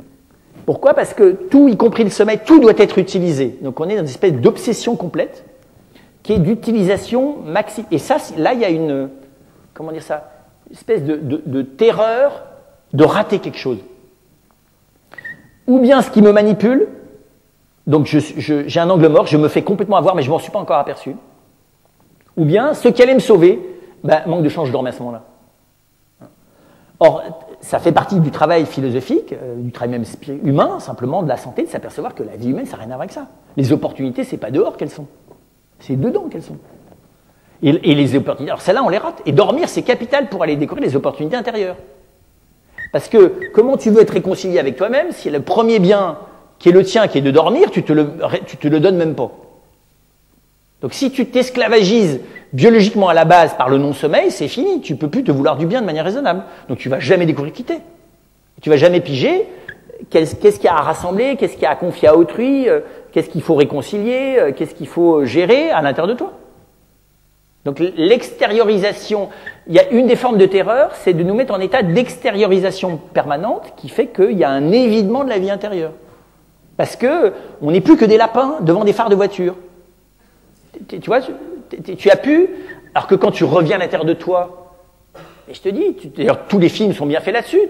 Pourquoi? Parce que tout, y compris le sommeil, tout doit être utilisé. Donc on est dans une espèce d'obsession complète qui est d'utilisation maximale. Et ça, là, il y a une, comment dire ça, une espèce de terreur de rater quelque chose. Ou bien ce qui me manipule, donc j'ai un angle mort, je me fais complètement avoir, mais je ne m'en suis pas encore aperçu. Ou bien ce qui allait me sauver, manque de chance, je dormais à ce moment-là. Or, ça fait partie du travail philosophique, du travail même humain, simplement de la santé, de s'apercevoir que la vie humaine, ça n'a rien à voir avec ça. Les opportunités, c'est pas dehors qu'elles sont, c'est dedans qu'elles sont. Et les opportunités, alors celles-là, on les rate. Et dormir, c'est capital pour aller découvrir les opportunités intérieures. Parce que comment tu veux être réconcilié avec toi-même si le premier bien qui est le tien, qui est de dormir, tu te le donnes même pas. Donc si tu t'esclavagises biologiquement à la base par le non-sommeil, c'est fini. Tu peux plus te vouloir du bien de manière raisonnable. Donc tu vas jamais découvrir qui t'es. Tu vas jamais piger qu'est-ce qu'il y a à rassembler, qu'est-ce qu'il y a à confier à autrui, qu'est-ce qu'il faut réconcilier, qu'est-ce qu'il faut gérer à l'intérieur de toi. Donc l'extériorisation, il y a une des formes de terreur, c'est de nous mettre en état d'extériorisation permanente qui fait qu'il y a un évidement de la vie intérieure. Parce que on n'est plus que des lapins devant des phares de voiture. Tu vois, tu as pu, alors que quand tu reviens à l'intérieur de toi, et je te dis, d'ailleurs tous les films sont bien faits là-dessus,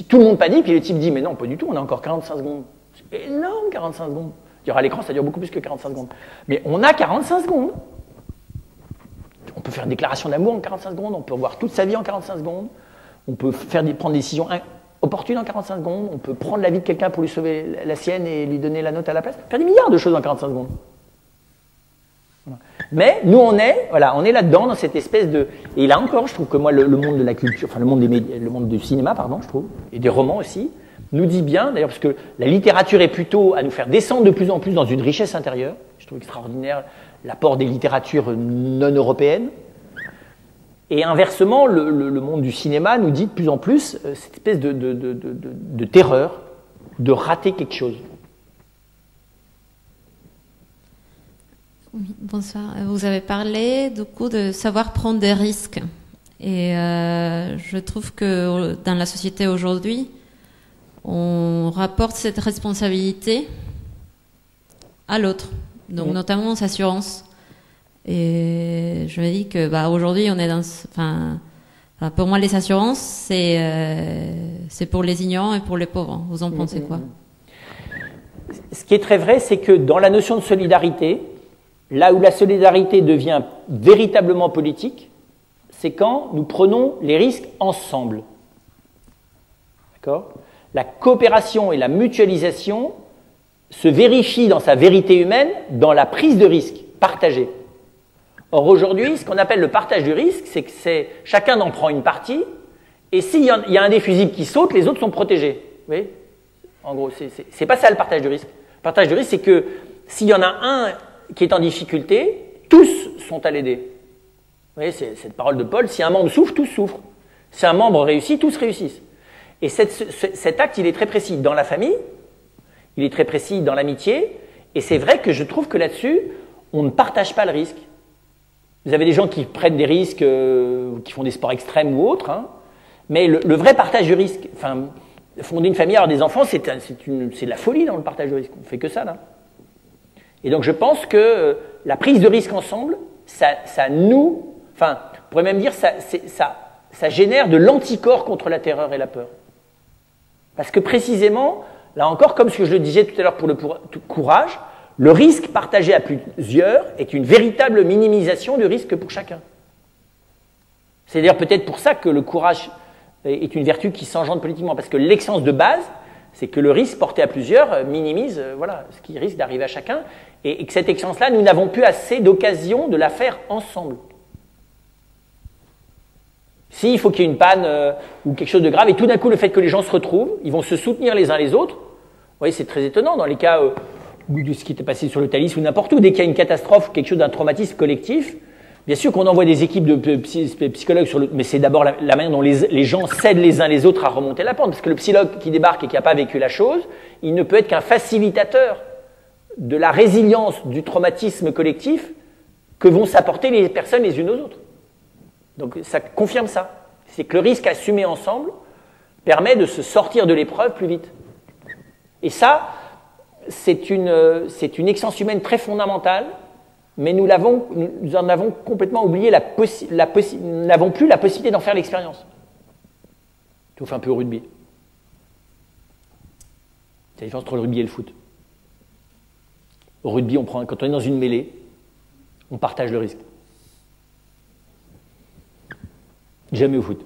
tout le monde panique, puis le type dit, mais non, pas du tout, on a encore 45 secondes. C'est énorme, 45 secondes. À l'écran, ça dure beaucoup plus que 45 secondes. Mais on a 45 secondes. On peut faire une déclaration d'amour en 45 secondes, on peut voir toute sa vie en 45 secondes, on peut prendre des décisions opportunes en 45 secondes, on peut prendre la vie de quelqu'un pour lui sauver la sienne et lui donner la note à la place, faire des milliards de choses en 45 secondes. Voilà. Mais nous, on est là-dedans, dans cette espèce de... Et là encore, je trouve que moi, le monde de la culture, enfin le monde des médias, le monde du cinéma, pardon, je trouve, et des romans aussi, nous dit bien, d'ailleurs, parce que la littérature est plutôt à nous faire descendre de plus en plus dans une richesse intérieure. Je trouve extraordinaire l'apport des littératures non européennes. Et inversement, le monde du cinéma nous dit de plus en plus cette espèce de terreur de rater quelque chose. Oui, bonsoir. Vous avez parlé du coup de savoir prendre des risques. Et je trouve que dans la société aujourd'hui, on rapporte cette responsabilité à l'autre, donc notamment aux assurances. Et je me dis que aujourd'hui, on est dans... Enfin, pour moi, les assurances, c'est pour les ignorants et pour les pauvres. Vous en pensez quoi? Ce qui est très vrai, c'est que dans la notion de solidarité, là où la solidarité devient véritablement politique, c'est quand nous prenons les risques ensemble. D'accord ? La coopération et la mutualisation se vérifient dans sa vérité humaine dans la prise de risque partagée. Or aujourd'hui, ce qu'on appelle le partage du risque, c'est que chacun en prend une partie, et s'il y a un des fusibles qui saute, les autres sont protégés. Vous voyez ? En gros, c'est pas ça le partage du risque. Le partage du risque, c'est que s'il y en a un qui est en difficulté, tous sont à l'aider. Vous voyez, c'est cette parole de Paul, si un membre souffre, tous souffrent. Si un membre réussit, tous réussissent. Et cet acte, il est très précis dans la famille, il est très précis dans l'amitié, et c'est vrai que je trouve que là-dessus, on ne partage pas le risque. Vous avez des gens qui prennent des risques, qui font des sports extrêmes ou autres, hein, mais le vrai partage du risque, enfin, fonder une famille, avoir des enfants, c'est de la folie dans le partage du risque. On ne fait que ça, là. Et donc je pense que la prise de risque ensemble, ça enfin, on pourrait même dire, ça génère de l'anticorps contre la terreur et la peur. Parce que précisément, là encore, comme ce que je le disais tout à l'heure pour le courage, le risque partagé à plusieurs est une véritable minimisation du risque pour chacun. C'est d'ailleurs peut-être pour ça que le courage est une vertu qui s'engendre politiquement, parce que l'excellence de base, c'est que le risque porté à plusieurs minimise ce qui risque d'arriver à chacun, et que cette excellence-là, nous n'avons plus assez d'occasion de la faire ensemble. S'il faut qu'il y ait une panne ou quelque chose de grave, et tout d'un coup, le fait que les gens se retrouvent, ils vont se soutenir les uns les autres. Vous voyez, c'est très étonnant dans les cas de ce qui était passé sur le Thalys ou n'importe où. Dès qu'il y a une catastrophe ou quelque chose d'un traumatisme collectif, Bien sûr qu'on envoie des équipes de psychologues mais c'est d'abord la manière dont les gens s'aident les uns les autres à remonter la pente. Parce que le psychologue qui débarque et qui n'a pas vécu la chose, il ne peut être qu'un facilitateur de la résilience du traumatisme collectif que vont s'apporter les personnes les unes aux autres. Donc ça confirme ça. C'est que le risque assumé ensemble permet de se sortir de l'épreuve plus vite. Et ça, c'est une essence humaine très fondamentale, mais nous en avons complètement oublié nous n'avons plus la possibilité d'en faire l'expérience. Sauf un peu au rugby. C'est la différence entre le rugby et le foot. Au rugby, quand on est dans une mêlée, on partage le risque. Jamais au foot.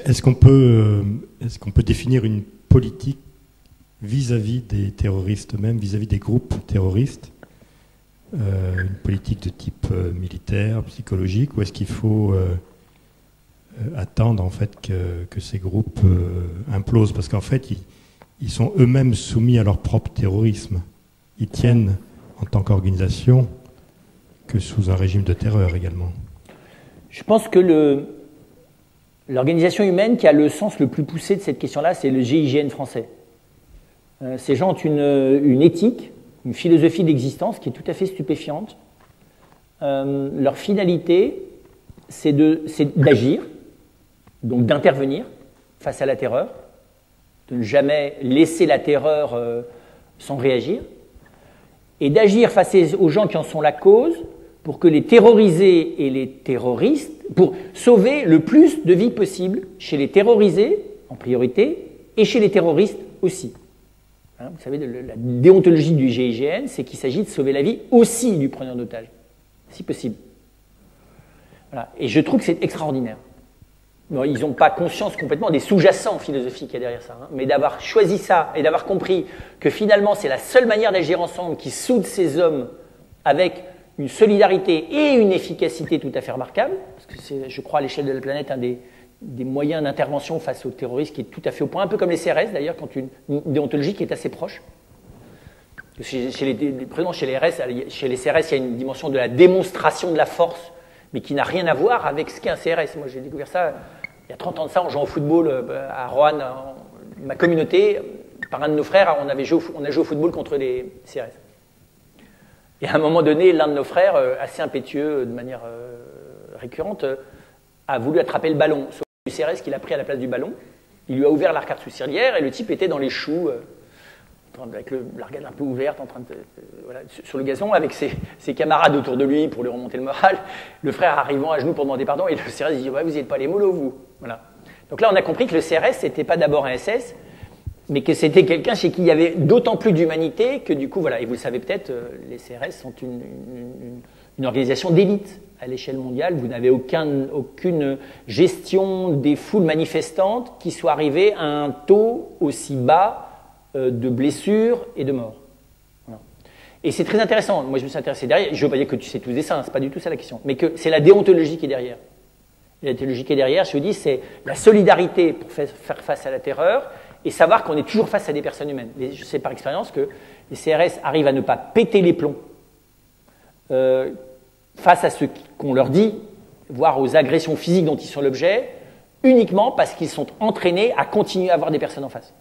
Est-ce qu'on peut définir une politique vis-à-vis des terroristes eux-mêmes, vis-à-vis des groupes terroristes, une politique de type militaire, psychologique, ou est-ce qu'il faut attendre en fait que ces groupes implosent, parce qu'en fait ils sont eux-mêmes soumis à leur propre terrorisme. Ils tiennent en tant qu'organisation que sous un régime de terreur également. Je pense que l'organisation humaine qui a le sens le plus poussé de cette question-là, c'est le GIGN français. Ces gens ont une éthique, une philosophie d'existence qui est tout à fait stupéfiante. Leur finalité, c'est d'agir, donc d'intervenir face à la terreur, de ne jamais laisser la terreur sans réagir, et d'agir face aux gens qui en sont la cause pour que les terrorisés et les terroristes, pour sauver le plus de vies possible chez les terrorisés en priorité et chez les terroristes aussi. Hein, vous savez, la déontologie du GIGN, c'est qu'il s'agit de sauver la vie aussi du preneur d'otage, si possible. Voilà. Et je trouve que c'est extraordinaire. Bon, ils n'ont pas conscience complètement des sous-jacents philosophiques qu'il y a derrière ça, hein, mais d'avoir choisi ça et d'avoir compris que finalement c'est la seule manière d'agir ensemble qui soude ces hommes avec une solidarité et une efficacité tout à fait remarquable, parce que c'est, je crois, à l'échelle de la planète, un des moyens d'intervention face aux terroristes qui est tout à fait au point, un peu comme les CRS d'ailleurs, quand une déontologie qui est assez proche. Chez les CRS, il y a une dimension de la démonstration de la force, mais qui n'a rien à voir avec ce qu'est un CRS. Moi, j'ai découvert ça il y a 30 ans de ça, en jouant au football à Roanne, ma communauté, par un de nos frères, on a joué au football contre les CRS. Et à un moment donné, l'un de nos frères, assez impétueux de manière récurrente, a voulu attraper le ballon. Sauf que le CRS qu'il a pris à la place du ballon, il lui a ouvert l'arcade sourcilière et le type était dans les choux, avec l'arcade un peu ouverte, en train de, voilà, sur le gazon, avec ses camarades autour de lui pour lui remonter le moral. Le frère arrivant à genoux pour demander pardon, et le CRS dit ouais, vous n'êtes pas les mollos, vous. Voilà. Donc là, on a compris que le CRS, c'était pas d'abord un SS, mais que c'était quelqu'un chez qui il y avait d'autant plus d'humanité que du coup, voilà. Et vous le savez peut-être, les CRS sont une organisation d'élite à l'échelle mondiale. Vous n'avez aucune gestion des foules manifestantes qui soit arrivée à un taux aussi bas de blessures et de morts. Voilà. Et c'est très intéressant. Moi, je me suis intéressé derrière. Je ne veux pas dire que tu sais tous des saints, c'est pas du tout ça la question, mais que c'est la déontologie qui est derrière. Et la déontologie qui est derrière, je vous dis, c'est la solidarité pour faire face à la terreur et savoir qu'on est toujours face à des personnes humaines. Je sais par expérience que les CRS arrivent à ne pas péter les plombs face à ce qu'on leur dit, voire aux agressions physiques dont ils sont l'objet, uniquement parce qu'ils sont entraînés à continuer à avoir des personnes en face.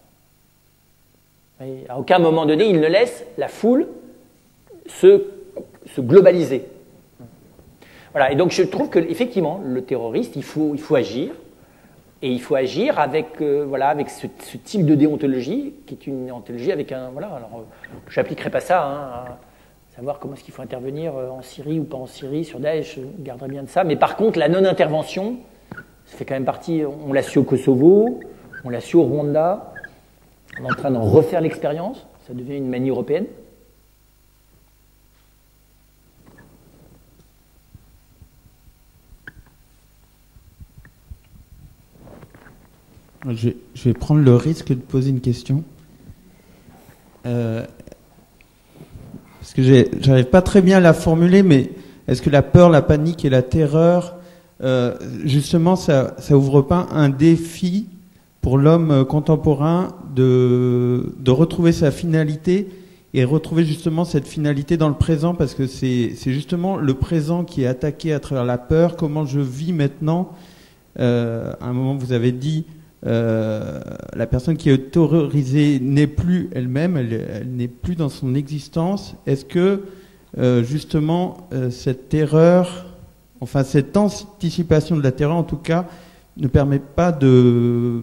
Et à aucun moment donné, ils ne laissent la foule se globaliser. Voilà. Et donc je trouve que effectivement, le terroriste, il faut agir, et il faut agir avec avec ce type de déontologie qui est une déontologie avec un Alors, je n'appliquerai pas ça à savoir comment est-ce qu'il faut intervenir en Syrie ou pas en Syrie sur Daesh. Je garderai bien de ça. Mais par contre, la non-intervention, ça fait quand même partie. On l'a su au Kosovo, on l'a su au Rwanda. On est en train d'en refaire l'expérience, ça devient une manie européenne. Je vais prendre le risque de poser une question. Parce que j'arrive pas très bien à la formuler, mais est-ce que la peur, la panique et la terreur, justement, ça ouvre pas un défi pour l'homme contemporain de retrouver sa finalité et retrouver justement cette finalité dans le présent, parce que c'est justement le présent qui est attaqué à travers la peur. Comment je vis maintenant. À un moment, vous avez dit, la personne qui est terrorisée n'est plus elle-même, elle n'est plus dans son existence. Est-ce que justement cette terreur, enfin cette anticipation de la terreur en tout cas, ne permet pas de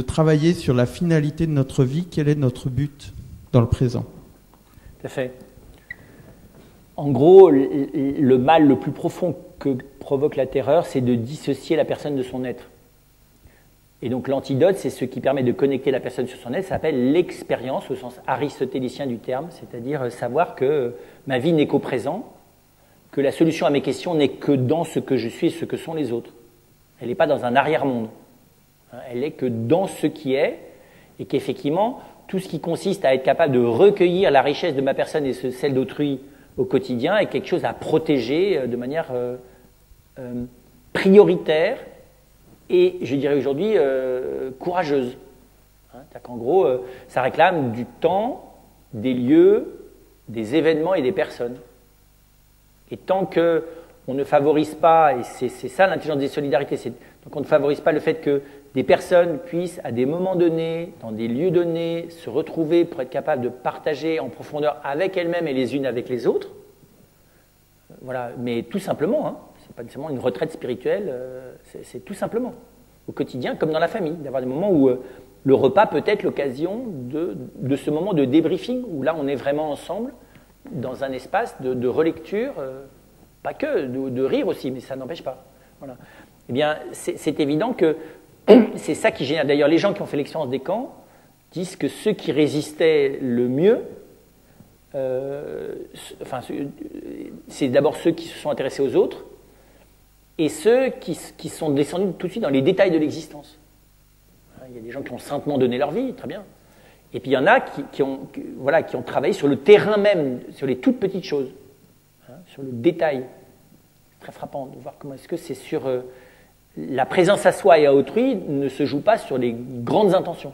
travailler sur la finalité de notre vie? Quel est notre but dans le présent? Tout à fait. En gros, le mal le plus profond que provoque la terreur, c'est de dissocier la personne de son être. Et donc l'antidote, c'est ce qui permet de connecter la personne sur son être, ça s'appelle l'expérience au sens aristotélicien du terme, c'est-à-dire savoir que ma vie n'est qu'au présent, que la solution à mes questions n'est que dans ce que je suis et ce que sont les autres. Elle n'est pas dans un arrière-monde. Elle est que dans ce qui est, et qu'effectivement, tout ce qui consiste à être capable de recueillir la richesse de ma personne et celle d'autrui au quotidien est quelque chose à protéger de manière prioritaire et, je dirais aujourd'hui, courageuse. C'est-à-dire qu'en gros, ça réclame du temps, des lieux, des événements et des personnes. Et tant que on ne favorise pas, et c'est ça l'intelligence des solidarités, donc on ne favorise pas le fait que des personnes puissent, à des moments donnés, dans des lieux donnés, se retrouver pour être capables de partager en profondeur avec elles-mêmes et les unes avec les autres. Voilà, mais tout simplement, c'est pas nécessairement une retraite spirituelle, c'est tout simplement, au quotidien, comme dans la famille, d'avoir des moments où le repas peut être l'occasion de ce moment de débriefing, où là on est vraiment ensemble, dans un espace de relecture, pas que, de rire aussi, mais ça n'empêche pas. Voilà. Eh bien, c'est évident que c'est ça qui génère. D'ailleurs, les gens qui ont fait l'expérience des camps disent que ceux qui résistaient le mieux, c'est d'abord ceux qui se sont intéressés aux autres et ceux qui sont descendus tout de suite dans les détails de l'existence. Il y a des gens qui ont saintement donné leur vie, très bien. Et puis il y en a qui ont travaillé sur le terrain même, sur les toutes petites choses. Sur le détail. C'est très frappant de voir comment est-ce que c'est sur la présence à soi et à autrui ne se joue pas sur les grandes intentions.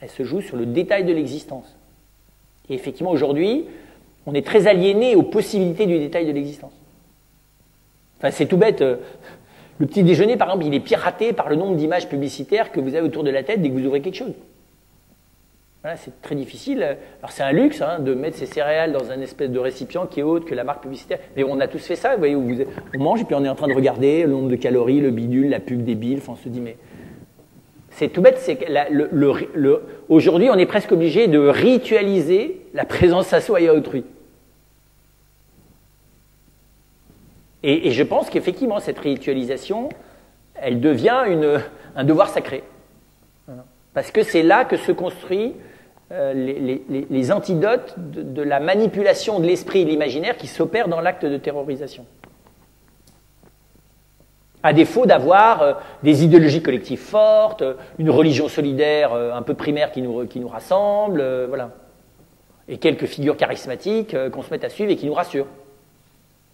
Elle se joue sur le détail de l'existence. Et effectivement, aujourd'hui, on est très aliéné aux possibilités du détail de l'existence. Enfin, c'est tout bête. Le petit déjeuner, par exemple, il est piraté par le nombre d'images publicitaires que vous avez autour de la tête dès que vous ouvrez quelque chose. Voilà, c'est très difficile. Alors c'est un luxe de mettre ses céréales dans un espèce de récipient qui est autre que la marque publicitaire. Mais on a tous fait ça, vous voyez, où on mange et puis on est en train de regarder le nombre de calories, le bidule, la pub débile. Enfin, on se dit, mais c'est tout bête. C'est que aujourd'hui, on est presque obligé de ritualiser la présence à soi et à autrui. Et je pense qu'effectivement, cette ritualisation, elle devient un devoir sacré. Voilà. Parce que c'est là que se construit les antidotes de la manipulation de l'esprit et de l'imaginaire qui s'opère dans l'acte de terrorisation. À défaut d'avoir des idéologies collectives fortes, une religion solidaire un peu primaire qui nous rassemble, voilà. Et quelques figures charismatiques qu'on se mette à suivre et qui nous rassurent.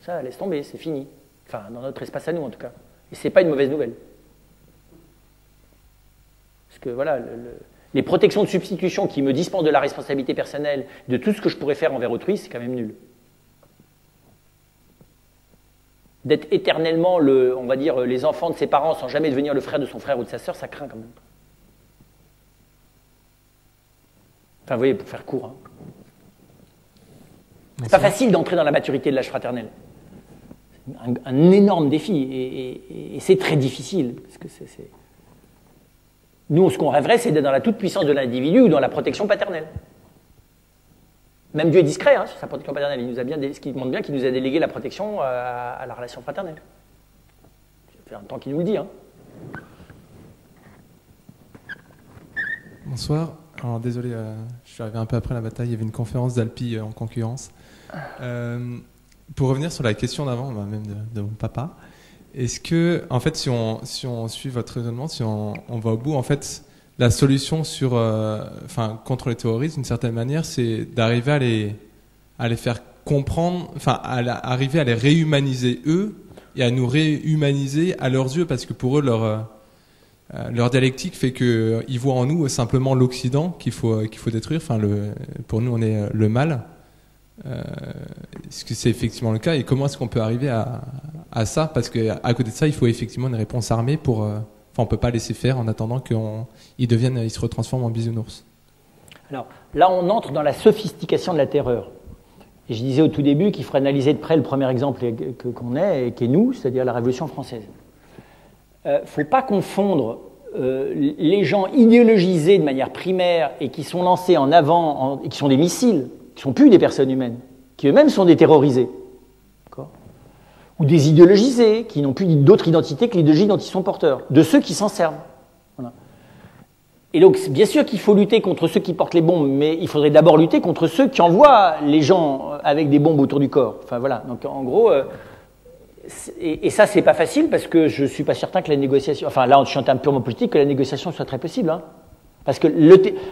Ça, laisse tomber, c'est fini. Enfin, dans notre espace à nous, en tout cas. Et c'est pas une mauvaise nouvelle. Parce que, voilà, les protections de substitution qui me dispensent de la responsabilité personnelle, de tout ce que je pourrais faire envers autrui, c'est quand même nul. D'être éternellement, on va dire, les enfants de ses parents sans jamais devenir le frère de son frère ou de sa sœur, ça craint quand même. Enfin, vous voyez, pour faire court. C'est pas facile d'entrer dans la maturité de l'âge fraternel. C'est un énorme défi, et c'est très difficile, parce que c'est... Nous, ce qu'on rêverait, c'est d'être dans la toute-puissance de l'individu ou dans la protection paternelle. Même Dieu est discret sur sa protection paternelle. Il nous a ce qui montre bien qu'il nous a délégué la protection à la relation fraternelle. Ça fait un temps qu'il nous le dit. Bonsoir. Alors désolé, je suis arrivé un peu après la bataille. Il y avait une conférence d'Alpi en concurrence. Pour revenir sur la question d'avant, même de mon papa. Est-ce que, en fait, si on suit votre raisonnement, si on va au bout, en fait, la solution contre les terroristes, d'une certaine manière, c'est d'arriver à les faire comprendre, arriver à les réhumaniser eux et à nous réhumaniser à leurs yeux, parce que pour eux, Leur dialectique fait qu'ils voient en nous simplement l'Occident qu'il faut détruire. Enfin, pour nous, on est le mal. Est-ce que c'est effectivement le cas et comment est-ce qu'on peut arriver à ça? Parce qu'à côté de ça, il faut effectivement une réponse armée pour. Enfin, on peut pas laisser faire en attendant ils se retransforment en bisounours. Alors là, on entre dans la sophistication de la terreur. Et je disais au tout début qu'il faudrait analyser de près le premier exemple qu'on ait, et qui est nous, c'est-à-dire la Révolution française. Il ne faut pas confondre les gens idéologisés de manière primaire et qui sont lancés en avant, et qui sont des missiles, qui ne sont plus des personnes humaines, qui eux-mêmes sont des terrorisés, ou des idéologisés, qui n'ont plus d'autre identité que l'idéologie dont ils sont porteurs, de ceux qui s'en servent. Voilà. Et donc, bien sûr qu'il faut lutter contre ceux qui portent les bombes, mais il faudrait d'abord lutter contre ceux qui envoient les gens avec des bombes autour du corps. Enfin voilà, donc en gros, et ça c'est pas facile parce que je suis pas certain que la négociation, enfin là je suis en termes purement politiques, que la négociation soit très possible, hein. Parce que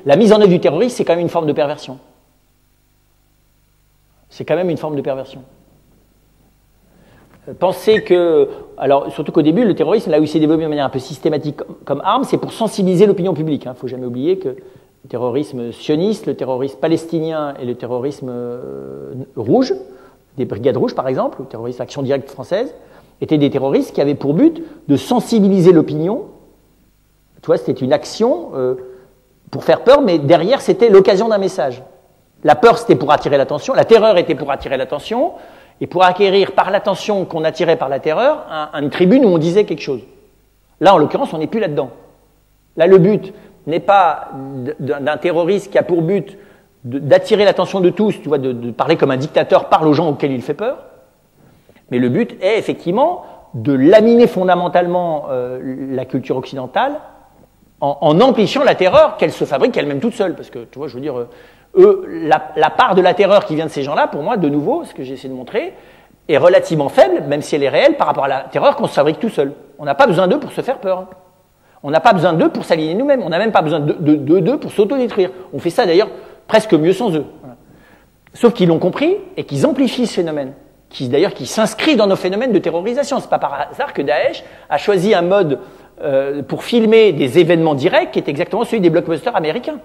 la mise en œuvre du terrorisme c'est quand même une forme de perversion. C'est quand même une forme de perversion. Pensez que, alors surtout qu'au début, le terrorisme, là où il s'est développé de manière un peu systématique comme arme, c'est pour sensibiliser l'opinion publique. Il ne faut jamais oublier que le terrorisme sioniste, le terrorisme palestinien et le terrorisme rouge, des brigades rouges par exemple, le terrorisme Action Directe française, étaient des terroristes qui avaient pour but de sensibiliser l'opinion. Tu vois, c'était une action pour faire peur, mais derrière, c'était l'occasion d'un message. La peur, c'était pour attirer l'attention, la terreur était pour attirer l'attention, et pour acquérir par l'attention qu'on attirait par la terreur, une tribune où on disait quelque chose. Là, en l'occurrence, on n'est plus là-dedans. Là, le but n'est pas d'un terroriste qui a pour but d'attirer l'attention de tous, tu vois, de parler comme un dictateur parle aux gens auxquels il fait peur, mais le but est effectivement de laminer fondamentalement la culture occidentale en empêchant la terreur qu'elle se fabrique elle-même toute seule. Parce que, tu vois, je veux dire, la part de la terreur qui vient de ces gens-là, pour moi, de nouveau, ce que j'ai essayé de montrer, est relativement faible, même si elle est réelle, par rapport à la terreur qu'on se fabrique tout seul. On n'a pas besoin d'eux pour se faire peur. On n'a pas besoin d'eux pour s'aligner nous-mêmes. On n'a même pas besoin d'eux pour s'autodétruire. On fait ça d'ailleurs presque mieux sans eux. Voilà. Sauf qu'ils l'ont compris et qu'ils amplifient ce phénomène, qui s'inscrit dans nos phénomènes de terrorisation. C'est pas par hasard que Daesh a choisi un mode pour filmer des événements directs qui est exactement celui des blockbusters américains.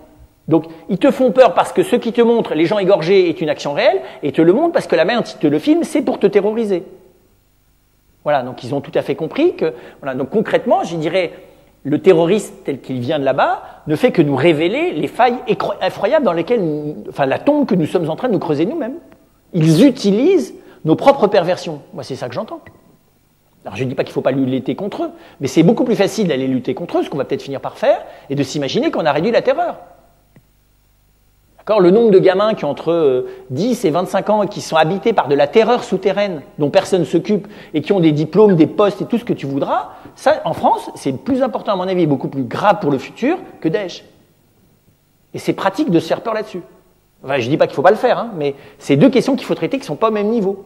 Donc, ils te font peur parce que ce qui te montrent, les gens égorgés, est une action réelle, et te le montrent parce que la manière dont ils te le filment, c'est pour te terroriser. Voilà, donc ils ont tout à fait compris que... Voilà, donc concrètement, je dirais, le terroriste tel qu'il vient de là-bas ne fait que nous révéler les failles effroyables dans lesquelles... Enfin, la tombe que nous sommes en train de nous creuser nous-mêmes. Ils utilisent nos propres perversions. Moi, c'est ça que j'entends. Alors, je ne dis pas qu'il ne faut pas lutter contre eux, mais c'est beaucoup plus facile d'aller lutter contre eux, ce qu'on va peut-être finir par faire, et de s'imaginer qu'on a réduit la terreur. Le nombre de gamins qui ont entre 10 et 25 ans et qui sont habités par de la terreur souterraine dont personne ne s'occupe et qui ont des diplômes, des postes et tout ce que tu voudras, ça, en France, c'est plus important à mon avis et beaucoup plus grave pour le futur que Daesh. Et c'est pratique de se faire peur là-dessus. Enfin, je ne dis pas qu'il ne faut pas le faire, hein, mais c'est deux questions qu'il faut traiter qui ne sont pas au même niveau.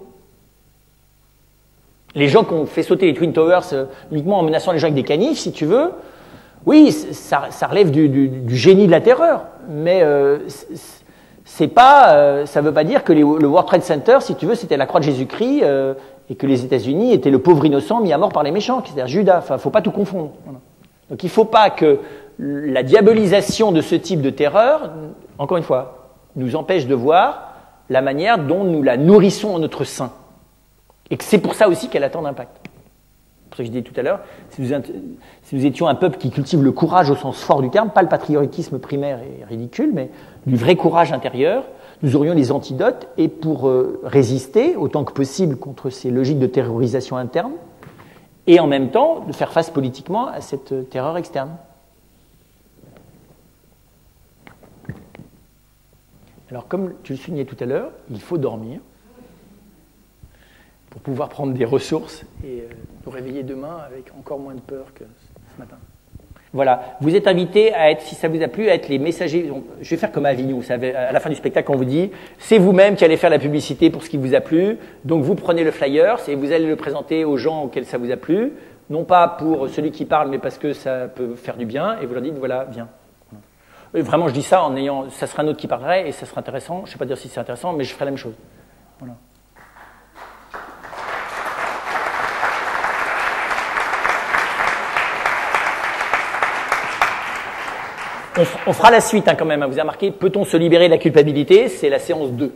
Les gens qui ont fait sauter les Twin Towers uniquement en menaçant les gens avec des canifs, si tu veux, oui, ça relève du génie de la terreur, mais c'est pas, ça ne veut pas dire que le World Trade Center, si tu veux, c'était la croix de Jésus-Christ et que les États-Unis étaient le pauvre innocent mis à mort par les méchants, c'est-à-dire Judas. Enfin, faut pas tout confondre. Voilà. Donc, il ne faut pas que la diabolisation de ce type de terreur, encore une fois, nous empêche de voir la manière dont nous la nourrissons en notre sein, et que c'est pour ça aussi qu'elle a tant d'impact. C'est pour ça que je disais tout à l'heure, si nous étions un peuple qui cultive le courage au sens fort du terme, pas le patriotisme primaire et ridicule, mais du vrai courage intérieur, nous aurions les antidotes, et pour résister autant que possible contre ces logiques de terrorisation interne, et en même temps de faire face politiquement à cette terreur externe. Alors, comme tu le soulignais tout à l'heure, il faut dormir pour pouvoir prendre des ressources et nous réveiller demain avec encore moins de peur que ce matin. Voilà, vous êtes invités à être, si ça vous a plu, à être les messagers. Je vais faire comme à Avignon, vous savez, à la fin du spectacle, on vous dit, c'est vous-même qui allez faire la publicité pour ce qui vous a plu, donc vous prenez le flyer et vous allez le présenter aux gens auxquels ça vous a plu, non pas pour celui qui parle, mais parce que ça peut faire du bien, et vous leur dites, voilà, viens. Et vraiment, je dis ça en ayant, ça sera un autre qui parlerait, et ça sera intéressant, je ne sais pas dire si c'est intéressant, mais je ferai la même chose. Voilà. On fera la suite quand même. Vous avez remarqué, peut-on se libérer de la culpabilité? C'est la séance 2.